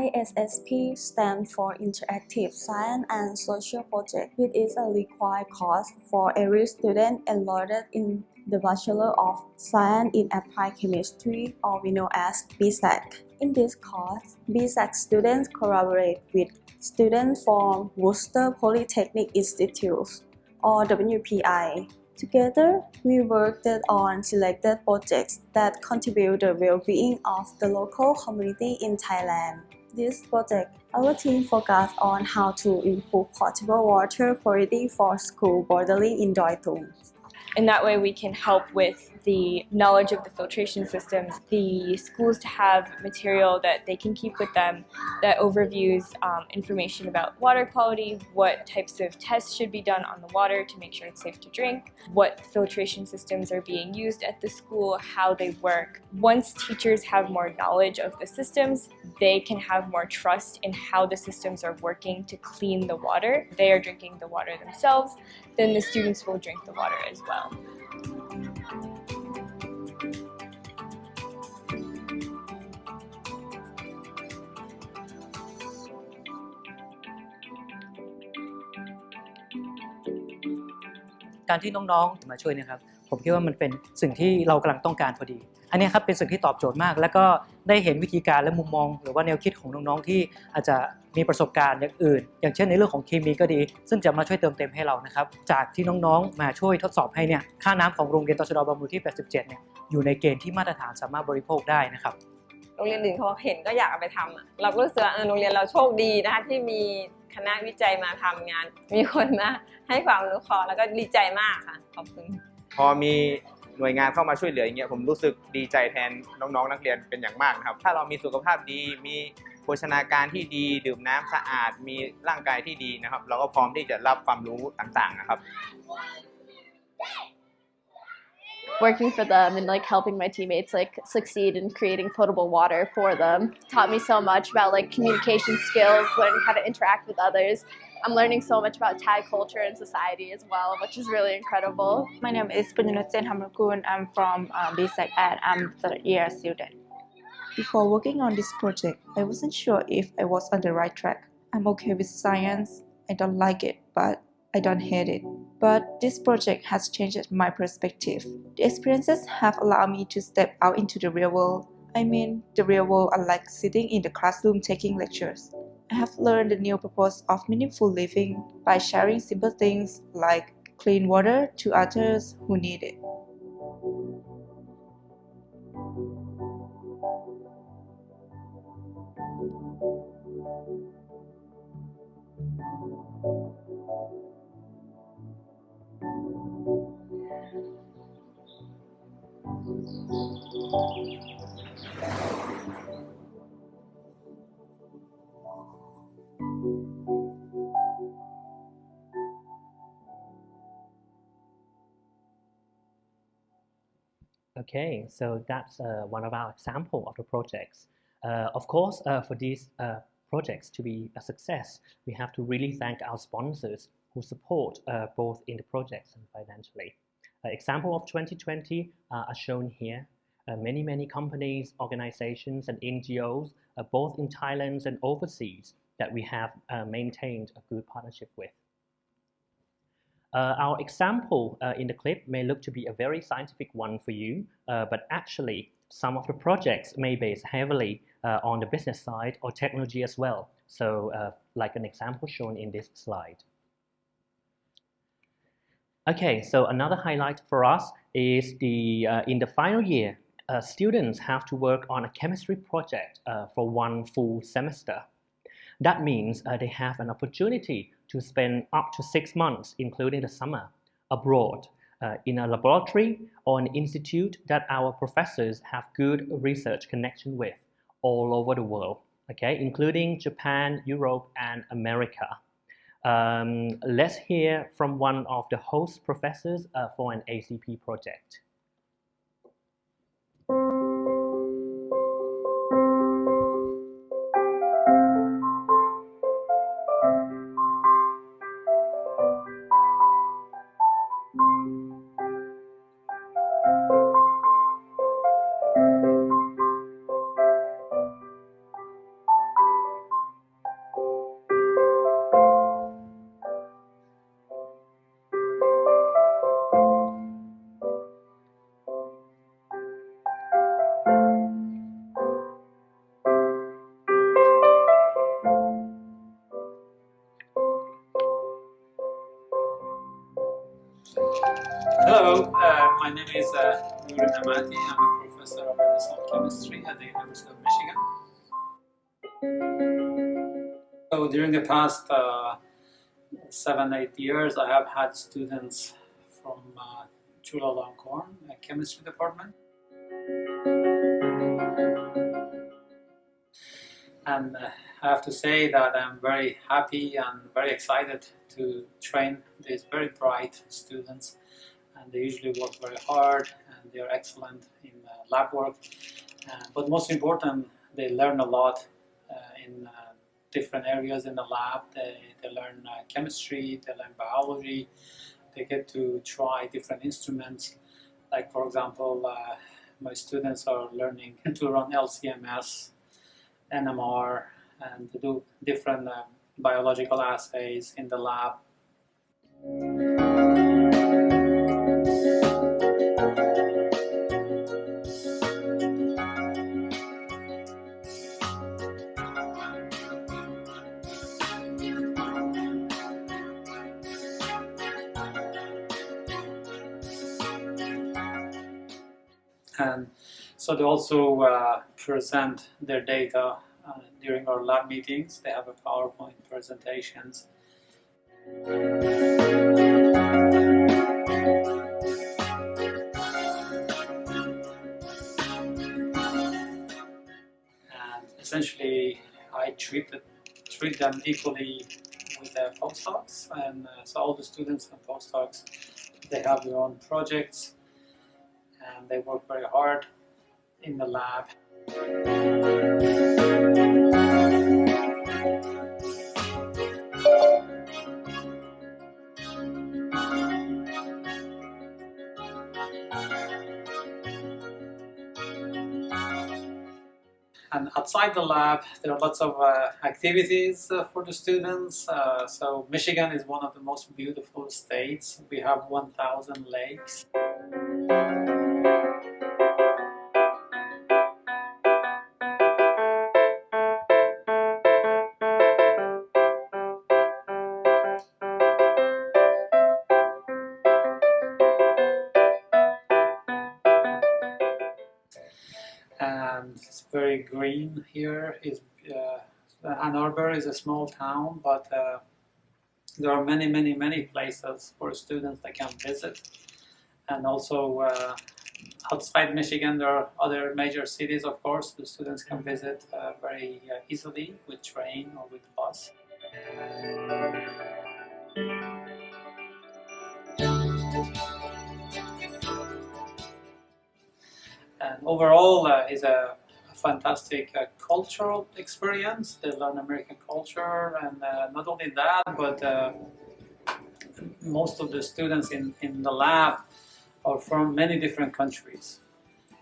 ISSP stands for Interactive Science and Social Project, which is a required course for every student enrolled in the Bachelor of Science in Applied Chemistry, or we know as BSAC. In this course, BSAC students collaborate with students from Worcester Polytechnic Institute, or WPI. Together, we worked on selected projects that contribute to the well-being of the local community in Thailand. This project, our team focused on how to improve potable water quality for school bordering in Doi Tung. In that way, we can help with the knowledge of the filtration systems, the schools to have material that they can keep with them that overviews information about water quality, what types of tests should be done on the water to make sure it's safe to drink, what filtration systems are being used at the school, how they work. Once teachers have more knowledge of the systems, they can have more trust in how the systems are working to clean the water. They are drinking the water themselves, then the students will drink the water as well.การที่น้องๆมาช่วยนะครับผมคิดว่ามันเป็นสิ่งที่เรากำลังต้องการพอดีอันนี้ครับเป็นสิ่งที่ตอบโจทย์มากแล้วก็ได้เห็นวิธีการและมุมมองหรือว่าแนวคิดของน้องๆที่อาจจะมีประสบการณ์อย่างอื่นอย่างเช่นในเรื่องของเคมีก็ดีซึ่งจะมาช่วยเติมเต็มให้เรานะครับจากที่น้องๆมาช่วยทดสอบให้เนี่ยค่าน้ำของโรงเรียนตชด.บางมูลที่ 87 เนี่ยอยู่ในเกณฑ์ที่มาตรฐานสามารถบริโภคได้นะครับโรงเรียนอื่นเขาเห็นก็อยากเอาไปทำเราก็รู้สึกว่าโรงเรียนเราโชคดีนะคะที่มีคณะวิจัยมาทำงานมีคนมาให้ความรู้คอแล้วก็ดีใจมากค่ะขอบคุณพอมีหน่วยงานเข้ามาช่วยเหลืออย่างเงี้ยผมรู้สึกดีใจแทนน้องๆนักเรียนเป็นอย่างมากนะครับถ้าเรามีสุขภาพดีมีโภชนาการที่ดีดื่มน้ำสะอาดมีร่างกายที่ดีนะครับเราก็พร้อมที่จะรับความรู้ต่างๆนะครับWorking for them and like helping my teammates like succeed in creating potable water for them taught me so much about like communication skills, learning how to interact with others. I'm learning so much about Thai culture and society as well, which is really incredible. My name is Punyunutsen Hamrakun. I'm from BSEC and I'm third year student. Before working on this project, I wasn't sure if I was on the right track. I'm okay with science. I don't like it, but I don't hate it. But this project has changed my perspective. The experiences have allowed me to step out into the real world. I mean, the real world unlike sitting in the classroom taking lectures. I have learned the new purpose of meaningful living by sharing simple things like clean water to others who need it. Okay, so that's one of our example of the projects. Of course, for these projects to be a success, we have to really thank our sponsors who support both in the projects and financially. Example of 2020 are shown here. Many companies, organizations, and NGOs, both in Thailand and overseas, that we have maintained a good partnership with. Our example in the clip may look to be a very scientific one for you, but actually some of the projects may base heavily on the business side or technology as well. So like an example shown in this slide. Okay, so another highlight for us is in the final year, students have to work on a chemistry project for one full semester. That means they have an opportunity to spend up to 6 months, including the summer, abroad in a laboratory or an institute that our professors have good research connection with all over the world, okay, including Japan, Europe, and America. Let's hear from one of the host professors for an ACP project. Hello, my name is Nuri Namati. I'm a professor of medicinal chemistry at the University of Michigan. So during the past 7-8 years, I have had students from Chulalongkorn chemistry department. And I have to say that I'm very happy and very excited to train these very bright students. And they usually work very hard and they are excellent in lab work. But most important, they learn a lot in different areas in the lab. They learn chemistry, they learn biology, they get to try different instruments. Like for example, my students are learning to run LCMS, NMR, and to do different biological assays in the lab. And so they also present their data during our lab meetings. They have a PowerPoint presentations. And essentially, I treat them equally with the postdocs. And so all the students and postdocs, they have their own projects. And they work very hard in the lab. And outside the lab, there are lots of activities for the students. So Michigan is one of the most beautiful states. We have 1,000 lakes. And it's very green here. Ann Arbor is a small town, but there are many places for students that can visit. And also outside Michigan, there are other major cities, of course, the students can visit very easily with train or with bus. And overall, is a fantastic cultural experience. They learn American culture, and not only that, but most of the students in the lab are from many different countries.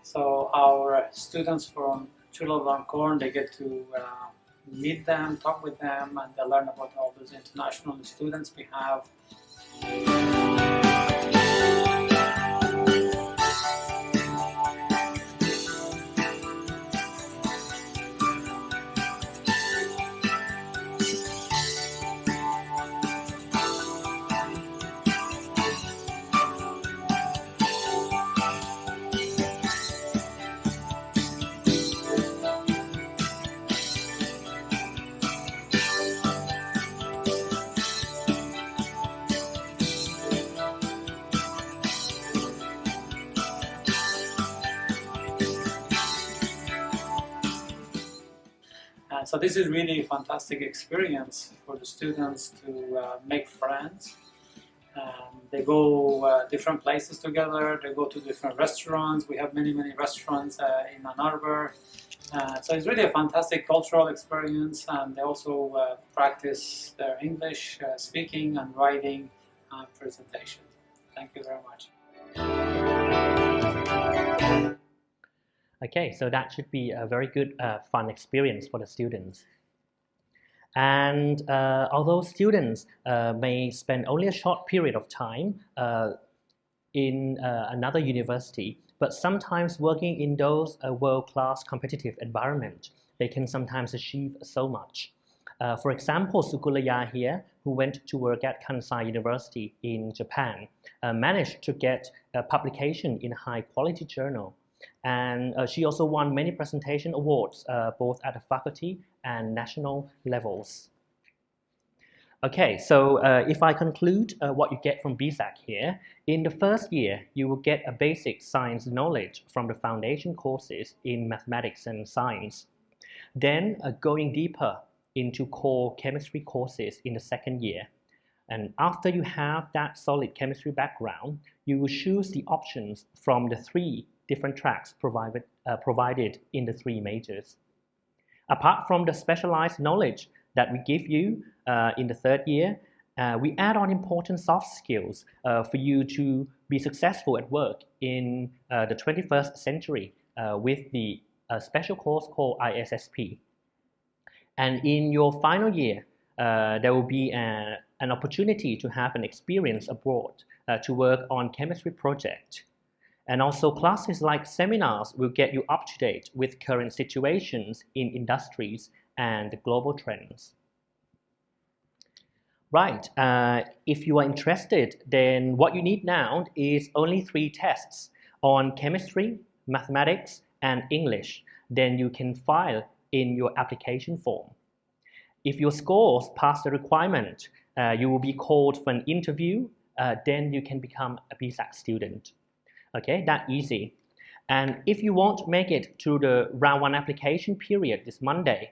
So our students from Chulalongkorn, they get to meet them, talk with them, and they learn about all those international students we have. So this is really a fantastic experience for the students to make friends. They go different places together, they go to different restaurants. We have many restaurants in Ann Arbor. So it's really a fantastic cultural experience, and they also practice their English speaking and writing presentation. Thank you very much. Okay, so that should be a very good, fun experience for the students. And although students may spend only a short period of time in another university, but sometimes working in those world-class competitive environment, they can sometimes achieve so much. For example, Sukulaya here, who went to work at Kansai University in Japan, managed to get a publication in a high-quality journal. And she also won many presentation awards, both at the faculty and national levels. Okay, so if I conclude what you get from BSAC here, in the first year, you will get a basic science knowledge from the foundation courses in mathematics and science. Then going deeper into core chemistry courses in the second year. And after you have that solid chemistry background, you will choose the options from the 3 different tracks provided in the 3 majors. Apart from the specialized knowledge that we give you in the third year, we add on important soft skills for you to be successful at work in the 21st century with the special course called ISSP. And in your final year, there will be an opportunity to have an experience abroad to work on chemistry project. And also classes like seminars will get you up to date with current situations in industries and global trends. Right, if you are interested, then what you need now is only 3 tests on chemistry, mathematics, and English. Then you can file in your application form. If your scores pass the requirement, you will be called for an interview, then you can become a BSAC student. Okay, that easy. And if you won't make it to the round 1 application period this Monday,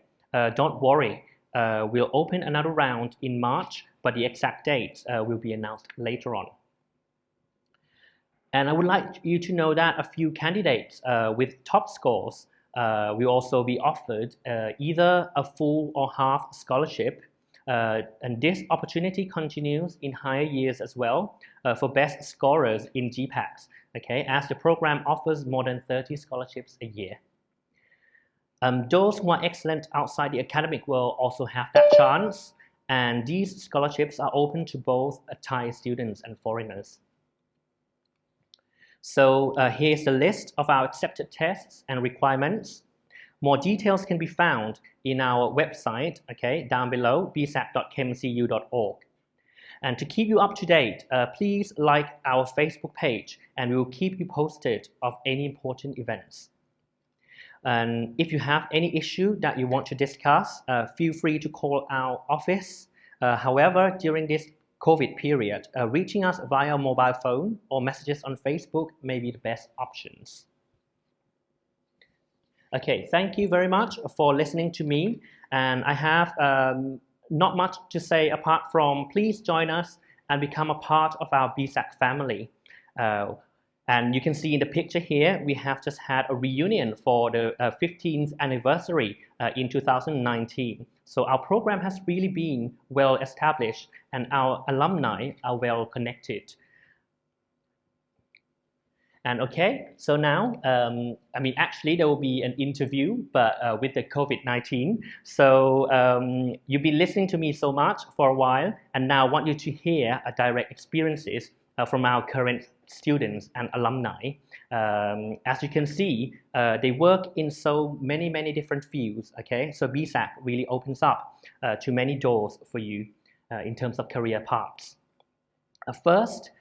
don't worry. We'll open another round in March, but the exact dates will be announced later on. And I would like you to know that a few candidates with top scores will also be offered either a full or half scholarship. And this opportunity continues in higher years as well for best scorers in GPACs, okay, as the program offers more than 30 scholarships a year. Those who are excellent outside the academic world also have that chance, and these scholarships are open to both Thai students and foreigners. So here's the list of our accepted tests and requirements. More details can be found in our website, okay, down below, bsac.kmcu.org. And to keep you up to date, please like our Facebook page, and we will keep you posted of any important events. And if you have any issue that you want to discuss, feel free to call our office. However, during this COVID period, reaching us via mobile phone or messages on Facebook may be the best options. Okay, thank you very much for listening to me. And I have not much to say apart from please join us and become a part of our BSAC family. And you can see in the picture here, we have just had a reunion for the 15th anniversary in 2019. So our program has really been well established and our alumni are well connected. And okay, so now, I mean, actually there will be an interview, but with the COVID-19. So you've been listening to me so much for a while, and now I want you to hear direct experiences from our current students and alumni. As you can see, they work in so many different fields, okay? So BSAC really opens up to many doors for you in terms of career paths. First,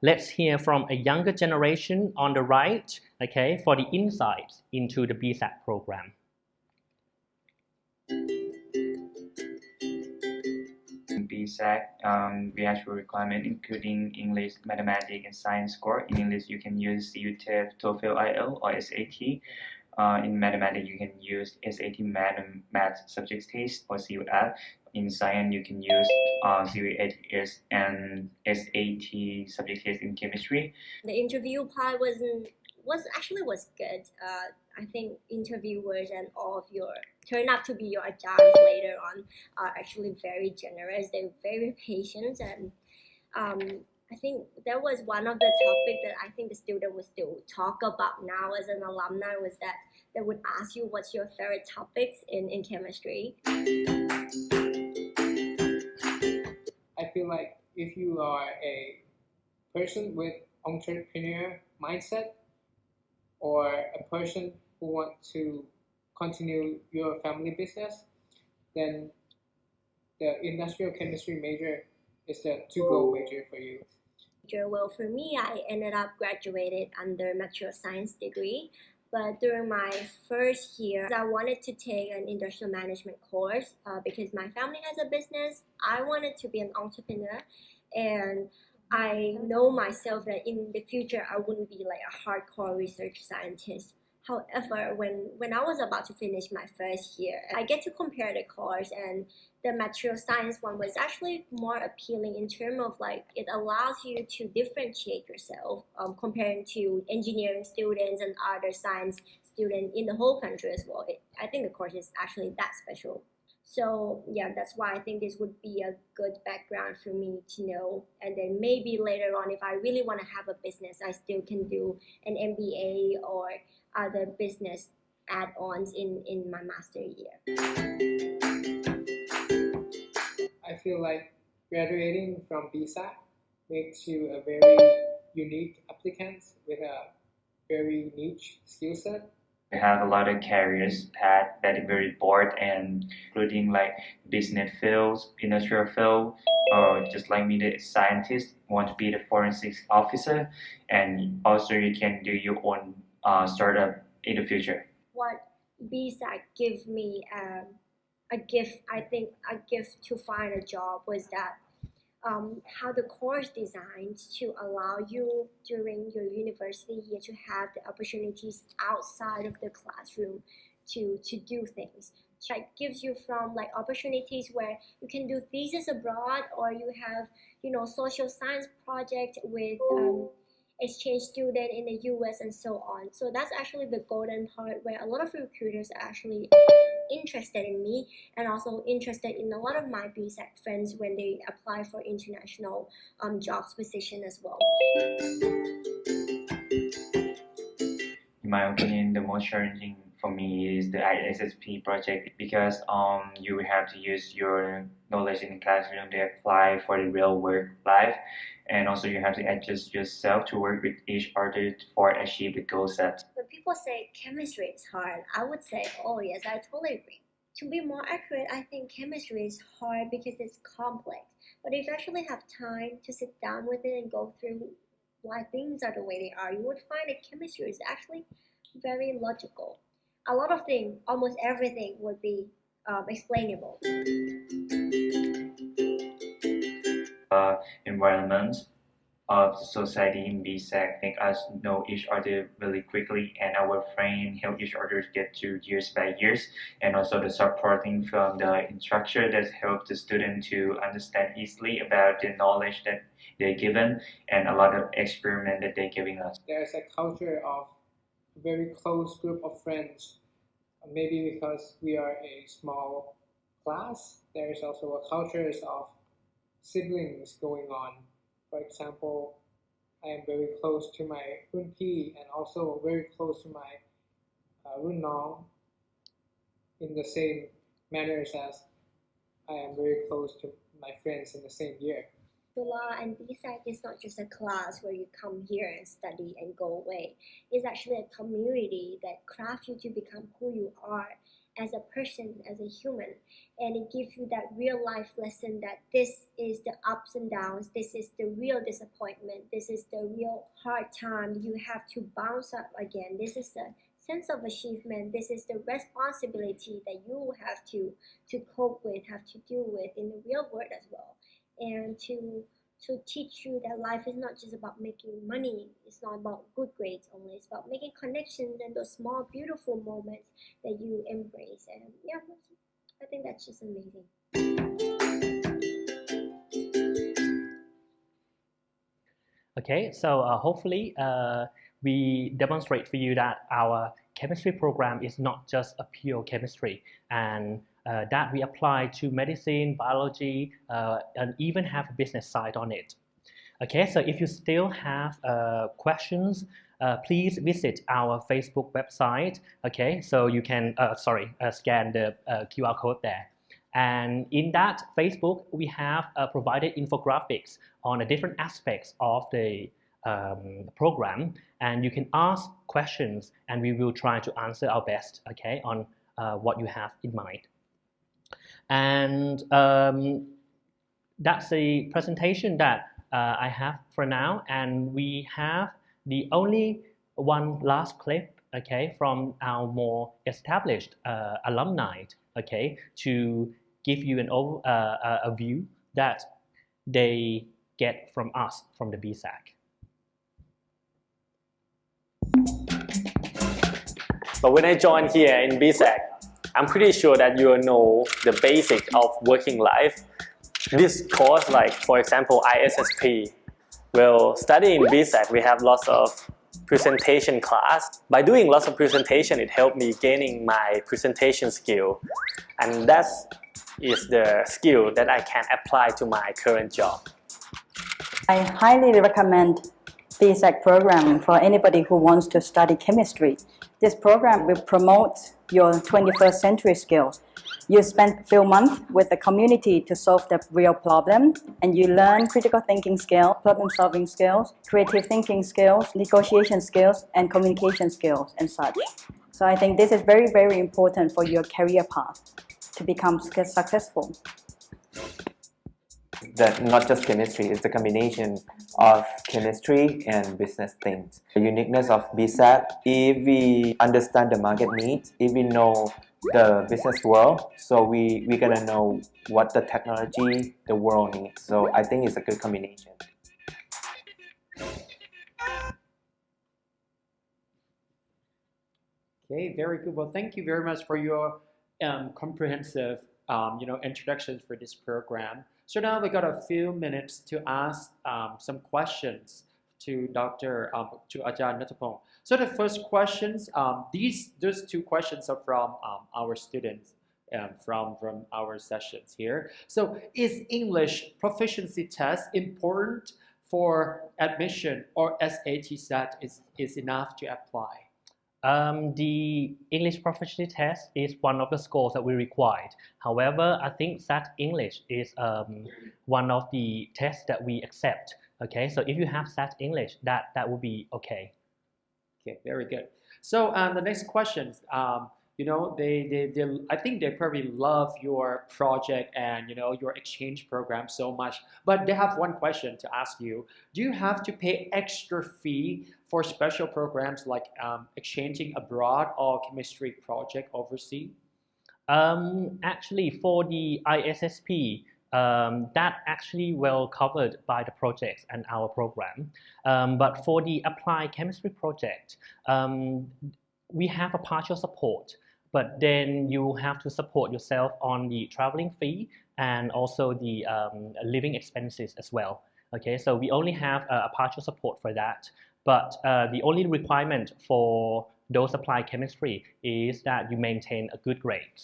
let's hear from a younger generation on the right, okay, for the insights into the BSAC program. BSAC, we have a requirement including English, mathematics, and science score. In English, you can use CUTEF, TOEFL, IELTS, or SAT. In mathematics, you can use SAT math subject test or CUF. In science, you can use CUATS and SAT subject test in chemistry. The interview part was good. I think interviewers and all of your turn out to be your ajahns later on are actually very generous. They're very patient, and I think that was one of the topics that I think the student would still talk about now as an alumni, was that they would ask you what's your favorite topics in chemistry. I feel like if you are a person with entrepreneur mindset, or a person who wants to continue your family business, then the industrial chemistry major is the to-go major for you. Well, for me, I ended up graduated under material science degree. But during my first year, I wanted to take an industrial management course because my family has a business. I wanted to be an entrepreneur, and I know myself that in the future I wouldn't be like a hardcore research scientist. However, when I was about to finish my first year, I get to compare the course, and the material science one was actually more appealing in terms of like it allows you to differentiate yourself comparing to engineering students and other science students in the whole country as well. I think the course is actually that special. So yeah, that's why I think this would be a good background for me to know. And then maybe later on, if I really want to have a business, I still can do an MBA or other business add-ons in my master year. I feel like graduating from BSAC makes you a very unique applicant with a very niche skill set. We have a lot of careers path that is very broad and including like business fields, industrial field, or just like me, the scientist want to be the forensics officer, and also you can do your own startup in the future. What BSAC gives me a gift, I think a gift to find a job was that how the course designed to allow you during your university year to have the opportunities outside of the classroom to do things. Like gives you from like opportunities where you can do thesis abroad, or you have social science project with exchange student in the US and so on. So that's actually the golden part where a lot of recruiters are actually interested in me, and also interested in a lot of my BSAC friends when they apply for international jobs position as well. In my opinion, the most challenging for me is the ISSP project because you have to use your knowledge in the classroom to apply for the real work life, and also you have to adjust yourself to work with each other for achieve the goal set. When people say chemistry is hard, I would say, oh yes, I totally agree. To be more accurate, I think chemistry is hard because it's complex. But if you actually have time to sit down with it and go through why things are the way they are, you would find that chemistry is actually very logical. A lot of things, almost everything would be explainable. Environment of society in BSEC make us know each other really quickly, and our friends help each other get to years by years, and also the supporting from the instructor that help the student to understand easily about the knowledge that they're given, and a lot of experiment that they're giving us. There's a culture of a very close group of friends. Maybe because we are a small class, there is also a culture of siblings going on. For example, I am very close to my Runpi and also very close to my Runnong in the same manners as I am very close to my friends in the same year. Tula and BSAC is not just a class where you come here and study and go away. It's actually a community that crafts you to become who you are as a person, as a human. And it gives you that real life lesson that this is the ups and downs, this is the real disappointment, this is the real hard time. You have to bounce up again. This is the sense of achievement. This is the responsibility that you have to cope with, have to deal with in the real world as well. And to teach you that life is not just about making money, it's not about good grades only, it's about making connections and those small beautiful moments that you embrace. And yeah, I think that's just amazing. Okay, so hopefully we demonstrate for you that our chemistry program is not just a pure chemistry, and that we apply to medicine, biology, and even have a business side on it. Okay, so if you still have questions, please visit our Facebook website. Okay, so you can, scan the QR code there. And in that Facebook, we have provided infographics on the different aspects of the program, and you can ask questions, and we will try to answer our best, okay, on what you have in mind. And that's the presentation that I have for now, and we have the only one last clip okay, from our more established alumni, okay, to give you a view that they get from us, from the BSAC. But when I joined here in BSAC, I'm pretty sure that you know the basic of working life. This course, like for example ISSP, well, studying BSAC, we have lots of presentation class. By doing lots of presentation, it helped me gaining my presentation skill, and that is the skill that I can apply to my current job. I highly recommend BSAC program for anybody who wants to study chemistry. This program will promote your 21st century skills. You spend a few months with the community to solve the real problem, and you learn critical thinking skills, problem solving skills, creative thinking skills, negotiation skills, and communication skills and such. So I think this is very, very important for your career path to become successful. That not just chemistry, it's a combination of chemistry and business things. The uniqueness of BSAT, if we understand the market needs, if we know the business world, so we're gonna know what the technology the world needs. So I think it's a good combination. Okay, very good. Well, thank you very much for your comprehensive introductions for this program. So now we got a few minutes to ask some questions to to Ajahn Nattapong. So the first questions, those two questions are from our students from our sessions here. So is English proficiency test important for admission, or SAT SAT is enough to apply? The English proficiency test is one of the scores that we required. However, I think SAT English is one of the tests that we accept. Okay, so if you have SAT English, that will be okay. Okay, very good. So the next questions, I think they probably love your project and your exchange program so much. But they have one question to ask you. Do you have to pay extra fee for special programs like exchanging abroad or chemistry project overseas? Actually, for the ISSP, that actually well covered by the projects and our program. But for the applied chemistry project, we have a partial support, but then you have to support yourself on the traveling fee and also the living expenses as well. Okay, so we only have a partial support for that, but the only requirement for those applied chemistry is that you maintain a good grade.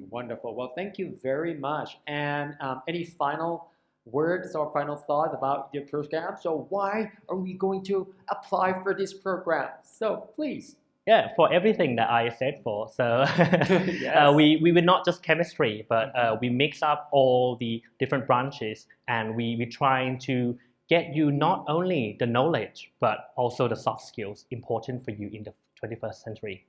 Wonderful. Well, thank you very much. And any final words or final thoughts about your program? So why are we going to apply for this program? So please. Yeah, for everything that I said for. So Yes. we were not just chemistry, but we mix up all the different branches, and we're trying to get you not only the knowledge, but also the soft skills important for you in the 21st century.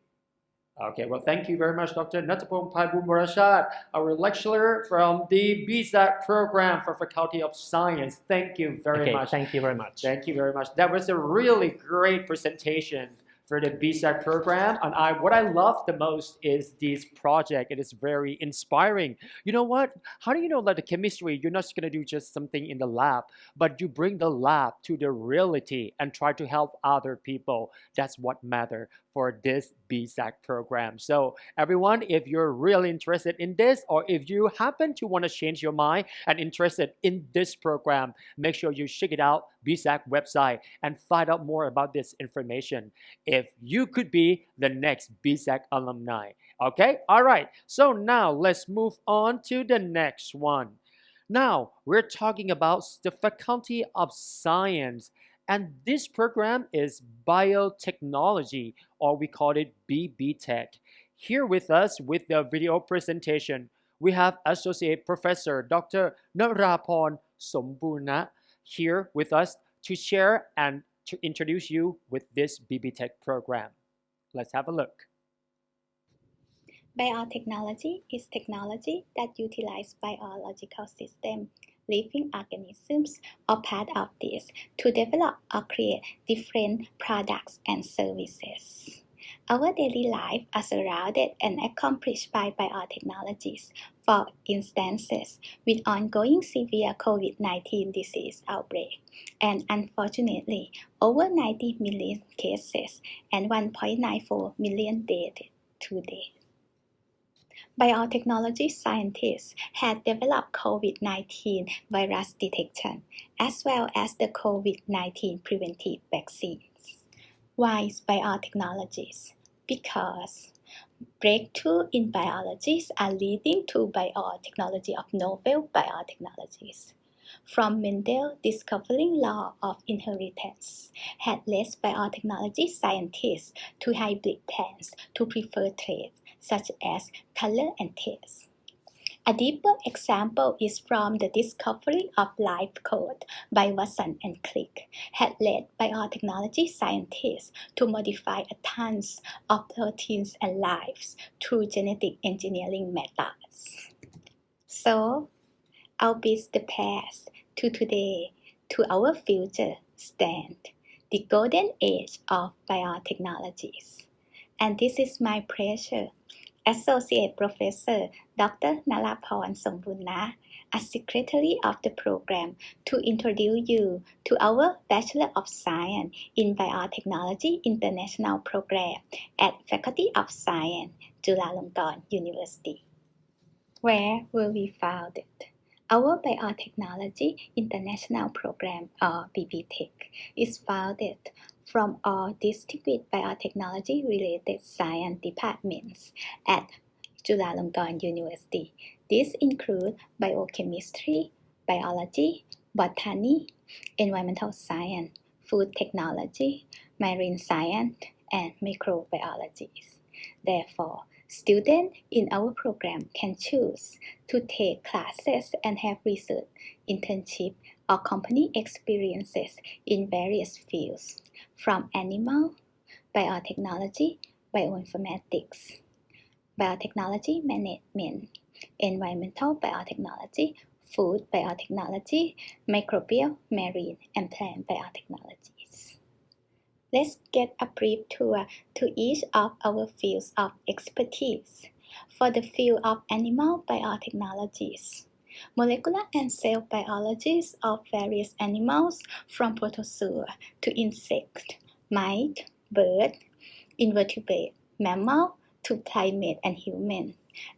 Okay, well, thank you very much, Dr. Nattapong Paibumarashad, our lecturer from the BSAT program for Faculty of Science. Thank you very much. Thank you very much. Thank you very much. That was a really great presentation for the BSAT program. And what I love the most is this project. It is very inspiring. You know what? How do you know that the chemistry, you're not going to do just something in the lab, but you bring the lab to the reality and try to help other people. That's what matters for this BSAC program. So everyone, if you're really interested in this, or if you happen to want to change your mind and interested in this program, make sure you check it out, BSAC website, and find out more about this information. If you could be the next BSAC alumni. Okay, all right. So now let's move on to the next one. Now we're talking about the Faculty of Science. And this program is biotechnology, or we call it BB Tech. Here with us with the video presentation, we have Associate Professor Dr. Narapon Somburna here with us to share and to introduce you with this BB Tech program. Let's have a look. Biotechnology is technology that utilizes biological systems, living organisms, or part of this to develop or create different products and services. Our daily life are surrounded and accomplished by biotechnologies. For instances, with ongoing severe COVID-19 disease outbreak, and unfortunately, over 90 million cases and 1.94 million deaths today. Biotechnology scientists had developed COVID-19 virus detection as well as the COVID-19 preventive vaccines. Why biotechnologies? Because breakthroughs in biologies are leading to biotechnology of novel biotechnologies. From Mendel discovering law of inheritance had led biotechnology scientists to hybrid plants to prefer traits such as color and taste. A deeper example is from the discovery of life code by Watson and Crick, had led biotechnology scientists to modify tons of proteins and lives through genetic engineering methods. So, albeit the past to today to our future stand the golden age of biotechnologies. And this is my pleasure, Associate Professor Dr. Naraporn Sombunna, as Secretary of the program, to introduce you to our Bachelor of Science in Biotechnology International Program at Faculty of Science, Chulalongkorn University. Where were we founded? Our Biotechnology International Program, or BBTech, is founded from all distinguished biotechnology-related science departments at Chulalongkorn University. These include biochemistry, biology, botany, environmental science, food technology, marine science, and microbiology. Therefore, students in our program can choose to take classes and have research, internship, or company experiences in various fields, from animal, biotechnology, bioinformatics, biotechnology management, environmental biotechnology, food biotechnology, microbial, marine, and plant biotechnologies. Let's get a brief tour to each of our fields of expertise. For the field of animal biotechnologies, molecular and cell biologies of various animals from protozoa to insect, mite, bird, invertebrate, mammal to primate and human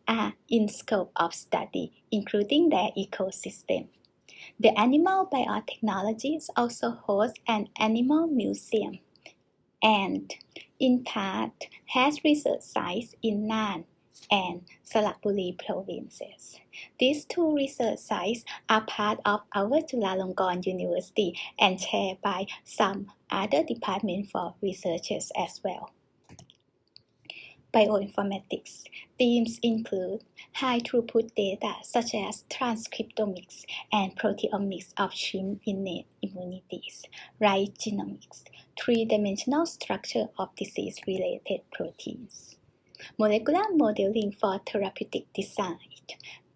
are in scope of study, including their ecosystem. The animal biotechnologies also host an animal museum and, in part, has research sites in Nan and Saraburi provinces. These two research sites are part of our Chulalongkorn University and shared by some other departments for researchers as well. Bioinformatics themes include high-throughput data such as transcriptomics and proteomics of chimp innate immunities, right genomics, three-dimensional structure of disease-related proteins, molecular modeling for therapeutic design,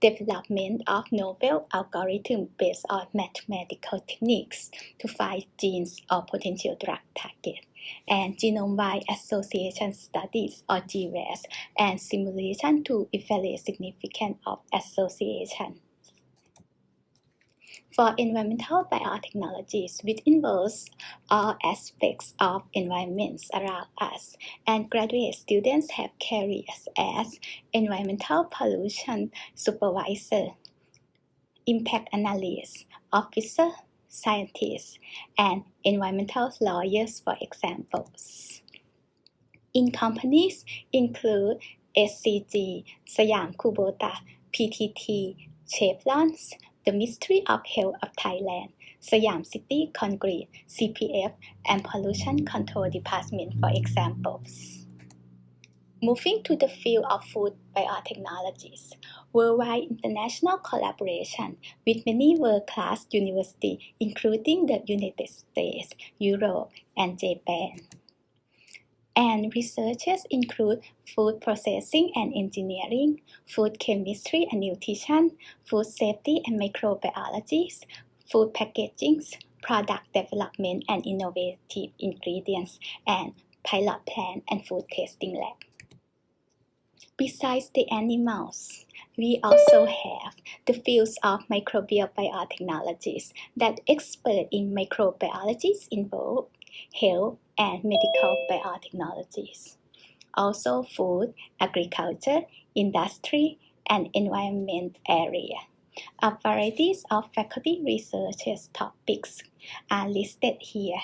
development of novel algorithms based on mathematical techniques to find genes or potential drug targets, and genome-wide association studies or GWAS and simulation to evaluate significance of association. For environmental biotechnologies, which involves all aspects of environments around us, and graduate students have careers as environmental pollution supervisor, impact analyst, officer, scientists, and environmental lawyers, for examples. In companies include SCG, Siam Kubota, PTT, Chevrons, the Ministry of Health of Thailand, Siam City Concrete, CPF, and Pollution Control Department, for examples. Moving to the field of food biotechnologies, worldwide international collaboration with many world-class universities, including the United States, Europe, and Japan. And researchers include food processing and engineering, food chemistry and nutrition, food safety and microbiology, food packaging, product development and innovative ingredients, and pilot plant and food tasting lab. Besides the animals, we also have the fields of microbial biotechnologies that experts in microbiology involve health and medical biotechnologies. Also food, agriculture, industry, and environment area. A variety of faculty research topics are listed here.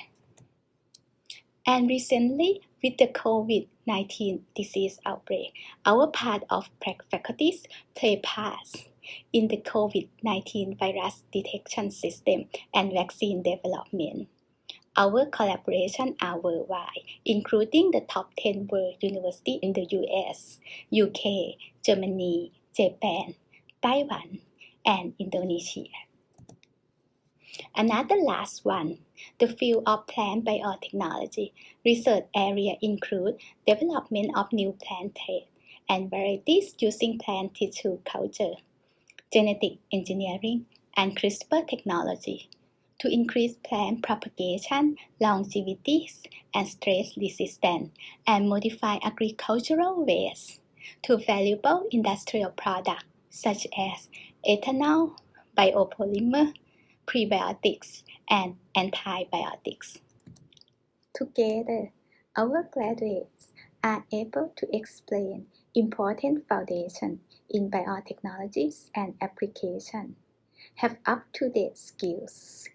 And recently, with the COVID-19 disease outbreak, our part of faculties play parts in the COVID-19 virus detection system and vaccine development. Our collaborations are worldwide, including the top 10 world universities in the US, UK, Germany, Japan, Taiwan, and Indonesia. Another last one, the field of plant biotechnology. Research area include development of new plant traits and varieties using plant tissue culture, genetic engineering, and CRISPR technology to increase plant propagation, longevity, and stress resistance, and modify agricultural waste to valuable industrial products such as ethanol, biopolymer, prebiotics, and antibiotics. Together, our graduates are able to explain important foundations in biotechnologies and application, have up-to-date skills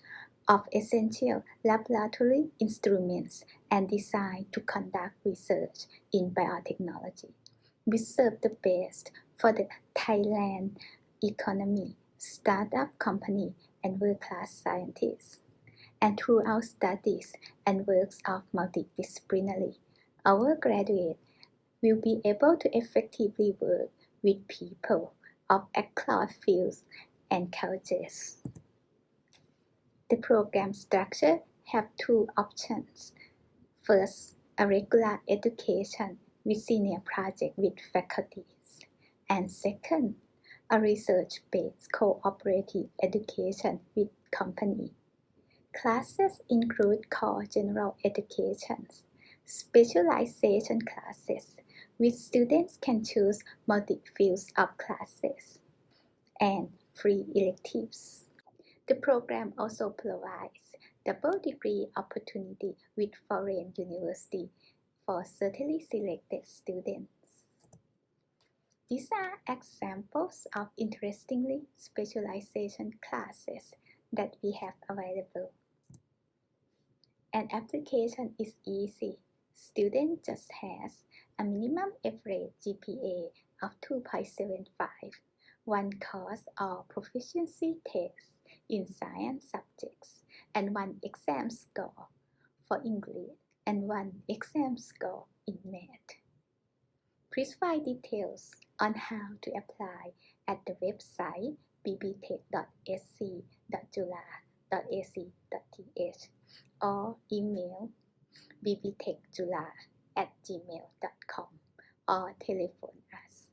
of essential laboratory instruments, and design to conduct research in biotechnology. We serve the best for the Thailand economy, startup company, and world-class scientists. And through our studies and works of multidisciplinary, our graduates will be able to effectively work with people of across fields and cultures. The program structure have two options. First, a regular education with senior project with faculties. And second, a research-based cooperative education with company. Classes include core general education, specialization classes, which students can choose multi-fields of classes, and free electives. The program also provides double degree opportunity with foreign university for certainly selected students. These are examples of interestingly specialization classes that we have available. An application is easy. Student just has a minimum average GPA of 2.75, one course or proficiency test in science subjects, and one exam score for English and one exam score in math. Please find details on how to apply at the website bbtech.sc.jula.ac.th or email bbtechjula@gmail.com or telephone us.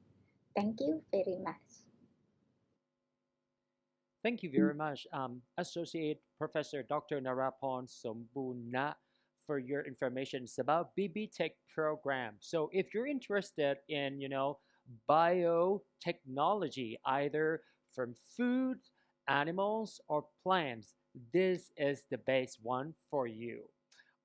Thank you very much. Thank you very much, Associate Professor Dr. Narapon Sombuna, for your information about BB Tech program. So if you're interested in, biotechnology, either from food, animals, or plants, this is the best one for you.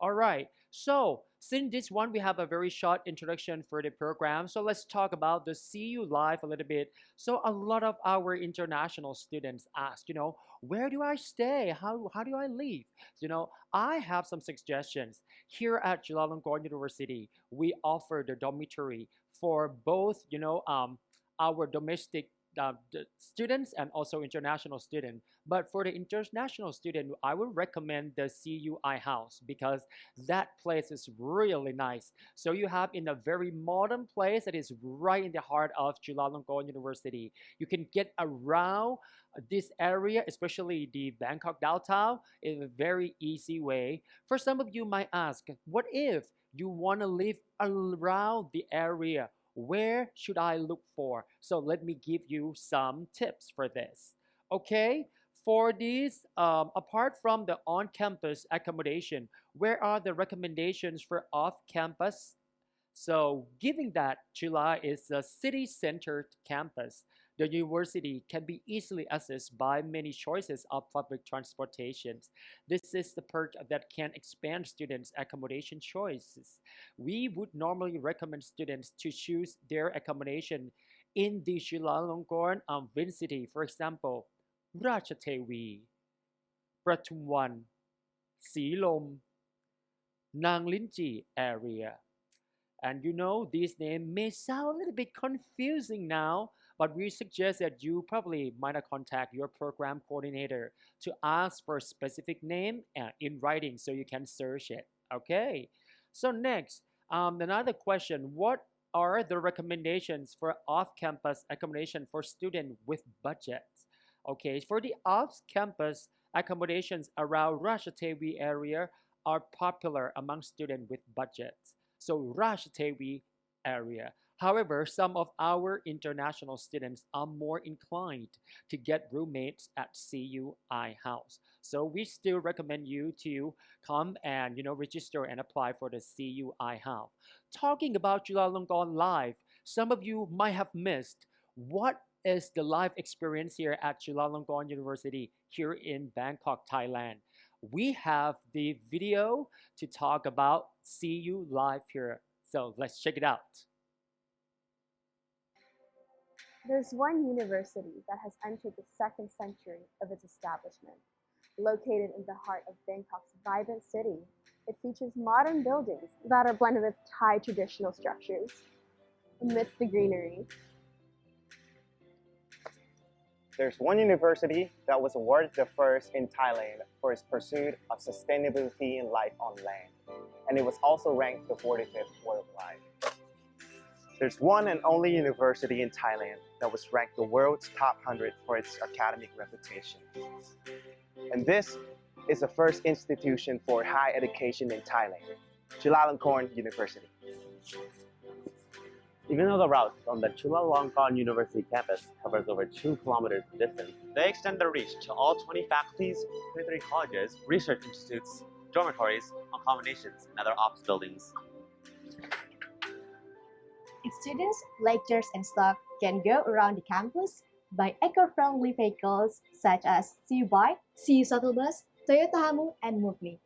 All right. So, since this one, we have a very short introduction for the program. So, let's talk about the CU Life a little bit. So, a lot of our international students ask, where do I stay? How do I live? I have some suggestions. Here at Chulalongkorn University, we offer the dormitory for both, our domestic the students and also international students. But for the international student, I would recommend the CUI house because that place is really nice. So you have in a very modern place that is right in the heart of Chulalongkorn University. You can get around this area, especially the Bangkok downtown, in a very easy way. For some of you might ask, what if you want to live around the area? Where should I look for? So let me give you some tips for this. Okay, For these, apart from the on-campus accommodation, where are the recommendations for off-campus? So, given that July is a city-centered campus, the university can be easily accessed by many choices of public transportations. This is the perk that can expand students' accommodation choices. We would normally recommend students to choose their accommodation in the Chulalongkorn Wind City, for example, Ratchathewi, Pratumwan, Silom, Nanglinji area. And you know, these names may sound a little bit confusing now, but we suggest that you probably might have contact your program coordinator to ask for a specific name in writing so you can search it. Okay. So next, another question: what are the recommendations for off-campus accommodation for students with budgets? Okay, for the off-campus accommodations around Ratchathewi area are popular among students with budgets. So Ratchathewi area. However, some of our international students are more inclined to get roommates at CUI House. So we still recommend you to come and register and apply for the CUI House. Talking about Chulalongkorn Live, some of you might have missed what is the live experience here at Chulalongkorn University here in Bangkok, Thailand. We have the video to talk about CU Live here. So let's check it out. There's one university that has entered the second century of its establishment. Located in the heart of Bangkok's vibrant city, it features modern buildings that are blended with Thai traditional structures. Amidst the greenery, there's one university that was awarded the first in Thailand for its pursuit of sustainability in life on land, and it was also ranked the 45th worldwide. There's one and only university in Thailand that was ranked the world's top 100 for its academic reputation. And this is the first institution for higher education in Thailand, Chulalongkorn University. Even though the route from the Chulalongkorn University campus covers over 2 kilometers in distance, they extend their reach to all 20 faculties, 23 colleges, research institutes, dormitories, accommodations, and other office buildings. Its students, lecturers, and staff can go around the campus by eco-friendly vehicles such as CU Bike, CU Shuttle Bus, Toyota Hamu, and MoveMe.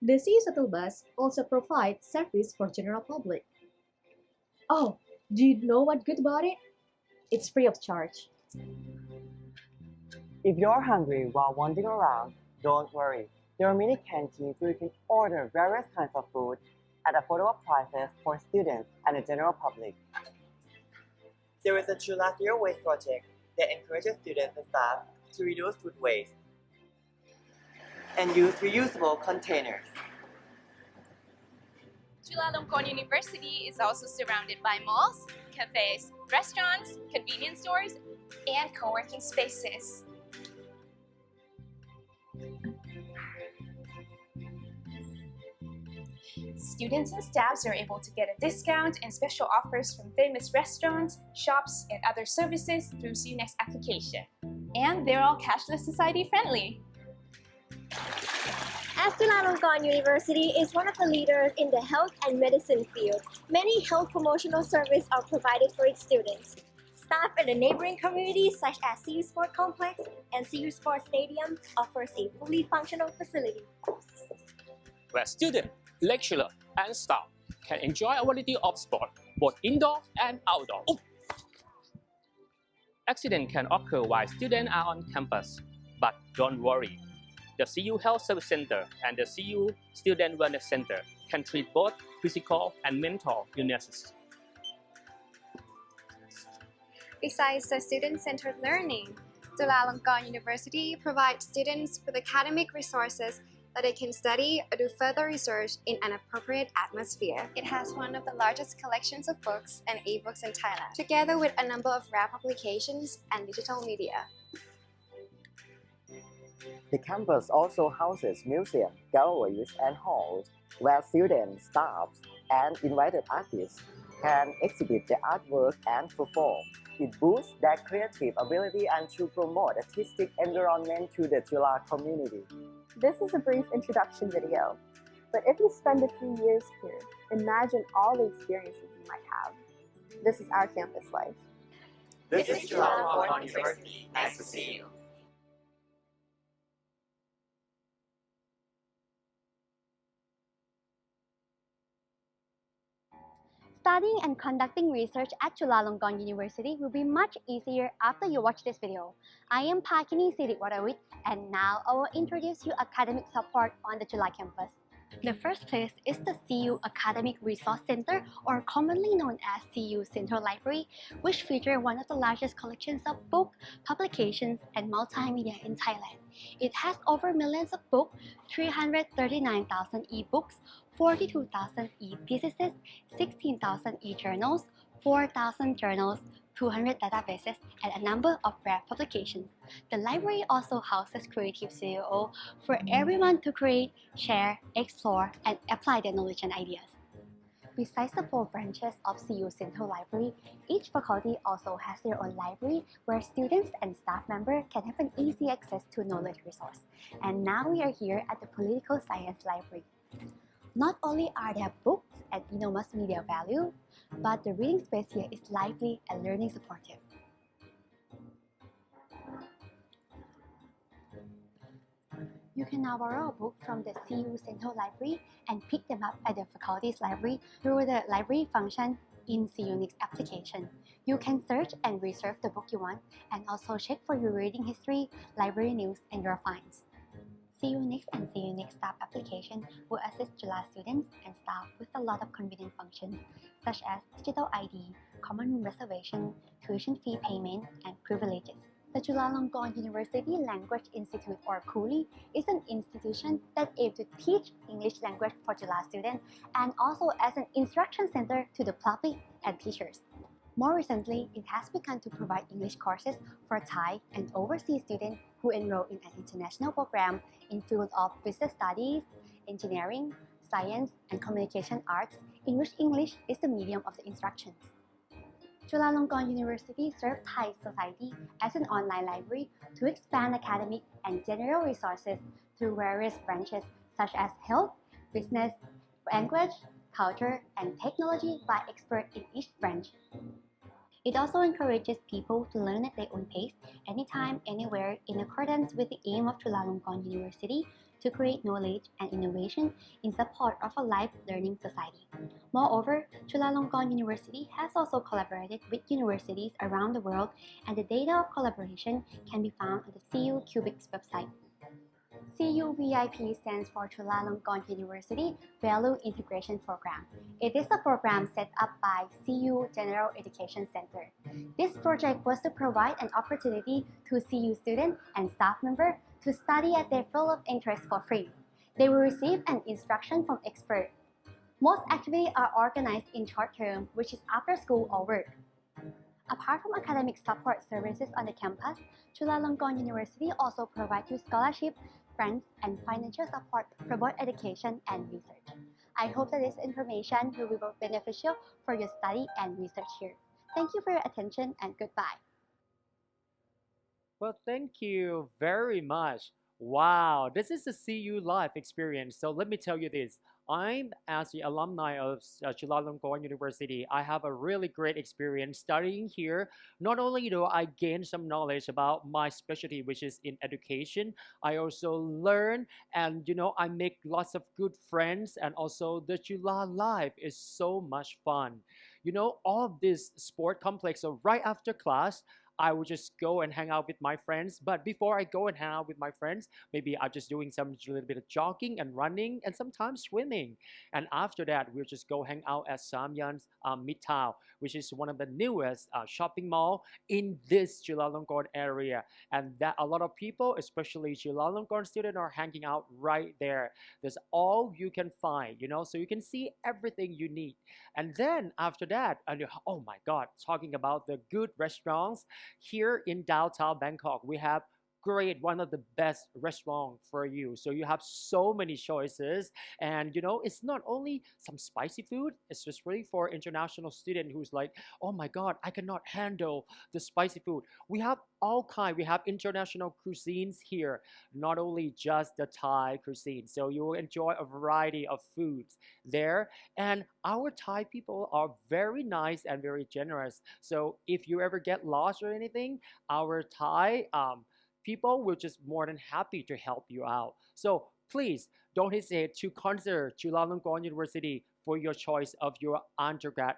The CU Shuttle Bus also provides service for general public. Oh, do you know what's good about it? It's free of charge. If you're hungry while wandering around, don't worry. There are many canteens where you can order various kinds of food at affordable prices for students and the general public. There is a Chula Zero Waste project that encourages students and staff to reduce food waste and use reusable containers. Chulalongkorn University is also surrounded by malls, cafes, restaurants, convenience stores, and co-working spaces. Students and staffs are able to get a discount and special offers from famous restaurants, shops, and other services through CUNEXT application. And they're all cashless society friendly. As Chulalongkorn University is one of the leaders in the health and medicine field, many health promotional services are provided for its students. Staff in the neighboring communities such as CU Sport Complex and CU Sports Stadium offers a fully functional facility, where students, lecturers, and staff can enjoy a variety of sport, both indoor and outdoor. Accidents can occur while students are on campus, but don't worry. The CU Health Service Center and the CU Student Wellness Center can treat both physical and mental illnesses. Besides the student-centered learning, Chulalongkorn University provides students with academic resources that they can study or do further research in an appropriate atmosphere. It has one of the largest collections of books and ebooks in Thailand, together with a number of rare publications and digital media. The campus also houses museums, galleries, and halls where students, staff, and invited artists can exhibit their artwork and perform. it boosts their creative ability and to promote artistic environment to the Chula community. This is a brief introduction video, but if you spend a few years here, imagine all the experiences you might have. This is our campus life. This is Chulalongkorn University. Nice to see you. Studying and conducting research at Chulalongkorn University will be much easier after you watch this video. I am Pakini Siriwarawit, and now I will introduce you academic support on the Chula campus. The first place is the CU Academic Resource Center, or commonly known as CU Central Library, which features one of the largest collections of books, publications, and multimedia in Thailand. It has over millions of books, 339,000 e-books, 42,000 e-theses, 16,000 e-journals, 4,000 journals, 200 databases, and a number of rare publications. The library also houses creative studio for everyone to create, share, explore, and apply their knowledge and ideas. Besides the 4 branches of CU Central Library, each faculty also has their own library where students and staff members can have an easy access to knowledge resource. And now we are here at the Political Science Library. Not only are there books and enormous media value, but the reading space here is lively and learning supportive. You can now borrow a book from the CU Central Library and pick them up at the faculty's library through the library function in CU Next application. You can search and reserve the book you want and also check for your reading history, library news, and your finds. CU Next and CU Next Staff application will assist Chula students and staff with a lot of convenient functions such as digital ID, common room reservation, tuition fee payment, and privileges. The Chulalongkorn University Language Institute, or CULI, is an institution that aims to teach English language for Chula students and also as an instruction center to the public and teachers. More recently, it has begun to provide English courses for Thai and overseas students who enroll in an international program in fields of business studies, engineering, science, and communication arts, in which English is the medium of the instructions. Chulalongkorn University serves Thai society as an online library to expand academic and general resources through various branches such as health, business, language, culture, and technology by experts in each branch. It also encourages people to learn at their own pace, anytime, anywhere, in accordance with the aim of Chulalongkorn University to create knowledge and innovation in support of a life learning society. Moreover, Chulalongkorn University has also collaborated with universities around the world, and the data of collaboration can be found on the CU Cubics website. CUVIP stands for Chulalongkorn University Value Integration Program. It is a program set up by CU General Education Center. This project was to provide an opportunity to CU students and staff members to study at their field of interest for free. They will receive an instruction from experts. Most activities are organized in short term, which is after school or work. Apart from academic support services on the campus, Chulalongkorn University also provides you scholarship, grants, and financial support for both education and research. I hope that this information will be both beneficial for your study and research here. Thank you for your attention and goodbye. Well, thank you very much. Wow, this is a CU life experience. So let me tell you this. I'm as the alumni of Chulalongkorn University. I have a really great experience studying here. Not only do I gain some knowledge about my specialty, which is in education, I also learn and I make lots of good friends, and also the Chula life is so much fun. All of this sport complex. So right after class, I would just go and hang out with my friends. But before I go and hang out with my friends, maybe I'm just doing some little bit of jogging and running and sometimes swimming. And after that, we'll just go hang out at Samyan's Midtown, which is one of the newest shopping mall in this Chulalongkorn area. And that a lot of people, especially Chulalongkorn students, are hanging out right there. That's all you can find, so you can see everything you need. And then after that, oh my God, talking about the good restaurants, here in downtown Bangkok, we have great, one of the best restaurant for you. So you have so many choices, and it's not only some spicy food, especially for international student who's like, oh my god, I cannot handle the spicy food. We have all kind. We have international cuisines here, not only just the Thai cuisine. So you will enjoy a variety of foods there. And our Thai people are very nice and very generous. So if you ever get lost or anything, our Thai people will just more than happy to help you out. So please don't hesitate to consider Chulalongkorn University for your choice of your undergrad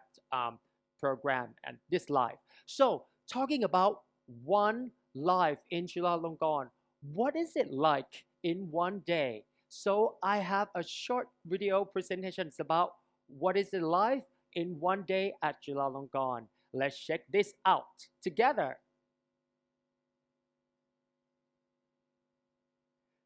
program and this life. So talking about one life in Chulalongkorn, what is it like in one day? So I have a short video presentation about what is it like in one day at Chulalongkorn. Let's check this out together.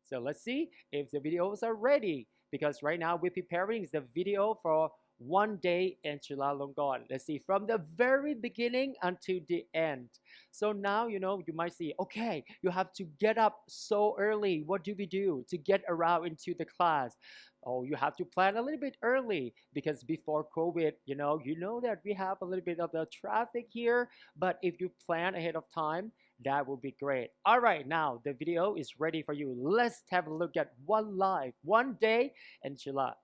So let's see if the videos are ready, because right now we're preparing the video for one day in Chulalongkorn. Let's see from the very beginning until the end. So now you might see, okay, you have to get up so early. What do we do to get around into the class? Oh, you have to plan a little bit early, because before COVID, you know that we have a little bit of the traffic here. But if you plan ahead of time, that would be great. All right, now the video is ready for you. Let's have a look at one day in Chula.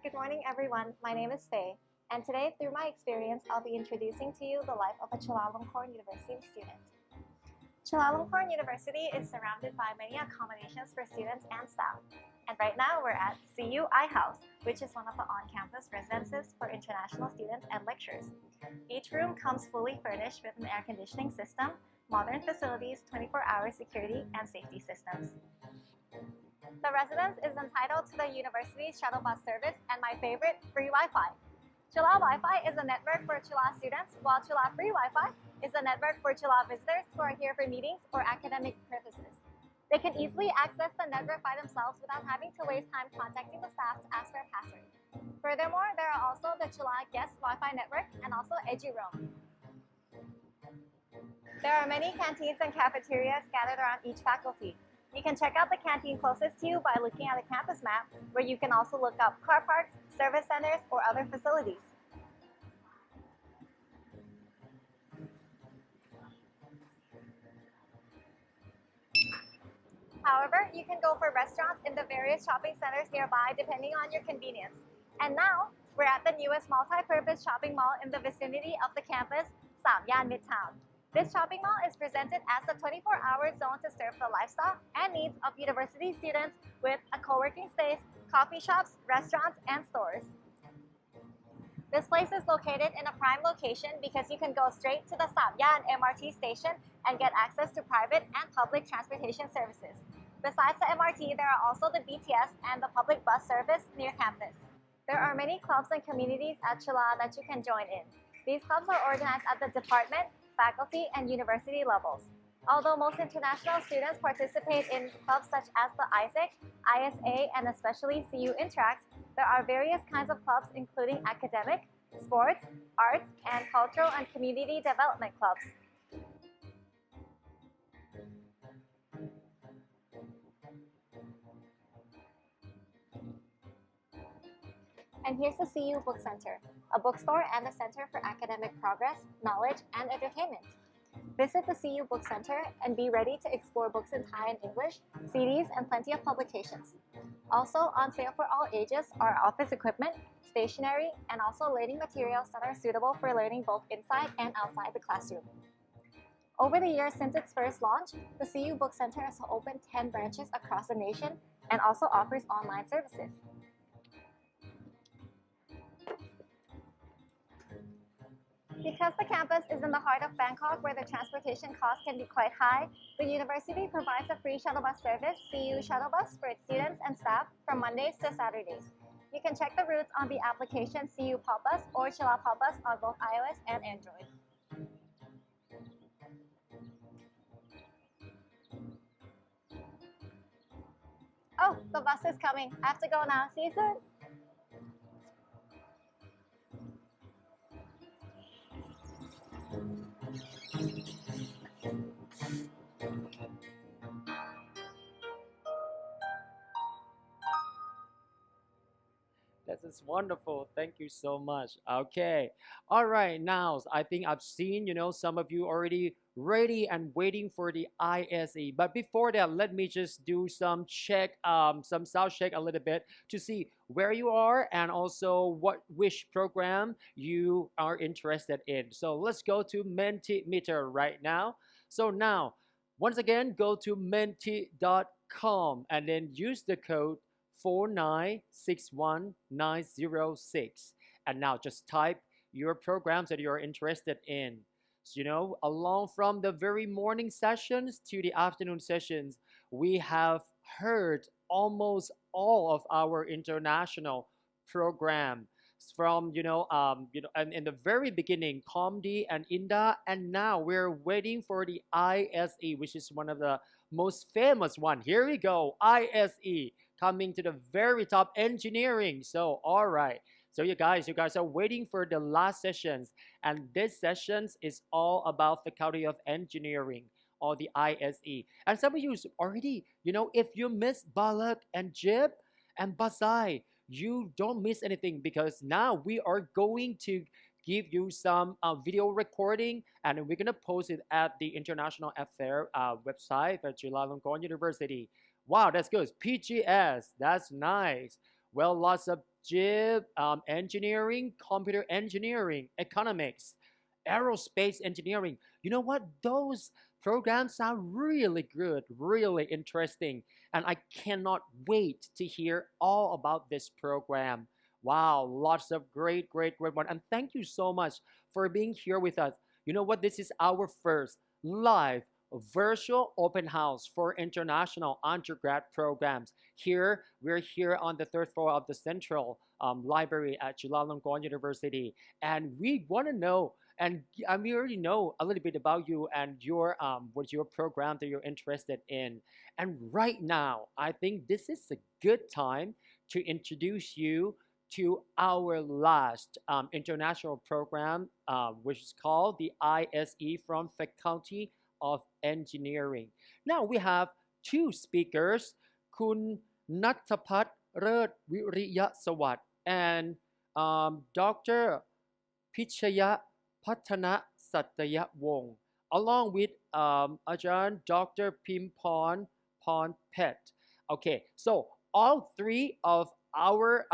Good morning, everyone. My name is Faye, and today, through my experience, I'll be introducing to you the life of a Chulalongkorn University student. Chulalongkorn University is surrounded by many accommodations for students and staff. And right now, we're at CU House, which is one of the on-campus residences for international students and lecturers. Each room comes fully furnished with an air conditioning system, modern facilities, 24-hour security, and safety systems. The residence is entitled to the university's shuttle bus service and my favorite, free Wi-Fi. Chula Wi-Fi is a network for Chula students, while Chula Free Wi-Fi is a network for Chula visitors who are here for meetings or academic purposes. They can easily access the network by themselves without having to waste time contacting the staff to ask for a password. Furthermore, there are also the Chula Guest Wi-Fi network and also EduRoam. There are many canteens and cafeterias scattered around each faculty. You can check out the canteen closest to you by looking at a campus map, where you can also look up car parks, service centers, or other facilities. However, you can go for restaurants in the various shopping centers nearby depending on your convenience. And now, we're at the newest multi-purpose shopping mall in the vicinity of the campus, Samyan Midtown. This shopping mall is presented as a 24-hour zone to serve the lifestyle and needs of university students with a co-working space, coffee shops, restaurants, and stores. This place is located in a prime location because you can go straight to the Samyan MRT station and get access to private and public transportation services. Besides the MRT, there are also the BTS and the public bus service near campus. There are many clubs and communities at Chula that you can join in. These clubs are organized at the department, faculty, and university levels. Although most international students participate in clubs such as the ISEC, ISA, and especially CU Interact, there are various kinds of clubs including academic, sports, arts, and cultural and community development clubs. And here's the CU Book Center, a bookstore and a center for academic progress, knowledge, and entertainment. Visit the CU Book Center and be ready to explore books in Thai and English, CDs, and plenty of publications. Also on sale for all ages are office equipment, stationery, and also learning materials that are suitable for learning both inside and outside the classroom. Over the years since its first launch, the CU Book Center has opened 10 branches across the nation and also offers online services. Because the campus is in the heart of Bangkok, where the transportation costs can be quite high, the university provides a free shuttle bus service, CU Shuttle Bus, for its students and staff from Mondays to Saturdays. You can check the routes on the application CU Pop Bus or Chilla Pop Bus on both iOS and Android. Oh, the bus is coming. I have to go now. See you soon. This is wonderful. Thank you so much. Okay. All right. Now, I think I've seen, some of you already ready and waiting for the ISE. But before that, let me just do some check, some sound check a little bit to see where you are and also which program you are interested in. So let's go to Mentimeter right now. So now, once again, go to menti.com and then use the code 4961906. And now just type your programs that you're interested in. So, along from the very morning sessions to the afternoon sessions, we have heard almost all of our international program from and in the very beginning Comedy and Inda, and now we're waiting for the ISE, which is one of the most famous one. Here we go, ISE coming to the very top, engineering. So all right, so you guys are waiting for the last sessions, and this sessions is all about Faculty of Engineering or the ISE. And some of you already, if you miss Balak and Jib and Basai, you don't miss anything, because now we are going to give you some video recording, and we're going to post it at the International Affair website at Chulalongkorn University. Wow, that's good. PGS, that's nice. Well, lots of JIB, engineering, computer engineering, economics, aerospace engineering. You know what? Those programs are really good, really interesting. And I cannot wait to hear all about this program. Wow, lots of great one. And thank you so much for being here with us. You know what? This is our first live virtual open house for international undergrad programs. We're here on the third floor of the Central Library at Chulalongkorn University. And we want to know, and we already know a little bit about you and your what's your program that you're interested in. And right now, I think this is a good time to introduce you to our last international program, which is called the ISE from Faculty of Engineering. Now we have two speakers, Kun Nattapat Red Viriya Sawat and Dr. Pichaya Patana Satya Wong, along with Ajahn Dr. Pimpon Pon Pet. Okay, so all three of our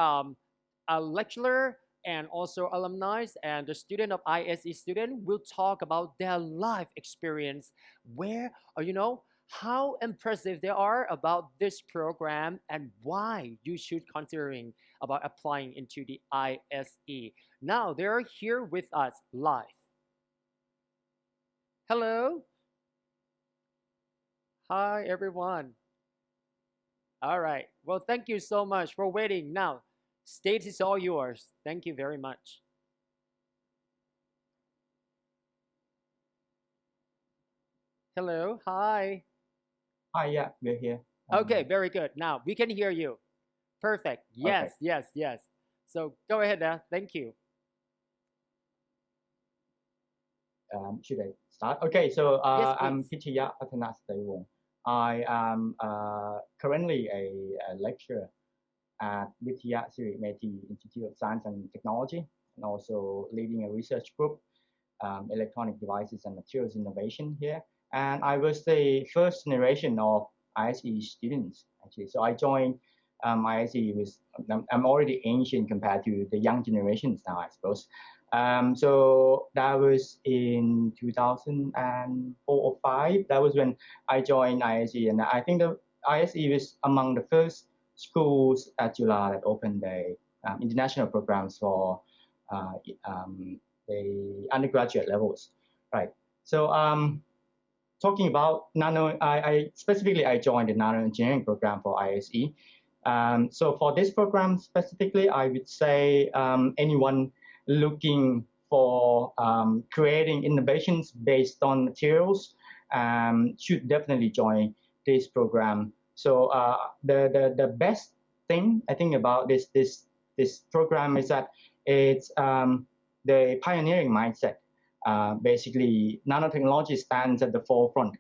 lecturer and also alumni and the student of ISE student will talk about their life experience, where how impressive they are about this program and why you should considering about applying into the ISE. Now they're here with us live. Hello. Hi everyone. All right. Well, thank you so much for waiting. Now, stage is all yours. Thank you very much. Hello. Hi. Hi, yeah, we're here. Okay, very good. Now we can hear you. Perfect. Yes, Okay. yes. So go ahead now. Thank you. Should I start? Okay, so Yes, I'm please. Pichaya Patana Stewon. I am currently a lecturer at Vidya Siri Meti Institute of Science and Technology, and also leading a research group, electronic devices and materials innovation here. And I was the first generation of ISE students, actually. So I joined ISE with, I'm already ancient compared to the young generations now, I suppose. So that was in 2004 or 5. That was when I joined ISE. And I think the ISE was among the first schools at Jula that opened the international programs for the undergraduate levels, right? So talking about nano, I specifically I joined the nano engineering program for ISE. So for this program specifically, I would say anyone looking for creating innovations based on materials should definitely join this program. So the best thing I think about this program is that it's the pioneering mindset. Basically, nanotechnology stands at the forefront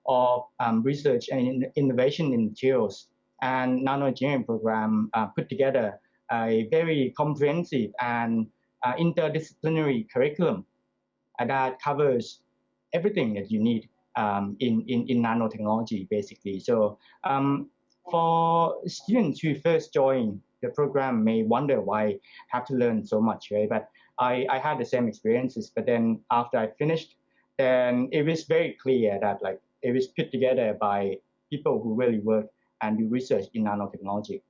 of research and innovation in materials. And nanoengineering program put together a very comprehensive and interdisciplinary curriculum that covers everything that you need in nanotechnology, basically. So for students who first join the program may wonder why I have to learn so much, right? But I had the same experiences, but then after I finished, then it was very clear that like it was put together by people who really work and do research in nanotechnology.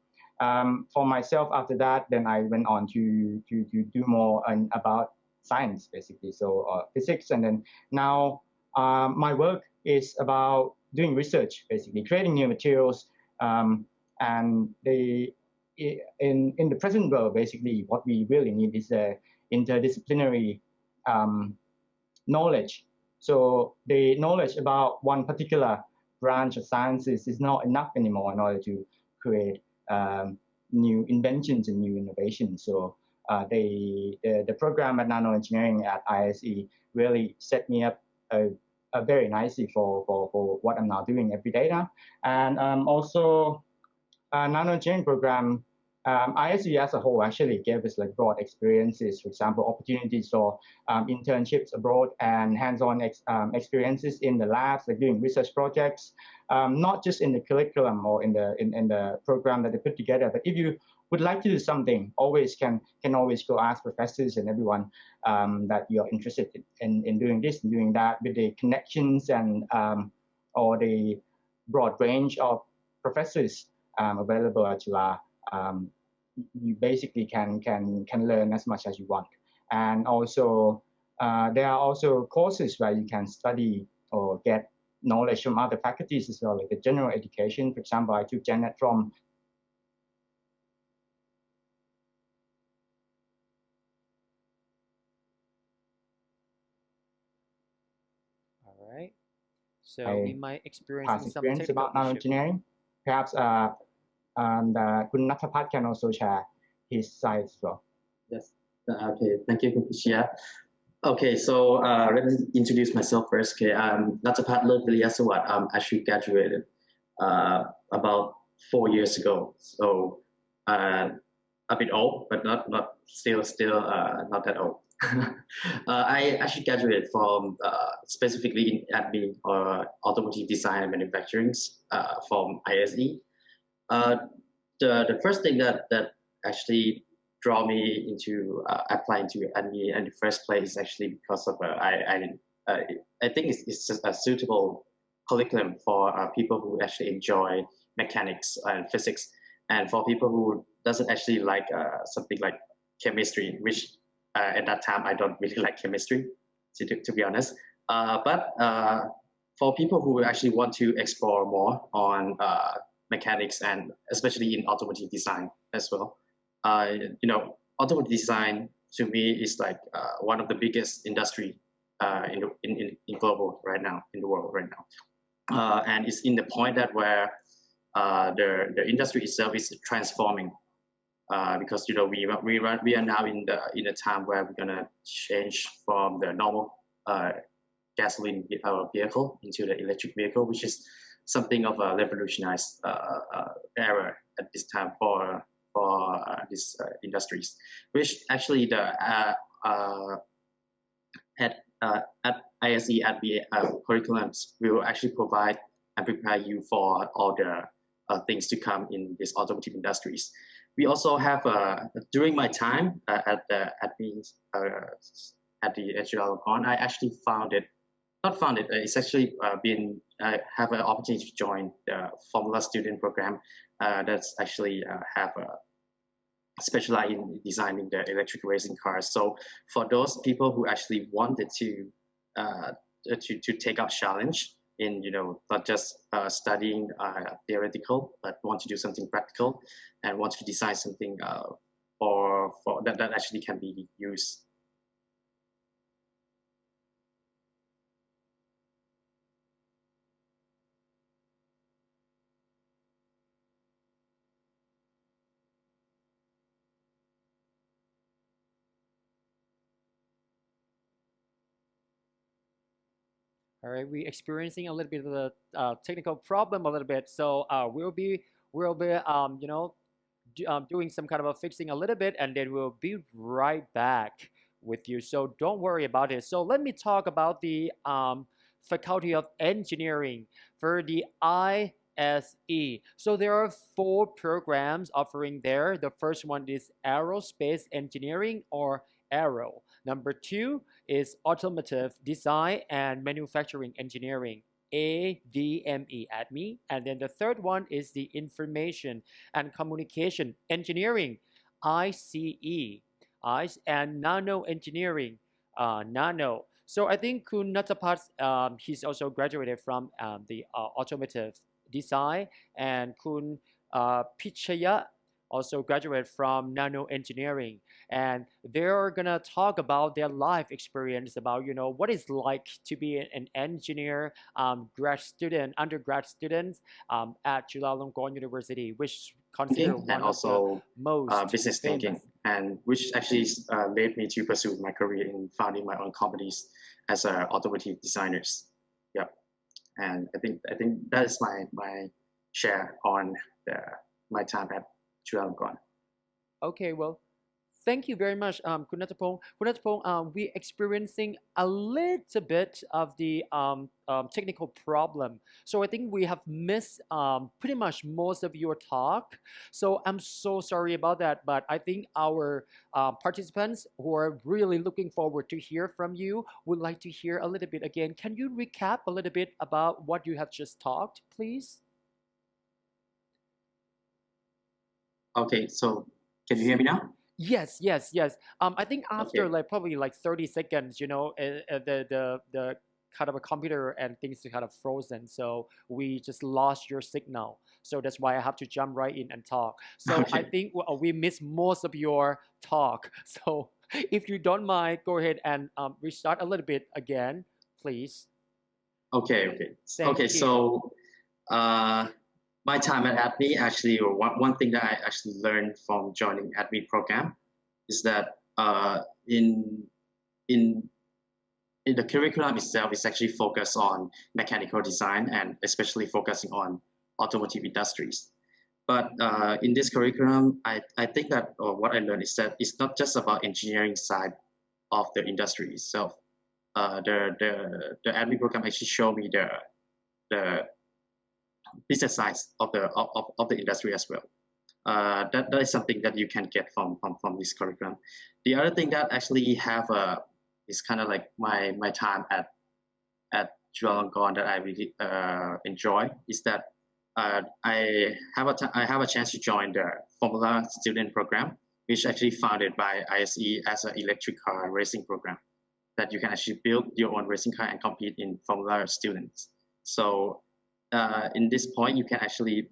For myself, after that, then I went on to do more about science, basically, so physics, and then now my work is about doing research, basically creating new materials, and in the present world, basically, what we really need is a interdisciplinary knowledge. So the knowledge about one particular branch of sciences is not enough anymore in order to create new inventions and new innovations. So the program at nanoengineering at ISE really set me up very nicely for what I'm now doing every day now. And also nanoengineering program, ISE as a whole actually gave us like broad experiences, for example, opportunities for internships abroad and hands-on experiences in the labs, like doing research projects, not just in the curriculum or in the program that they put together, but if you would like to do something, always can always go ask professors and everyone that you're interested in doing this and doing that, with the connections and or the broad range of professors available at Chula. You basically can learn as much as you want. And also there are also courses where you can study or get knowledge from other faculties as well, like the general education. For example, I took Janet from All right. So we might experience past some experience technical about issue. nanoengineering. Perhaps Kun Nathapat can also share his side as well. Yes. Okay. Thank you, Kushia. Okay, so let me introduce myself first. Okay, I'm Nathapat Lerviliasawat. I'm actually graduated about 4 years ago. So a bit old, but not still not that old. I actually graduated from specifically in admin or automotive design and manufacturing from ISE. The first thing that actually draw me into applying to admin in the first place is actually because of I think it's just a suitable curriculum for people who actually enjoy mechanics and physics, and for people who doesn't actually like something like chemistry, which at that time I don't really like chemistry, to be honest. But for people who actually want to explore more on mechanics and especially in automotive design as well. You know, automotive design to me is like one of the biggest industry in global right now, in the world right now, and it's in the point that where the industry itself is transforming because you know we are now in a time where we're gonna change from the normal gasoline vehicle into the electric vehicle, which is something of a revolutionized era at this time for these industries, which actually the at ISE at the curriculums will actually provide and prepare you for all the things to come in these automotive industries. We also have during my time at the HUL, I actually it's actually been have an opportunity to join the Formula Student program that's actually have a specialize in designing the electric racing cars. So for those people who actually wanted to take up challenge in, you know, not just studying theoretical, but want to do something practical and want to design something for that actually can be used. All right, we experiencing a little bit of the technical problem a little bit, so we'll be doing some kind of a fixing a little bit, and then we'll be right back with you. So don't worry about it. So let me talk about the Faculty of Engineering for the ISE. So there are 4 programs offering there. The first one is Aerospace Engineering, or Aero. Number 2 is Automotive Design and Manufacturing Engineering. ADME, ADME. And then the third one is the Information and Communication Engineering, ICE, and Nano Engineering, Nano. So I think Kun Natapat, he's also graduated from the Automotive Design, and Kun Pichaya also graduated from Nano Engineering, and they're gonna talk about their life experience about what it's like to be an engineer, grad student, undergrad student at Chulalongkorn University, which is considered and one of the also most business thinking, famous. and which actually led me to pursue my career in founding my own companies as a automotive designers. Yeah, and I think that is my share on my time at Chulalongkorn. Okay, well, thank you very much, Kun Natapong. Kun Natapong, we're experiencing a little bit of the technical problem. So I think we have missed pretty much most of your talk. So I'm so sorry about that. But I think our participants who are really looking forward to hear from you would like to hear a little bit again. Can you recap a little bit about what you have just talked, please? Okay, so can you hear me now? Yes, yes, yes. I think after Okay. like probably like 30 seconds, the kind of a computer and things are kind of frozen. So we just lost your signal. So that's why I have to jump right in and talk. So I Okay. think we missed most of your talk. So if you don't mind, go ahead and restart a little bit again, please. Okay. Thank Okay. you. So, my time at ADME, actually, or one thing that I actually learned from joining ADME program is that in in the curriculum itself is actually focused on mechanical design and especially focusing on automotive industries. But in this curriculum, I think that what I learned is that it's not just about engineering side of the industry itself. The ADME program actually showed me the business side of the industry as well. That is something that you can get from this curriculum. The other thing that actually have is kind of like my time at Chulalongkorn that I really enjoy is that I have a chance to join the Formula Student Program, which actually founded by ISE as an electric car racing program that you can actually build your own racing car and compete in Formula Students. So in this point, you can actually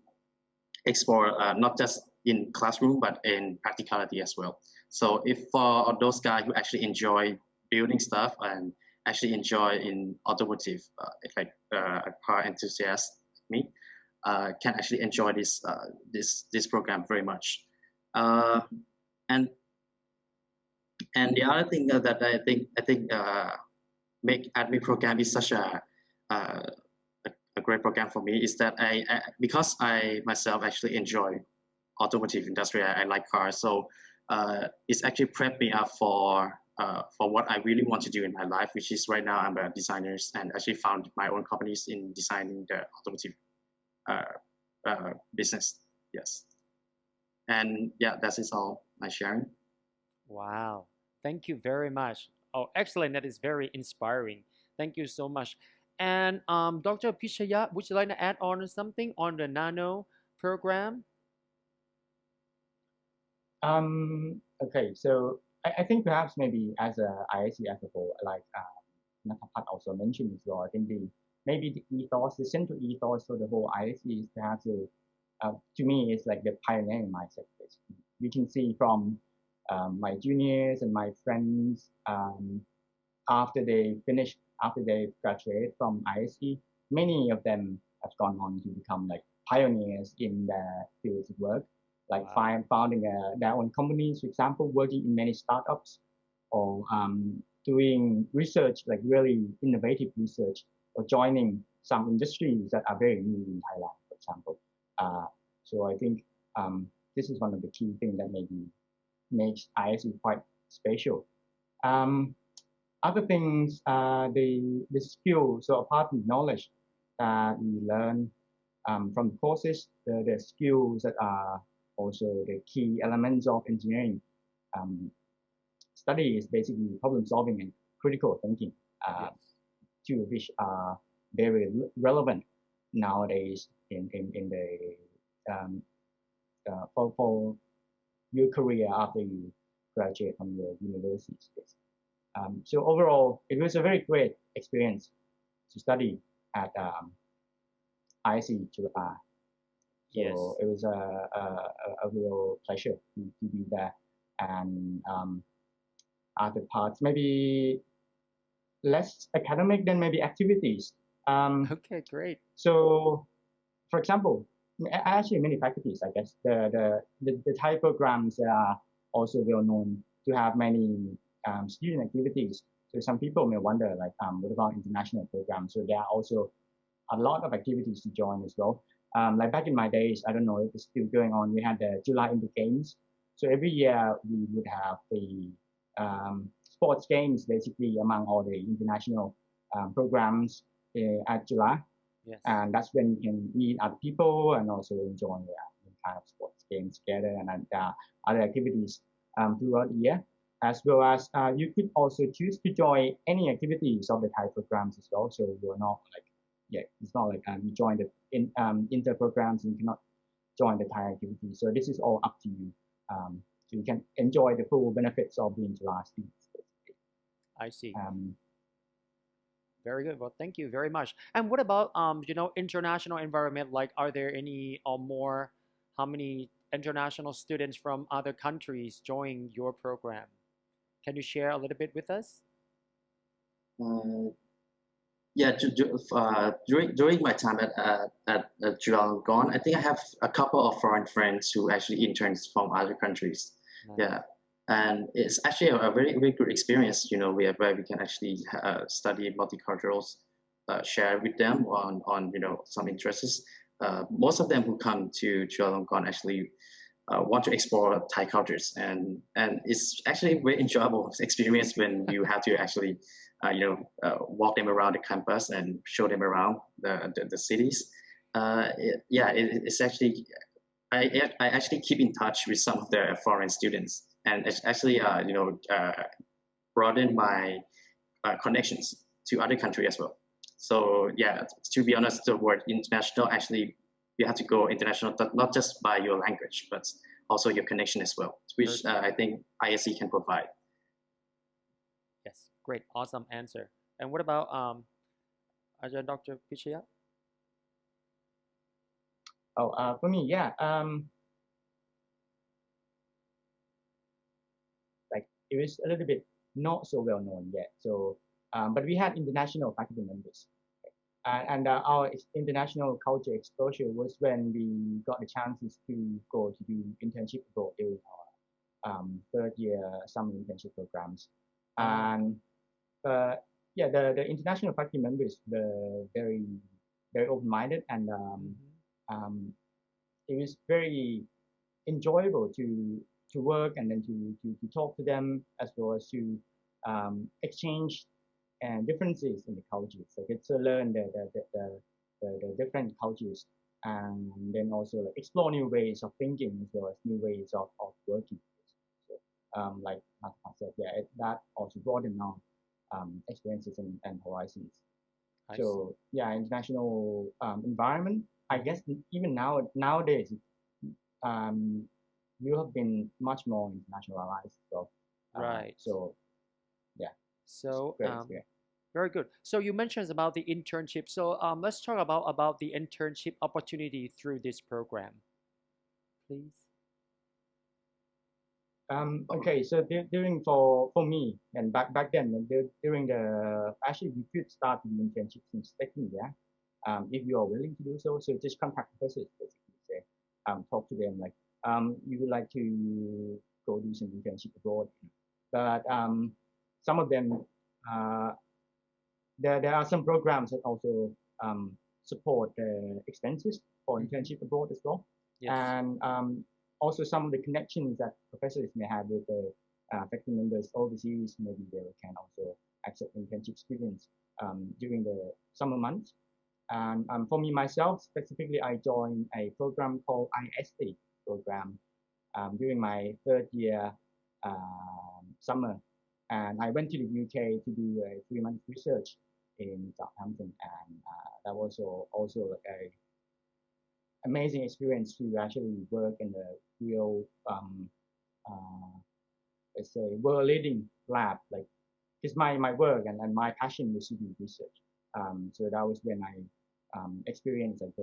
explore not just in classroom but in practicality as well. So if for those guys who actually enjoy building stuff and actually enjoy in automotive, like a car enthusiast like me, can actually enjoy this program very much. And the other thing that I think make ADME program is such a great program for me is that because I myself actually enjoy automotive industry, I like cars, so it's actually prepped me up for what I really want to do in my life, which is right now I'm a designer and actually found my own companies in designing the automotive business. Yes, and yeah, that is all my sharing. Wow. Thank you very much. Oh, excellent. That is very inspiring. Thank you so much. And Dr. Pichaya, would you like to add on something on the nano program? Okay, so I think perhaps maybe as a ISC as a whole, like Natapat also mentioned as well, I think maybe the ethos, the central ethos for the whole ISC is perhaps to me it's like the pioneering mindset. Basically. We can see from my juniors and my friends after they graduate from ISC, many of them have gone on to become like pioneers in their fields of work, like founding their own companies, for example, working in many startups or doing research, like really innovative research or joining some industries that are very new in Thailand, for example. So I think this is one of the key things that maybe makes ISE quite special. Other things, the skills, so apart from knowledge that we learn from the courses, the skills that are also the key elements of engineering study is basically problem solving and critical thinking, two of which are very relevant nowadays in the for your career after you graduate from your university. So overall, it was a very great experience to study at ISE July. So it was a real pleasure to be there. And other parts, maybe less academic than maybe activities. Okay, great. So, for example, actually many faculties, I guess, the Thai programs are also well known to have many student activities. So some people may wonder, like, what about international programs? So there are also a lot of activities to join as well. Like back in my days, I don't know if it's still going on, we had the July Inter Games. So every year we would have the sports games basically among all the international programs at July. Yes. And that's when you can meet other people and also enjoy kind of sports games together and other activities throughout the year. As well as you could also choose to join any activities of the Thai programs as well. So you're not like, it's not like you join the inter programs and you cannot join the Thai activities. So this is all up to you. So you can enjoy the full benefits of being July students. I see. Very good. Well, thank you very much. And what about international environment? Like, are there any more? How many international students from other countries join your program? Can you share a little bit with us? During my time at Chulalongkorn, I think I have a couple of foreign friends who actually interns from other countries. Nice. Yeah, and it's actually a very very good experience. Where we can actually study multiculturals, share with them on some interests. Most of them who come to Chulalongkorn actually want to explore Thai cultures, and it's actually a very enjoyable experience when you have to actually walk them around the campus and show them around the cities. It's actually I actually keep in touch with some of the foreign students, and it's actually broaden my connections to other countries as well. So to be honest, the word international, actually you have to go international not just by your language but also your connection as well, which I think ISE can provide. Yes, great, awesome answer. And what about Dr. Pichaya? For me, like it was a little bit not so well known yet. So, but we had international faculty members, and our international culture exposure was when we got the chances to go to do internship abroad during our third year summer internship programs. And the international faculty members were very very open-minded, and it was very enjoyable to work and then to talk to them, as well as to exchange and differences in the cultures. So get to learn the different cultures, and then also like explore new ways of thinking as well as new ways of working. So, like I said, that also broadened our experiences and horizons. So international environment. I guess even nowadays, you have been much more internationalized. So right. So very good. So you mentioned about the internship. So let's talk about the internship opportunity through this program, please. Okay, so during for me and back then during actually we could start the internship since second year, if you are willing to do so. So just contact professors basically, say talk to them like you would like to go do some internship abroad, but some of them there are some programs that also support the expenses for internship abroad as well. Yes. And also some of the connections that professors may have with the faculty members overseas, maybe they can also accept internship students during the summer months. And for me myself, specifically, I joined a program called ISA program during my third year summer. And I went to the UK to do a 3-month research in Southampton, and that was also like a amazing experience to actually work in the real, let's say, world leading lab. Like, it's my work and my passion was to do research. So that was when I experienced like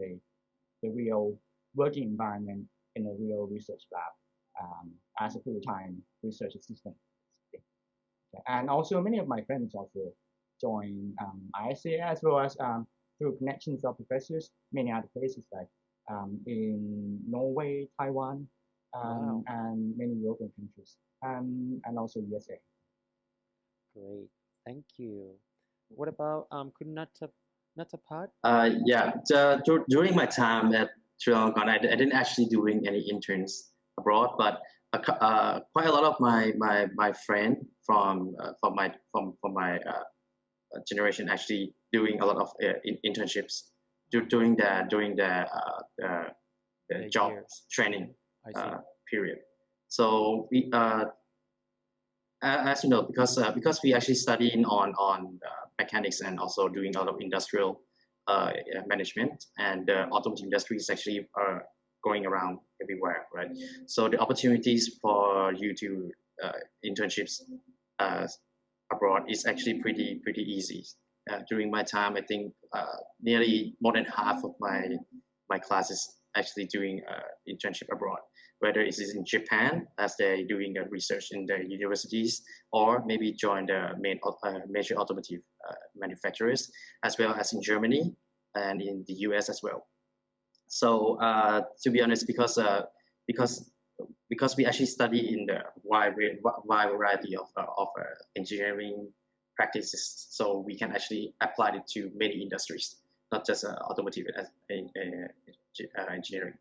the real working environment in a real research lab as a full-time research assistant. And also many of my friends also joined ISA, as well as through connections of professors, many other places like in Norway, Taiwan, Wow. and many European countries, and also USA. Great. Thank you. What about Natapat? Yeah, during my time at Sri Lanka, I didn't actually doing any interns abroad, but quite a lot of my friend from my generation actually doing a lot of internships during the job training I see. period. So we as you know, because we actually studying on mechanics and also doing a lot of industrial management, and the automotive industry is actually going around everywhere, right? So the opportunities for you to internships abroad is actually pretty easy. During my time, I think nearly more than half of my classes actually doing internship abroad, whether it is in Japan as they're doing research in their universities, or maybe join the major automotive manufacturers, as well as in Germany and in the US as well. So to be honest, because we actually study in the wide variety of engineering practices, so we can actually apply it to many industries, not just automotive engineering.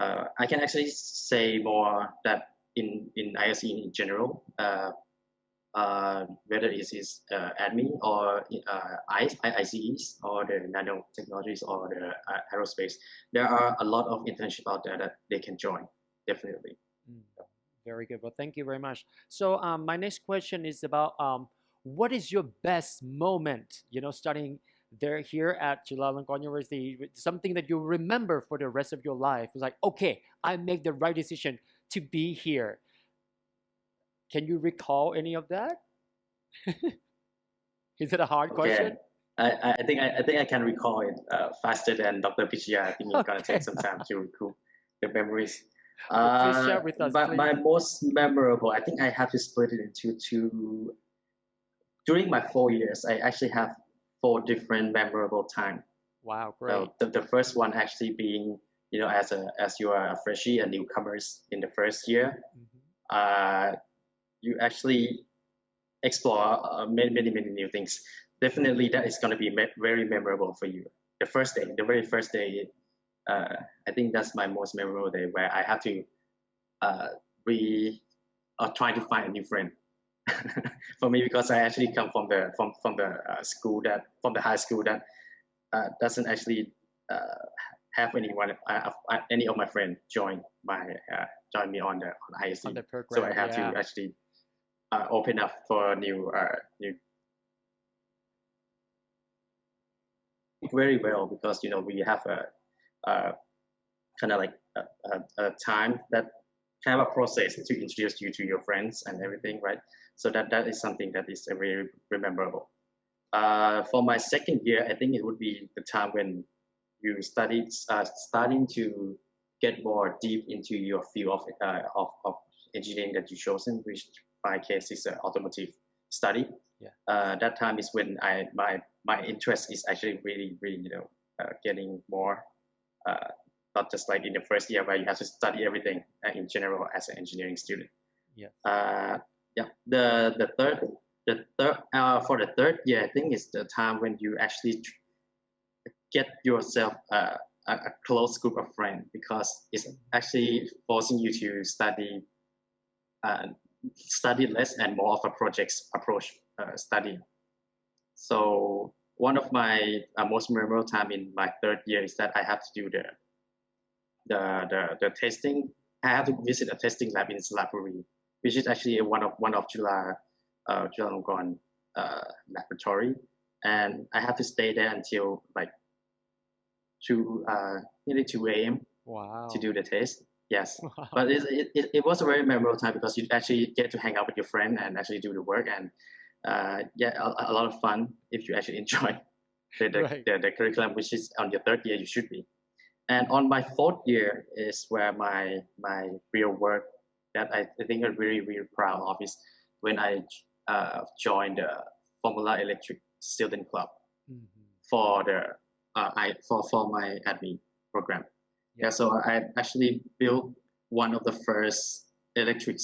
I can actually say more that in ISE in general, whether it is ADME or ICEs or the nanotechnologies or the aerospace, there are a lot of internships out there that they can join, definitely. Very good. Well, thank you very much. So my next question is about what is your best moment, studying there here at Chulalongkorn University, something that you remember for the rest of your life. It's like, okay, I make the right decision to be here. Can you recall any of that? Is it a hard question? I think I can recall it faster than Dr. Pichia. I think it's gonna take some time to recall the memories. Please share with us, but please. my most memorable, I think I have to split it into two. During my 4 years, I actually have 4 different memorable time. Wow, great. The first one actually being, as you are a freshie and newcomers in the first year, you actually explore many new things. Definitely, that is going to be very memorable for you. The very first day, I think that's my most memorable day, where I have to try to find a new friend. For me, because I actually come from the high school that doesn't actually have anyone, any of my friends join me on ISE. On the program, so I have to actually open up for new very well, because we have a kind of like a time that kind of a process to introduce you to your friends and everything, right? So that is something that is very memorable. For my second year, I think it would be the time when you starting to get more deep into your field of engineering that you've chosen, which my case is automotive study. That time is when my interest is actually really getting more, not just like in the first year where you have to study everything in general as an engineering student. The for the third year, I think is the time when you actually get yourself a close group of friends, because it's actually forcing you to study less and more of a projects approach study. So one of my most memorable time in my third year is that I have to do the testing. I have to visit a testing lab in its library, which is actually one of Chulalongkorn laboratory, and I have to stay there until like nearly 2 a.m. Wow. to do the test. Yes, Wow. but it was a very memorable time because you actually get to hang out with your friend and actually do the work, and yeah, a lot of fun if you actually enjoy Right. the curriculum, which is on your third year you should be. And on my fourth year is where my real work that I think I'm really proud of is when I joined the Formula Electric Student Club for the for my admin program. Yeah, so I actually built one of the first electric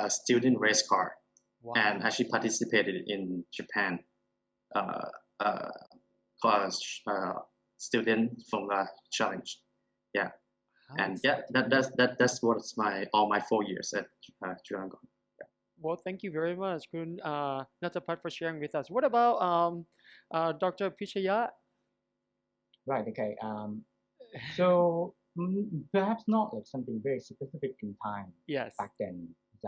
student race car, and actually participated in Japan called student Formula Challenge. Yeah, and yeah, that's what's all my 4 years at Chulalongkorn. Well, thank you very much, Kun Natapat, for sharing with us. What about Dr. Pichaya? Right. Okay. So perhaps not like something very specific in time. Yes. Back then, it's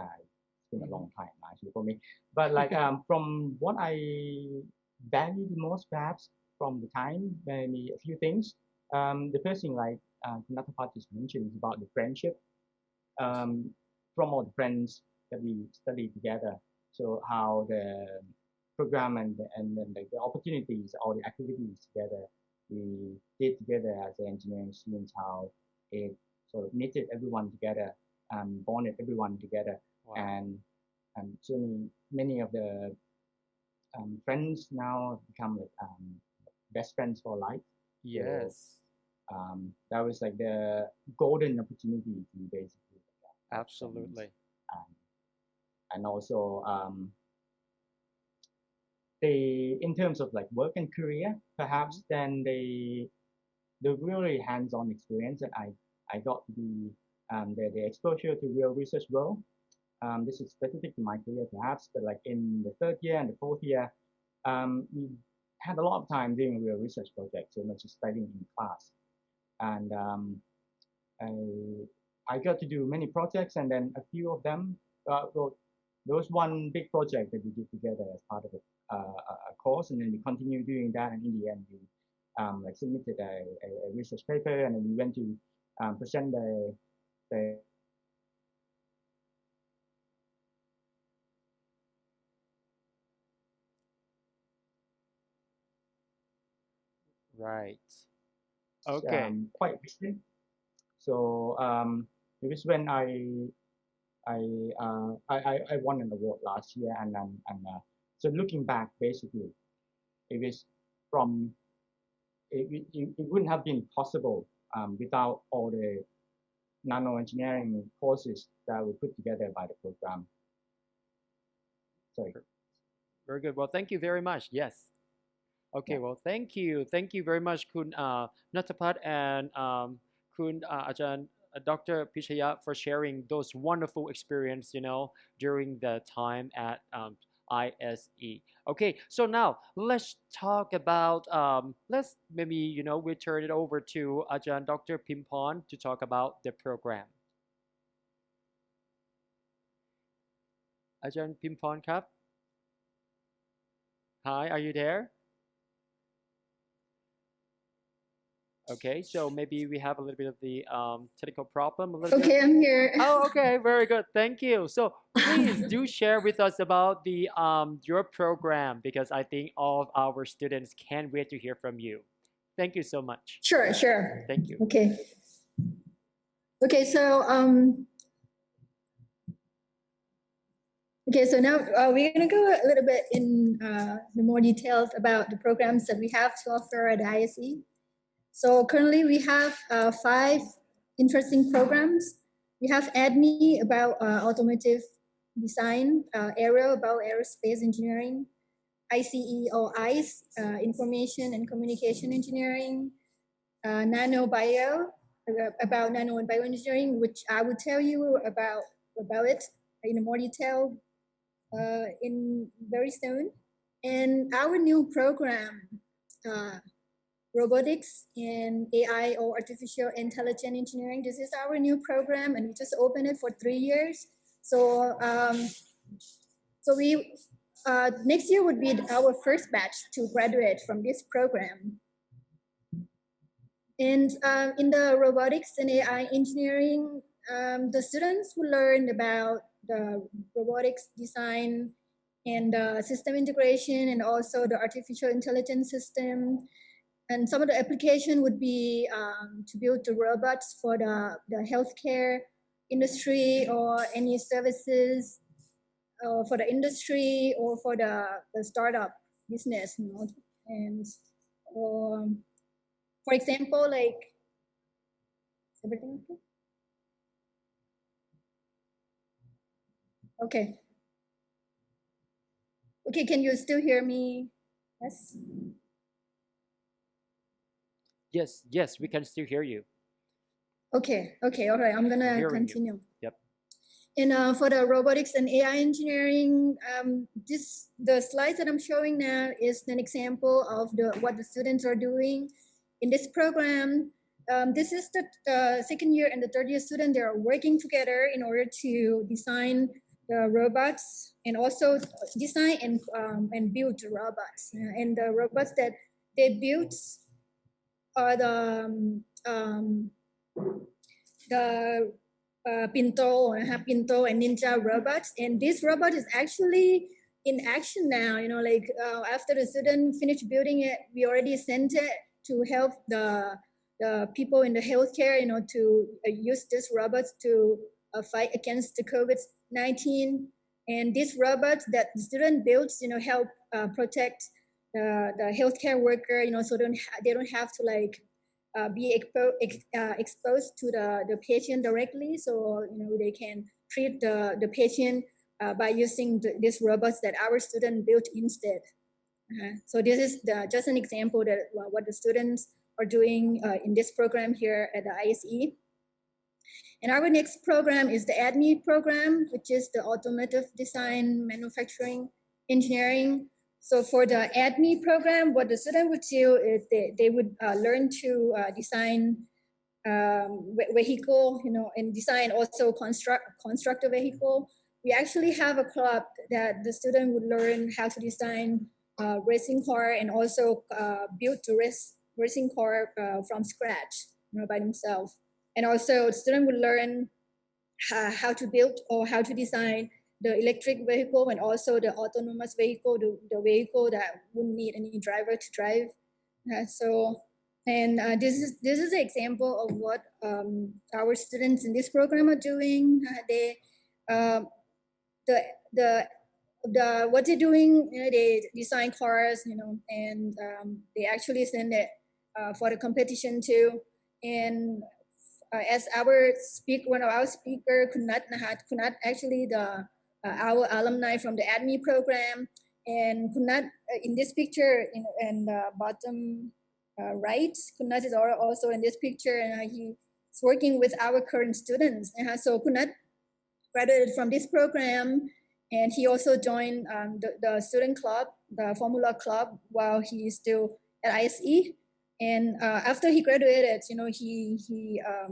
been a long time actually for me. But like from what I value the most, perhaps from the time, maybe a few things. The first thing, like Natapat just mentioned, is about the friendship. From all the friends that we studied together. So how the program and like the opportunities, all the activities together we did together as engineering students, how it sort of knitted everyone together, bonded everyone together, and so many of the friends now become like best friends for life. Yes. So, that was like the golden opportunity to basically. Absolutely. And also they, in terms of like work and career, perhaps then the really hands-on experience that I got to be the exposure to real research world. This is specific to my career perhaps, but like in the third year and the fourth year, we had a lot of time doing real research projects, so not just studying in class. And I got to do many projects, and then a few of them, there was one big project that we did together as part of a course, and then we continued doing that, and in the end we like submitted a research paper, and then we went to present the Right. Okay. Quite recent. So it was when I won an award last year, and so looking back, basically, it was from it wouldn't have been possible without all the nano engineering courses that were put together by the program. Sorry. Very good. Well, thank you very much. Yes. Okay. Well, thank you. Thank you very much, Kun Natapat and Kun Ajahn Dr. Pichaya, for sharing those wonderful experience, during the time at ISE. Okay, so now let's talk about, let's maybe, we turn it over to Ajahn Dr. Pimpon to talk about the program. Ajahn Pimpon Kap? Hi, are you there? Okay, so maybe we have a little bit of the technical problem. Okay, I'm here. Oh, okay, very good. Thank you. So please do share with us about the your program, because I think all of our students can't wait to hear from you. Thank you so much. Sure, sure. Thank you. Okay. Okay, so now we're gonna go a little bit in the more details about the programs that we have to offer at ISE. So currently we have 5 interesting programs. We have ADME about automotive design, aero about aerospace engineering, ICE or ICE, information and communication engineering, nanobio, about nano and bioengineering, which I will tell you about it in more detail in very soon. And our new program, robotics and AI or artificial intelligence engineering. This is our new program, and we just opened it for 3 years. So, we next year would be our first batch to graduate from this program. And in the robotics and AI engineering, the students will learn about the robotics design and system integration, and also the artificial intelligence system. And some of the application would be to build the robots for the healthcare industry, or any services for the industry, or for the startup business, you know. And for example, like, everything okay? Okay, can you still hear me? Yes. Yes, we can still hear you. Okay, all right, I'm gonna continue. Yep. And for the robotics and AI engineering, the slides that I'm showing now is an example of what the students are doing in this program. This is the second year and the third year student. They are working together in order to design the robots, and also design and build the robots. And the robots that they built are the Pinto and Ninja robots. And this robot is actually in action now. You know, like after the student finished building it, we already sent it to help the people in the healthcare, you know, to use these robots to fight against the COVID-19. And these robots that the student builds, you know, help protect the healthcare worker, you know, so they don't have to like be exposed to the patient directly. So, you know, they can treat the patient by using these robots that our student built instead. So this is just an example that what the students are doing in this program here at the ISE. And our next program is the ADME program, which is the Automotive Design Manufacturing Engineering. So for the ADME program, what the student would do is they would learn to design vehicle, you know, and design also construct a vehicle. We actually have a club that the student would learn how to design racing car, and also build the racing car from scratch, you know, by themselves. And also the student would learn how to build or how to design the electric vehicle, and also the autonomous vehicle, the vehicle that wouldn't need any driver to drive. This is an example of what our students in this program are doing. What they're doing, you know, they design cars, you know, and they actually send it for the competition too. And as one of our speaker, Kunat actually our alumni from the ADME program. And Kunat, in this picture, in the bottom right, Kunat is also in this picture, and he's working with our current students. So Kunat graduated from this program, and he also joined the student club, the Formula Club, while he is still at ISE. And after he graduated, you know, he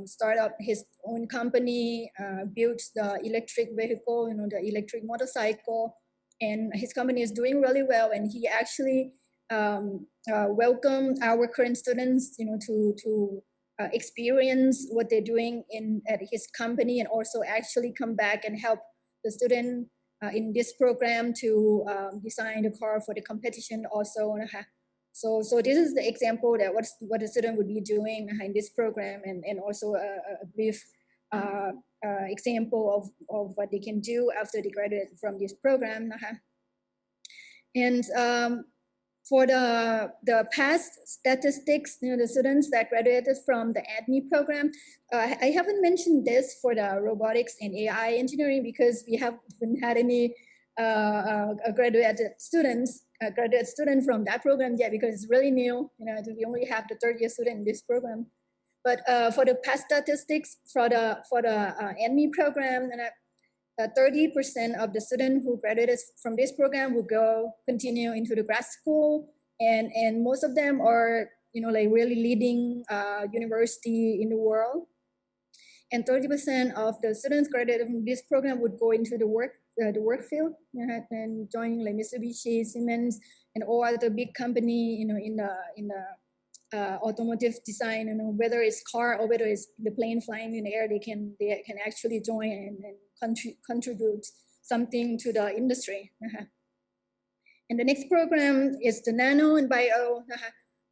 started up his own company, built the electric vehicle, you know, the electric motorcycle, and his company is doing really well. And he actually welcomed our current students, you know, to experience what they're doing at his company, and also actually come back and help the student in this program to design the car for the competition also. So this is the example that what the student would be doing in this program, and also a brief example of what they can do after they graduate from this program. And For the past statistics, the students that graduated from the ADME program, I haven't mentioned this for the robotics and AI engineering because we haven't had any graduate student from that program yet because it's really new. We only have the third year student in this program. But for the past statistics for the ADME program, 30% of the students who graduated from this program will continue into the grad school, and most of them are like really leading university in the world. And 30% of the students graduated from this program would go into the work field and join like Mitsubishi, Siemens, and all other big company in the automotive design, whether it's car or whether it's the plane flying in the air, they can actually join and contribute something to the industry. And the next program is the nano and bio.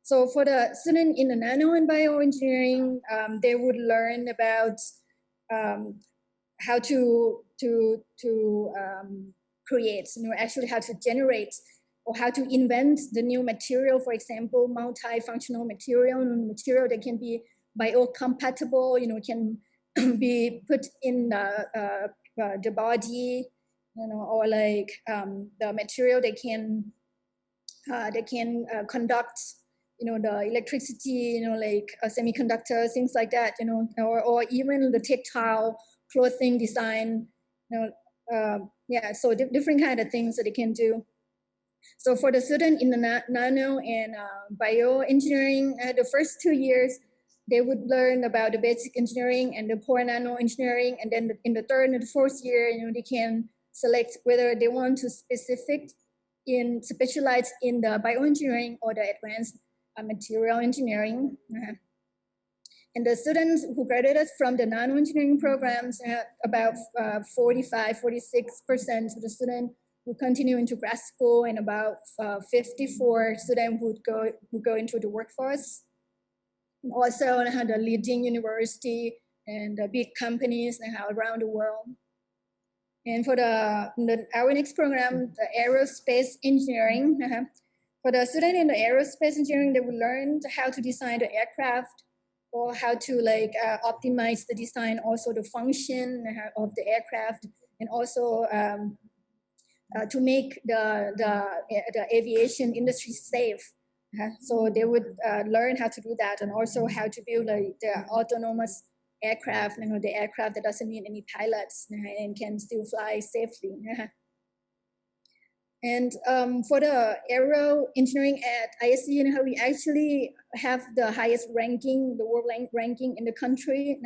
So for the student in the nano and bioengineering, they would learn about how to create, actually how to generate or how to invent the new material, for example, multifunctional material that can be biocompatible, can be put in the body, or like the material that can conduct, the electricity, like semiconductors, things like that, or even the textile clothing design, yeah, so different kind of things that they can do. So for the student in the nano and bioengineering, the first 2 years, they would learn about the basic engineering and the core nano engineering. And then in the third and the fourth year, they can select whether they want to specialize in the bioengineering or the advanced material engineering. And the students who graduated from the nano engineering programs, about 45, 46% of the students would continue into grad school, and about 54 students would go into the workforce. And also the leading university and the big companies around the world. And for our next program, the aerospace engineering, for the student in the aerospace engineering, they will learn how to design the aircraft, or how to optimize the design, also the function of the aircraft, and also to make the aviation industry safe. So they would learn how to do that, and also how to build the autonomous aircraft, the aircraft that doesn't need any pilots and can still fly safely. And for the aero engineering at ISC, we actually have the highest ranking, the world ranking in the country.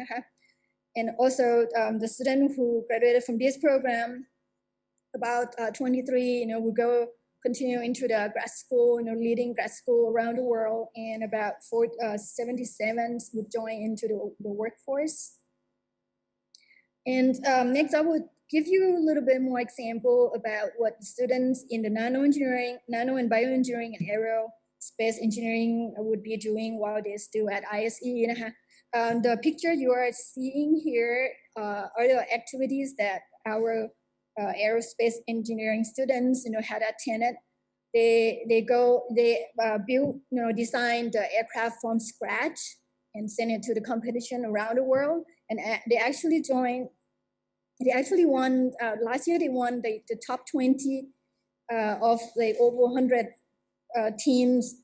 And also the student who graduated from this program, about 23, will continue into the grad school, leading grad school around the world, and about 77 would join into the workforce. And next, I would give you a little bit more example about what students in the nano and bioengineering and aerospace engineering would be doing while they're still at ISE. The picture you are seeing here are the activities that our aerospace engineering students, had attended. They build, design the aircraft from scratch and send it to the competition around the world. And they actually won, last year they won the top 20 of over 100 teams,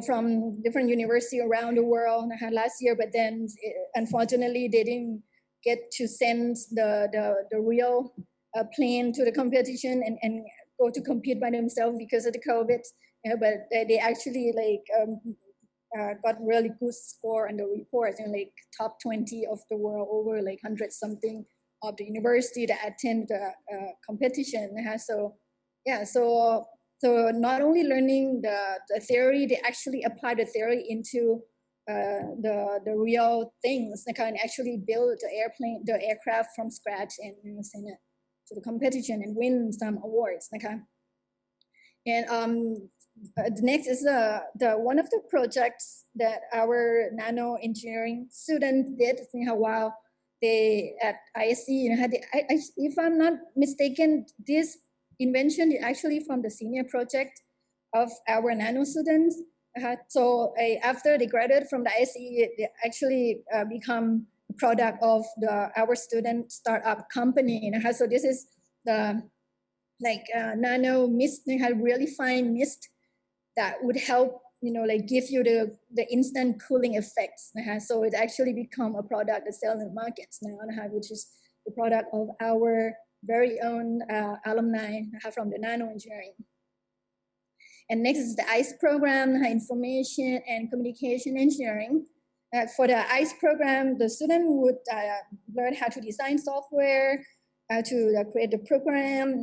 from different universities around the world last year. But then unfortunately they didn't get to send the real plane to the competition and go to compete by themselves because of the COVID. But they actually got really good score on the report, and top 20 of the world, over 100 something of the university that attend the competition. So yeah, so not only learning the theory, they actually apply the theory into the real things. They can actually build the aircraft from scratch and send it to the competition and win some awards. And the next is the one of the projects that our nano engineering students did while they at ISC. If I'm not mistaken, this invention is actually from the senior project of our nano students. So after they graduate from the ISE, they actually become a product of our student startup company. So this is the nano mist, really fine mist that would help, give you the instant cooling effects. So it actually become a product that sells in the markets now, which is the product of our very own alumni from the nano engineering. And next is the ICE program, information and communication engineering. For the ICE program, the student would learn how to design software, to create the program,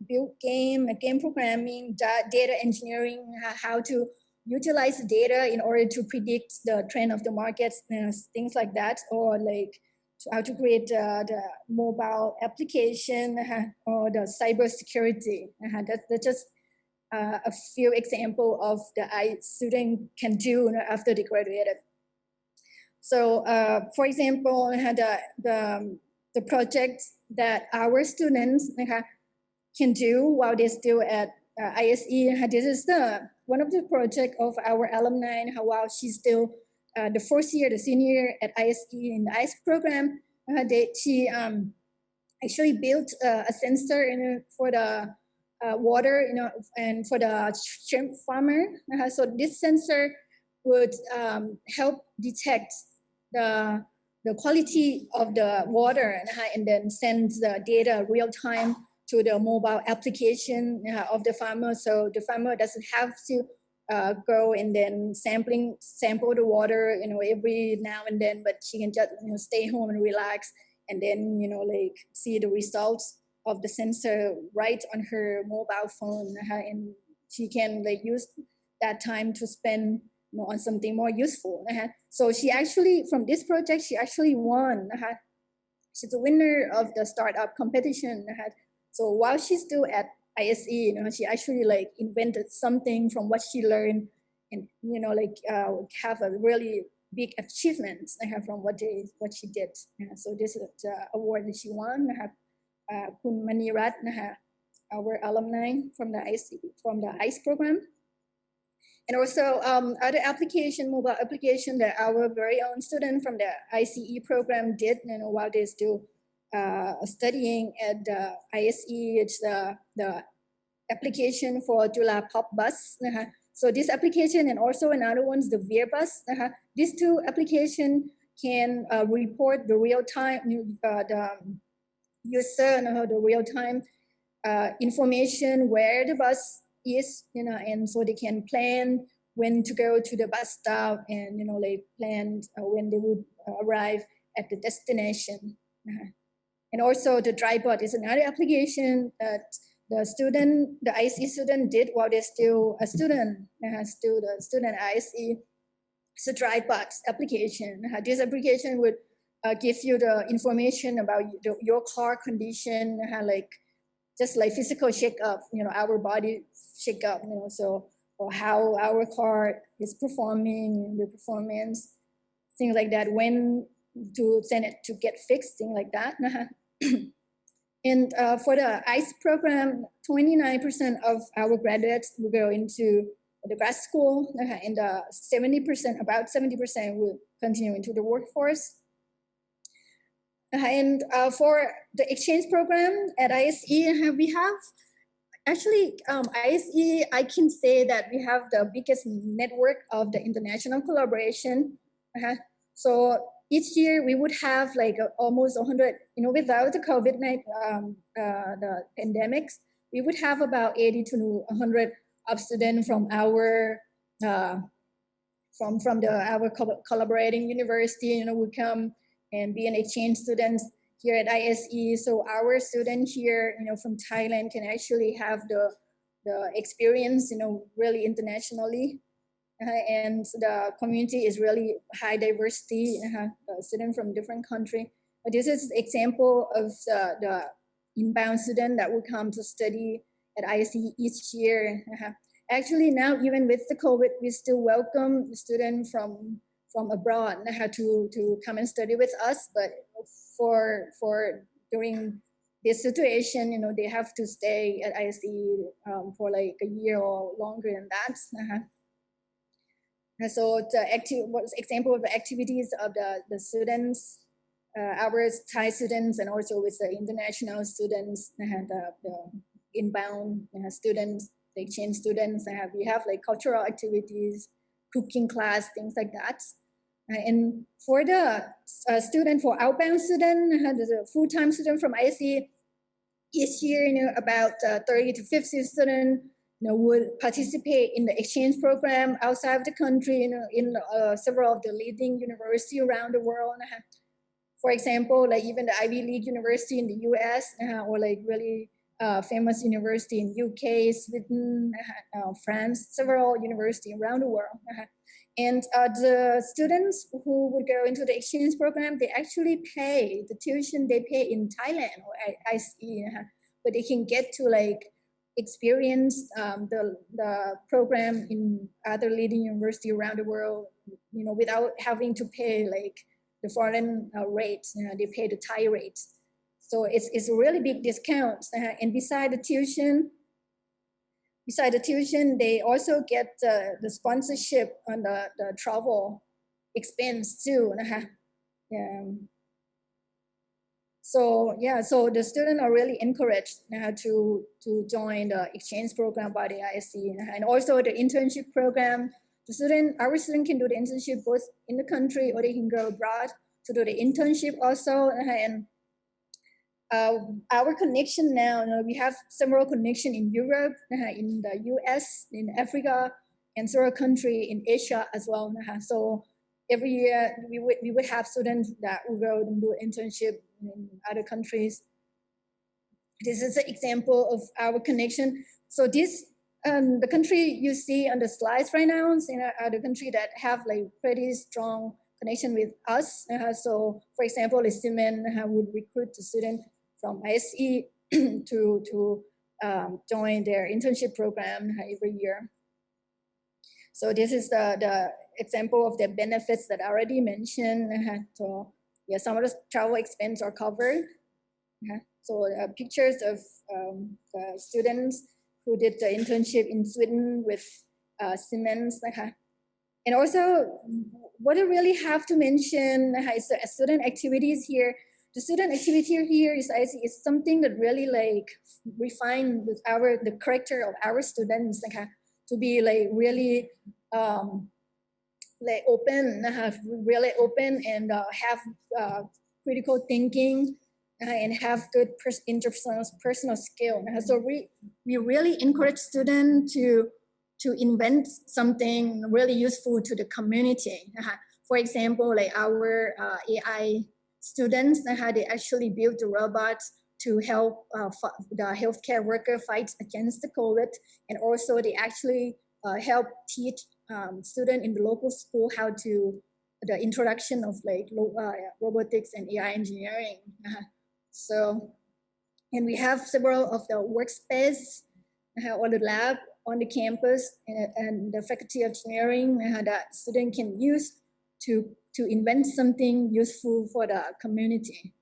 build game programming, data engineering, how to utilize the data in order to predict the trend of the markets, things like that, or how to create the mobile application or the cyber security. That's just a few examples of the student can do after they graduated. So, for example, the projects that our students can do while they're still at ISE. This is one of the projects of our alumni while she's still the first year, the senior at ISE in the ICE program. She actually built a sensor for the water, and for the shrimp farmer. So this sensor would help detect the quality of the water and then send the data real time to the mobile application of the farmer. So the farmer doesn't have to go and then sample the water, every now and then, but she can just stay home and relax, and then see the results of the sensor right on her mobile phone, and she can use that time to spend on something more useful. So she actually, from this project, she actually won. She's the winner of the startup competition. So while she's still at ISE, she actually invented something from what she learned, and have a really big achievement from what she did. So this is the award that she won. Kun Manirat, our alumni from the ICE program. And also other mobile application that our very own student from the ICE program did, while they're still studying at the ISE. It's the application for Jula Pop Bus. So this application, and also another one's the Veer Bus. These two applications can report the real time, the user, the real time information where the bus is, and so they can plan when to go to the bus stop, and plan when they would arrive at the destination. And also the Drybot is another application that the ISE student did while they're still a student, still the student at ISE. It's a Drybot application. This application would give you the information about your car condition, just physical checkup, our body checkup, so, or how our car is performing, the performance, things like that, when to send it to get fixed, things like that. And for the ICE program, 29% of our graduates will go into the grad school, and 70%, about 70% will continue into the workforce. And for the exchange program at ISE, we have actually ISE, I can say that we have the biggest network of the international collaboration. So each year we would have almost 100, without the COVID-19, the pandemics, we would have about 80 to 100 of students from our our collaborating university, would come and be an exchange student here at ISE. So our student here, from Thailand can actually have the experience, really internationally. And the community is really high diversity, students from different countries. But this is an example of the inbound student that will come to study at ISE each year. Actually, now even with the COVID, we still welcome students from abroad to come and study with us. But for during this situation, they have to stay at ISE for like a year or longer than that. And so what's example of the activities of the students, our Thai students, and also with the international students and the inbound students, the exchange students. We have like cultural activities, cooking class, things like that. And for the student, for outbound student, the full-time student from ISE, each year, about 30 to 50 students, would participate in the exchange program outside of the country, in several of the leading universities around the world. For example, like even the Ivy League University in the US, or like really famous university in UK, Sweden, France, several universities around the world. And the students who would go into the exchange program, they actually pay the tuition they pay in Thailand or ISE, but they can get to like experience the program in other leading universities around the world, without having to pay like the foreign rates. They pay the Thai rates. So it's a really big discount. And beside the tuition, they also get the sponsorship on the travel expense too. So the students are really encouraged to join the exchange program by the ISE, and also the internship program. Our student can do the internship both in the country, or they can go abroad to do the internship also. And our connection now, we have several connections in Europe, in the US, in Africa, and several countries in Asia as well. So every year we would have students that will go and do internship in other countries. This is an example of our connection. So this, the country you see on the slides right now, are the country that have like pretty strong connection with us. So for example, the Siemens would recruit the student from ISE to join their internship program every year. So this is the example of the benefits that I already mentioned. So yeah, some of the travel expense are covered. So pictures of the students who did the internship in Sweden with Siemens. And also, what I really have to mention is the student activities here. The student activity here is something that really like refine with the character of our students, to be like really like open, really open, and have critical thinking, and have good interpersonal skill. So we really encourage students to invent something really useful to the community. For example, like our AI students, they actually built a robot to help the healthcare worker fight against the COVID, and also they actually help teach students in the local school how to the introduction of like robotics and AI engineering. So, and we have several of the workspace or the lab on the campus, and the faculty of engineering that students can use to invent something useful for the community.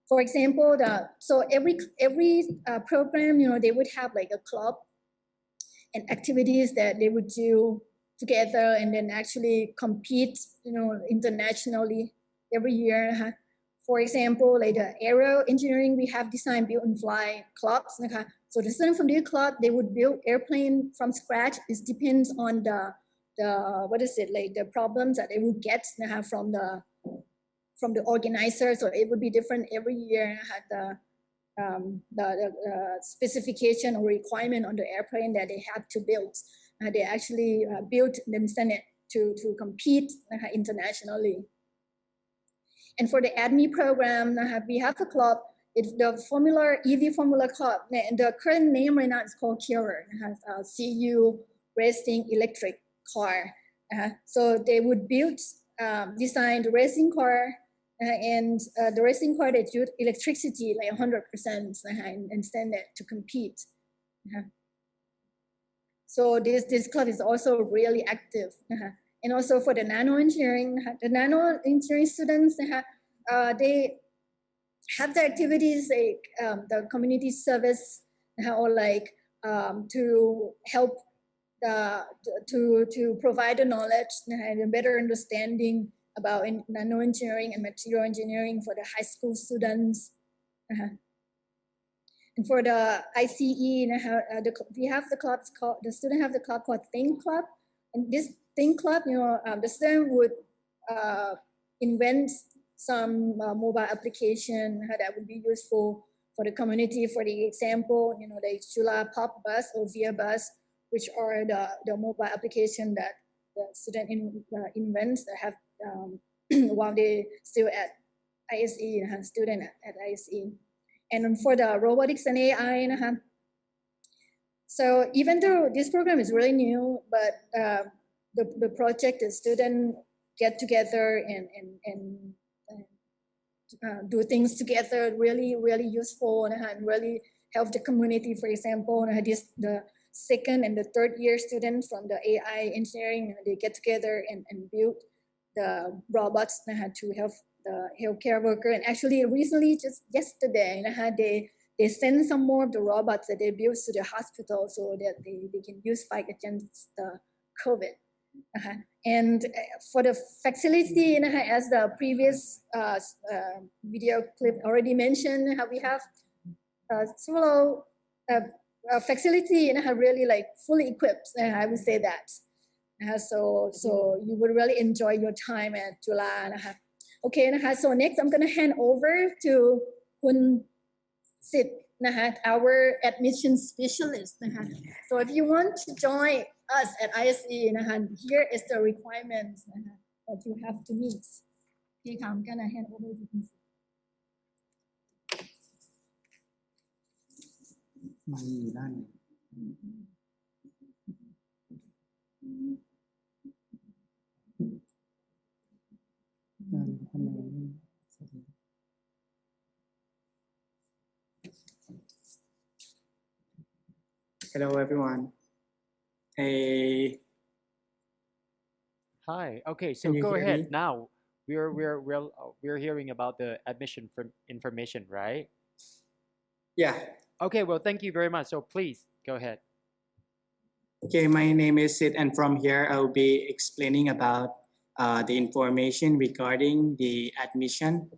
For example, so every program, they would have like a club and activities that they would do together, and then actually compete, internationally every year. For example, like the aero engineering, we have design, build, and fly clubs. So the students from the club, they would build airplane from scratch. It depends on the the problems that they would get from the organizer. So it would be different every year. The specification or requirement on the airplane that they have to build. They actually built and send it to compete internationally. And for the ADME program, we have the club. It's the EV Formula Club. And the current name right now is called Cure. It has CU Racing Electric Car. So they would build, design the racing car, and the racing car that use electricity like 100% and send it to compete. So this club is also really active. And also for the nano engineering students, have the activities like the community service or like to help to provide the knowledge and a better understanding about nano engineering and material engineering for the high school students. And for the ICE, we have the clubs called, the student have the club called Think Club. And this Think Club, the student would invent some mobile application that would be useful for the community. For the example, the Chula Pop Bus or Via Bus, which are the mobile application that the student invents that have while they still at ISE, student at ISE. And for the robotics and AI, so even though this program is really new, but the project, the student get together and do things together, really useful and really help the community. For example, the second and the third year students from the AI engineering, they get together and build the robots to help the healthcare worker. And actually recently, just yesterday, they send some more of the robots that they built to the hospital so that they can use fight against the COVID. And for the facility, as the previous video clip already mentioned, we have several facility really like fully equipped. I would say that. So you would really enjoy your time at Chula. Okay, so next I'm gonna hand over to Kun Sit, our admission specialist. So if you want to join us at ISE, here is the requirements that you have to meet. Okay, I'm gonna hand over to Kun Sit. มันอยู่ด้านไหนทำไมไม่แสดง Hello everyone. Hey. Hi. Okay, so Can you go hear ahead me? now. We're hearing about the admission information, right? Yeah. Okay, well, thank you very much. So please go ahead. Okay, my name is Sid, and from here I will be explaining about the information regarding the admission.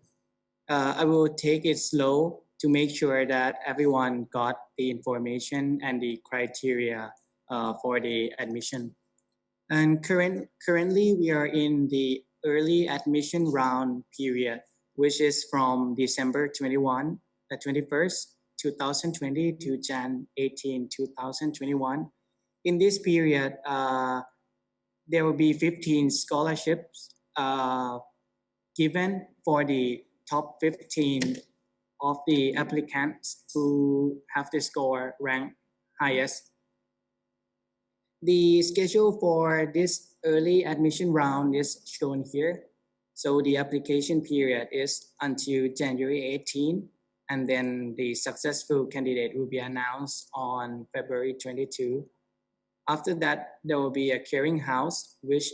I will take it slow to make sure that everyone got the information and the criteria for the admission. And currently we are in the early admission round period, which is from December 21st, 2020 to Jan 18, 2021. In this period, there will be 15 scholarships given for the top 15 of the applicants who have the score ranked highest. The schedule for this early admission round is shown here. So the application period is until January 18, and then the successful candidate will be announced on February 22. After that, there will be a clearinghouse, which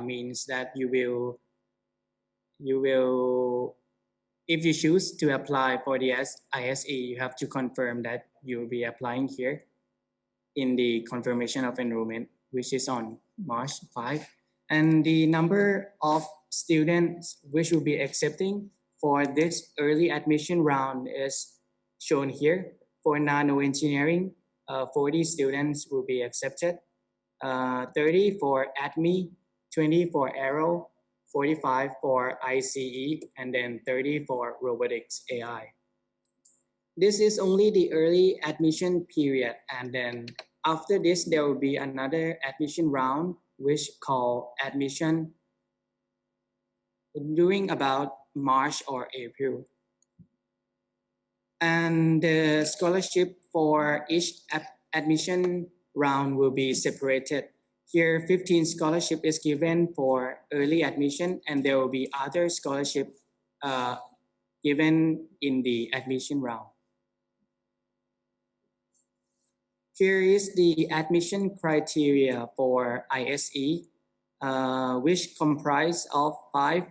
means that you will, if you choose to apply for the ISE, you have to confirm that you will be applying here in the confirmation of enrollment, which is on March 5. And the number of students which will be accepting for this early admission round is shown here. For nano engineering, 40 students will be accepted, 30 for ADME, 20 for Aero, 45 for ICE, and then 30 for robotics AI. This is only the early admission period, and then after this, there will be another admission round, which called admission during about March or April. And the scholarship for each admission round will be separated. Here, 15 scholarship is given for early admission, and there will be other scholarship given in the admission round. Here is the admission criteria for ISE, which comprise of 5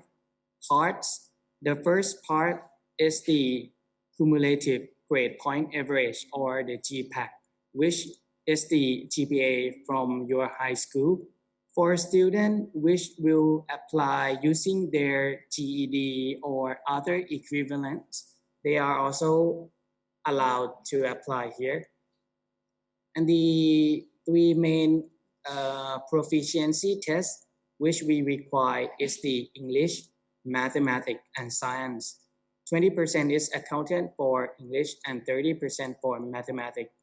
parts. The first part is the cumulative grade point average, or the GPAC, which is the GPA from your high school. For students which will apply using their GED or other equivalents, they are also allowed to apply here. And the three main proficiency tests which we require is the English, mathematics, and science. 20% is accounted for English and 30% for mathematics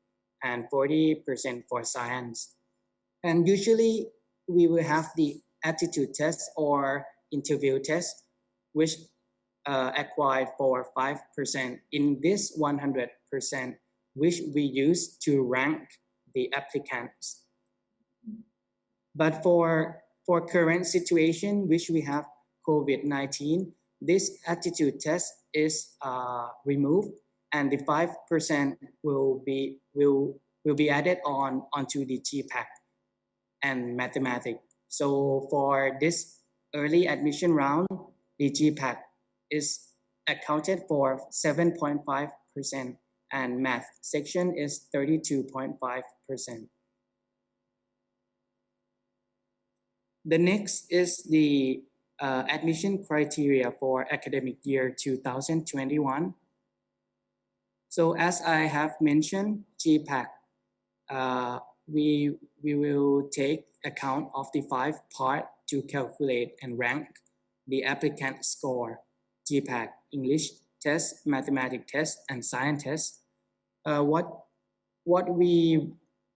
and 40% for science. And usually we will have the aptitude test or interview test, which acquired for 5% in this 100%, which we use to rank the applicants. But for current situation, which we have COVID-19, this aptitude test is removed, and the 5% will be added onto the GPAC and mathematics. So for this early admission round, the GPAC is accounted for 7.5%, and math section is 32.5%. The next is the admission criteria for academic year 2021. So as I have mentioned, GPAC, we will take account of the 5 parts to calculate and rank the applicant score: GPAC, English test, mathematics test, and science test. What we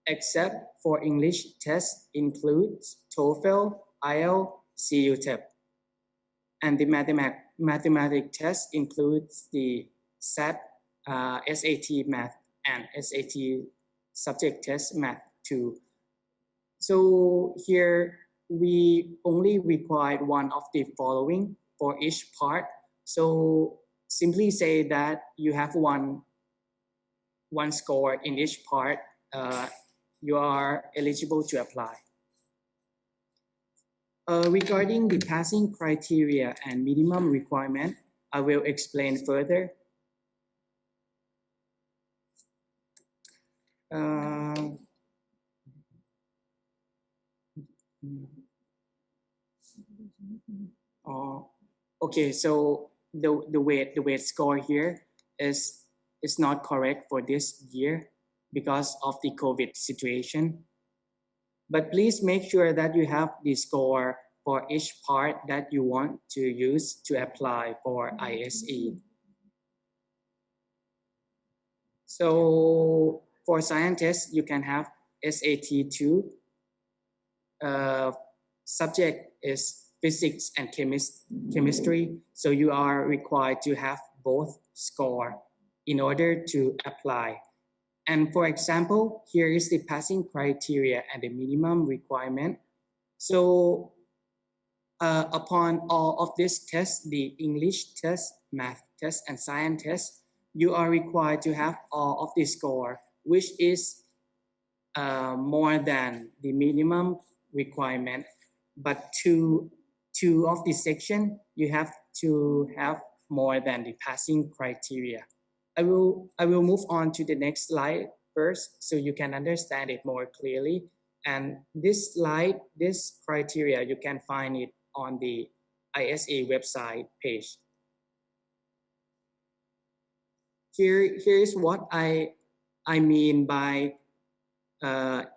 accept for English test includes TOEFL, IELTS, CUTEP, and the mathematics test includes the SAT, SAT math, and SAT subject test math too. So here we only require one of the following for each part. So simply say that you have one score in each part, you are eligible to apply. Regarding the passing criteria and minimum requirement, I will explain further. Okay, so the weight score here is not correct for this year because of the COVID situation. But please make sure that you have the score for each part that you want to use to apply for ISE. So for scientists, you can have SAT 2. Subject is physics and chemistry. So you are required to have both score in order to apply. And for example, here is the passing criteria and the minimum requirement. So upon all of these tests, the English test, math test, and science test, you are required to have all of the score, which is more than the minimum requirement. But two of the section, you have to have more than the passing criteria. I will move on to the next slide first so you can understand it more clearly. And this slide, this criteria, you can find it on the ISA website page. Here is what I mean by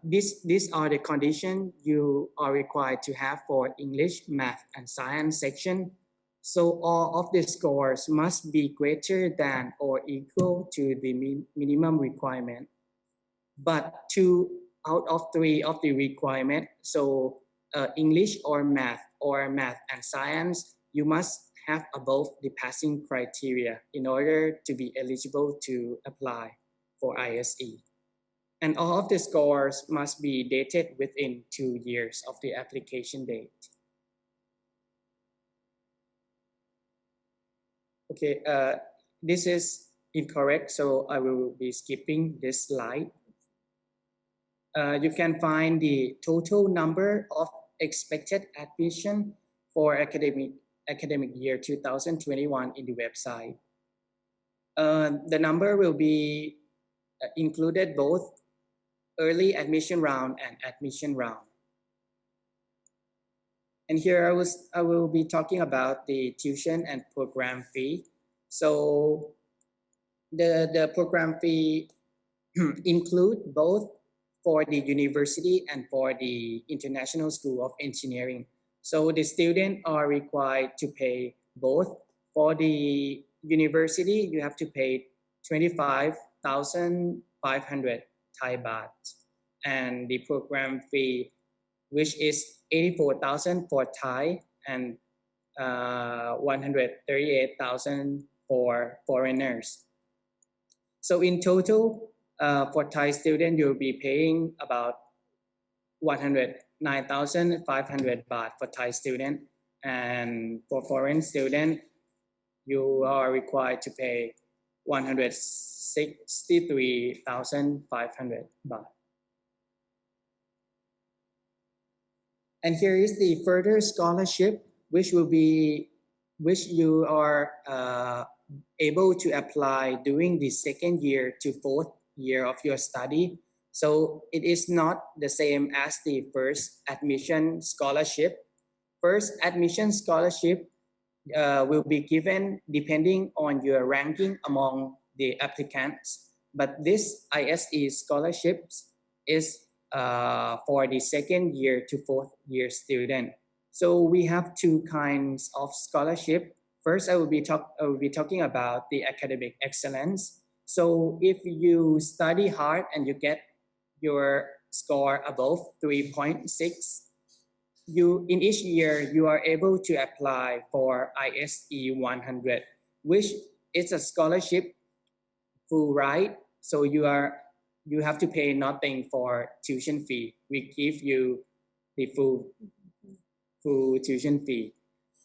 these are the conditions you are required to have for English, math, and science section. So all of the scores must be greater than or equal to the minimum requirement. But 2 out of 3 of the requirement, so English or math and science, you must have above the passing criteria in order to be eligible to apply for ISE. And all of the scores must be dated within 2 years of the application date. Okay, this is incorrect, so I will be skipping this slide. You can find the total number of expected admission for academic year 2021 in the website. The number will be included both early admission round and admission round. And here I will be talking about the tuition and program fee. So the program fee include both for the university and for the International School of Engineering. So the students are required to pay both. For the university, you have to pay 25,500 Thai baht, and the program fee, which is 84,000 for Thai and 138,000 for foreigners. So in total, for Thai student, you'll be paying about 109,500 baht for Thai student, and for foreign student, you are required to pay 163,500 baht. And here is the further scholarship, which you are able to apply during the second year to fourth year of your study. So it is not the same as the first admission scholarship. First admission scholarship will be given depending on your ranking among the applicants. But this ISE scholarships is for the second year to fourth year student. So we have two kinds of scholarship. First, I will be talking about the academic excellence. So if you study hard and you get your score above 3.6, in each year you are able to apply for ISE 100, which is a scholarship full ride. So you have to pay nothing for tuition fee. We give you the full tuition fee.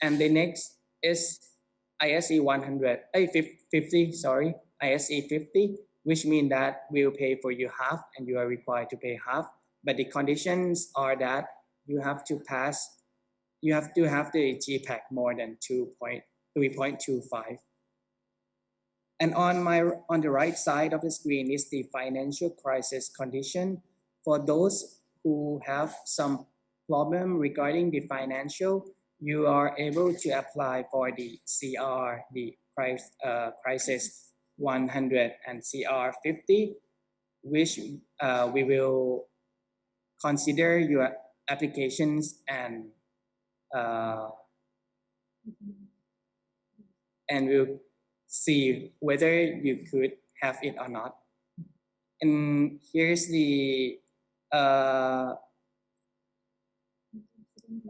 And the next is ISE 50, ISE 50, which means that we'll pay for you half and you are required to pay half. But the conditions are that you have to have the GPAC more than 3.25. And on the right side of the screen is the financial crisis condition. For those who have some problem regarding the financial, you are able to apply for the CR, the crisis 100 and CR 50, which we will consider your applications and we'll see whether you could have it or not. And here's the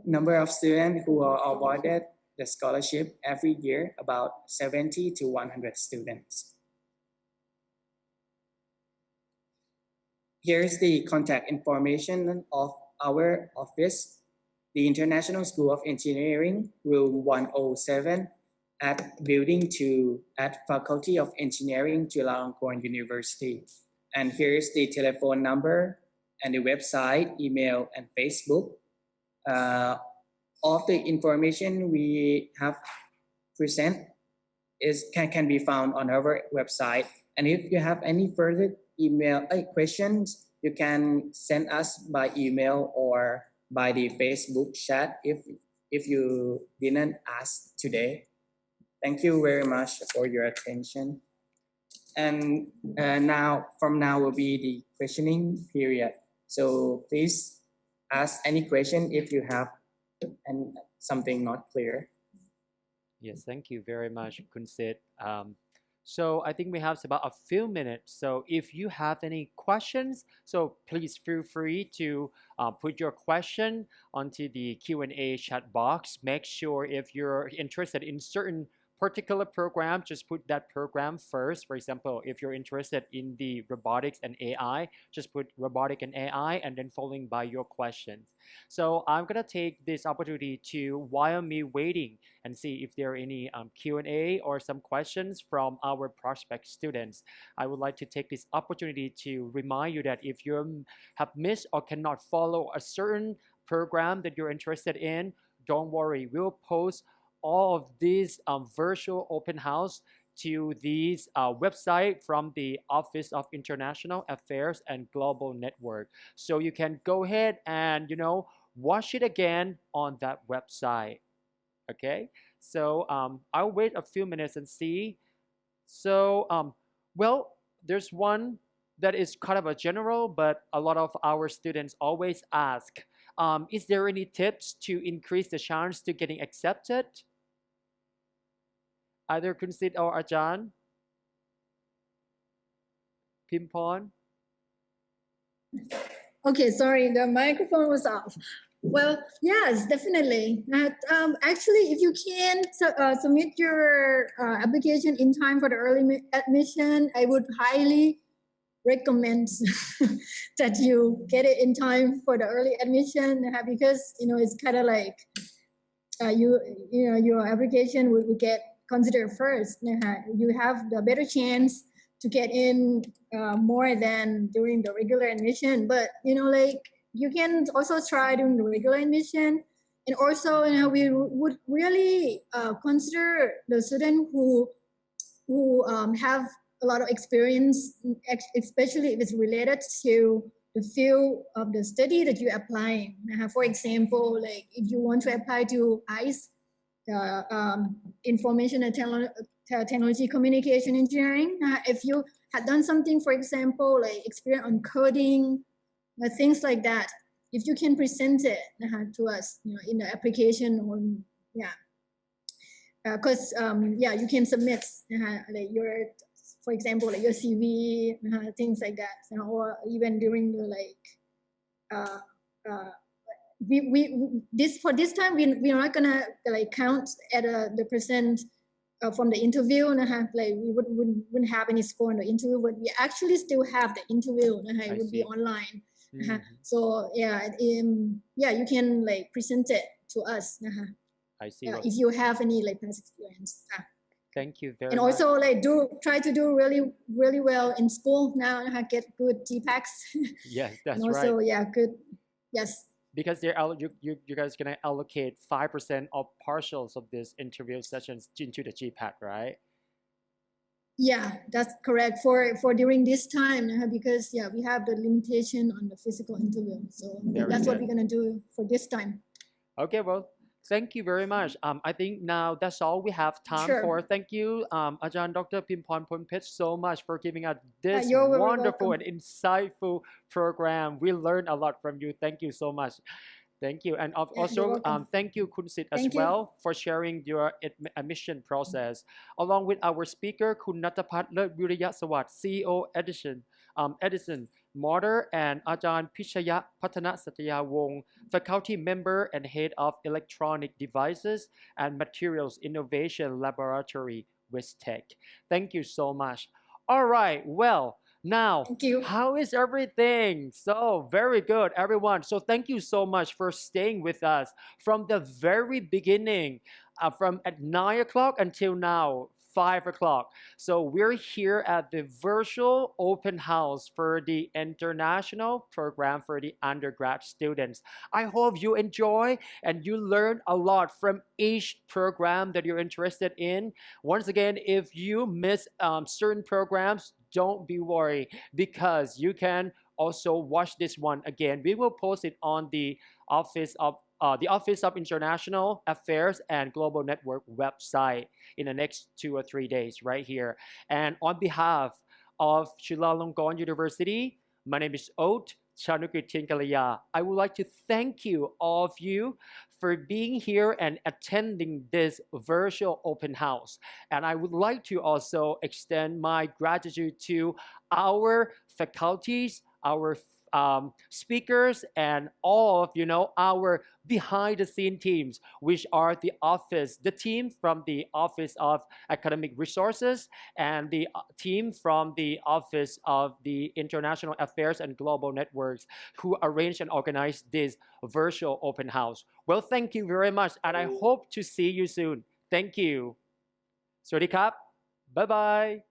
number of students who are awarded the scholarship every year, about 70 to 100 students. Here's the contact information of our office, the International School of Engineering, room 107 at Building 2 at Faculty of Engineering, Chulalongkorn University. And here's the telephone number and the website, email, and Facebook. All the information we have present can be found on our website. And if you have any further questions, you can send us by email or by the Facebook chat if you didn't ask today. Thank you very much for your attention. And from now will be the questioning period. So please ask any question if you have something not clear. Yes, thank you very much, Kun Sid. So I think we have about a few minutes. So if you have any questions, so please feel free to put your question onto the Q&A chat box. Make sure if you're interested in certain particular program, just put that program first. For example, if you're interested in the robotics and AI, just put robotic and AI and then following by your questions. So I'm gonna take this opportunity to, while me waiting and see if there are any Q&A or some questions from our prospect students, I would like to take this opportunity to remind you that if you have missed or cannot follow a certain program that you're interested in, don't worry, we'll post all of these virtual open house to this website from the Office of International Affairs and Global Network. So you can go ahead and, watch it again on that website. Okay, so I'll wait a few minutes and see. So, well, there's one that is kind of a general, but a lot of our students always ask, is there any tips to increase the chance to getting accepted? Either Kunsit or Ajahn? Pimpon? Okay, sorry, the microphone was off. Well, yes, definitely. Actually, if you can submit your application in time for the early admission, I would highly recommend that you get it in time for the early admission because it's kind of like your application would get considered first. You have the better chance to get in more than during the regular admission. But you can also try during the regular admission. And also, we would really consider the student who have a lot of experience, especially if it's related to the field of the study that you're applying. For example, like if you want to apply to ICE, Information and Technology Communication Engineering, if you had done something, for example, like experience on coding, things like that, if you can present it to us, in the application, or because you can submit like your, for example, like your CV, things like that, or even during the for this time we're not gonna like count at the percent from the interview, like we wouldn't have any score in the interview, but we actually still have the interview. It would be online. So you can like present it to us. I see. If you have any like past experience. Thank you very and much. also like try to do really really well in school now, get good GPACs. Yes, that's and also, right. good. Yes. Because you guys gonna allocate 5% of partials of this interview sessions into the GPAC, right? Yeah, that's correct for during this time, because we have the limitation on the physical interview. So that's what we're gonna do for this time. Okay, well, thank you very much. I think now that's all we have time for. Thank you, Ajahn Dr. Pimpon Ponpech, so much for giving us this wonderful and insightful program. We learned a lot from you. Thank you so much. Thank you. And also, thank you, Kunsit, as well, for sharing your admission process. Along with our speaker, Kun Natapat Viriyasawat, CEO Edison Motor, and Ajahn Pichaya Patana Satya Wong, faculty member and head of Electronic Devices and Materials Innovation Laboratory, WISTEC. Thank you so much. All right, well, now, how is everything? So very good, everyone. So thank you so much for staying with us from the very beginning, from at 9 o'clock until now, 5 o'clock. So we're here at the virtual open house for the international program for the undergrad students. I hope you enjoy and you learn a lot from each program that you're interested in. Once again, if you miss certain programs, don't be worried, because you can also watch this one again. We will post it on the Office of International Affairs and Global Network website in the next 2 or 3 days right here. And on behalf of Chulalongkorn University, my name is Ot Chanukrit Tinkalaya. I would like to thank you, all of you, for being here and attending this virtual open house. And I would like to also extend my gratitude to our faculties, our speakers, and all of our behind the scene teams, which are the team from the Office of Academic Resources and the team from the Office of the International Affairs and Global Networks, who arranged and organized this virtual open house. Well, thank you very much, and I hope to see you soon. Thank you. สวัสดีครับ Bye bye.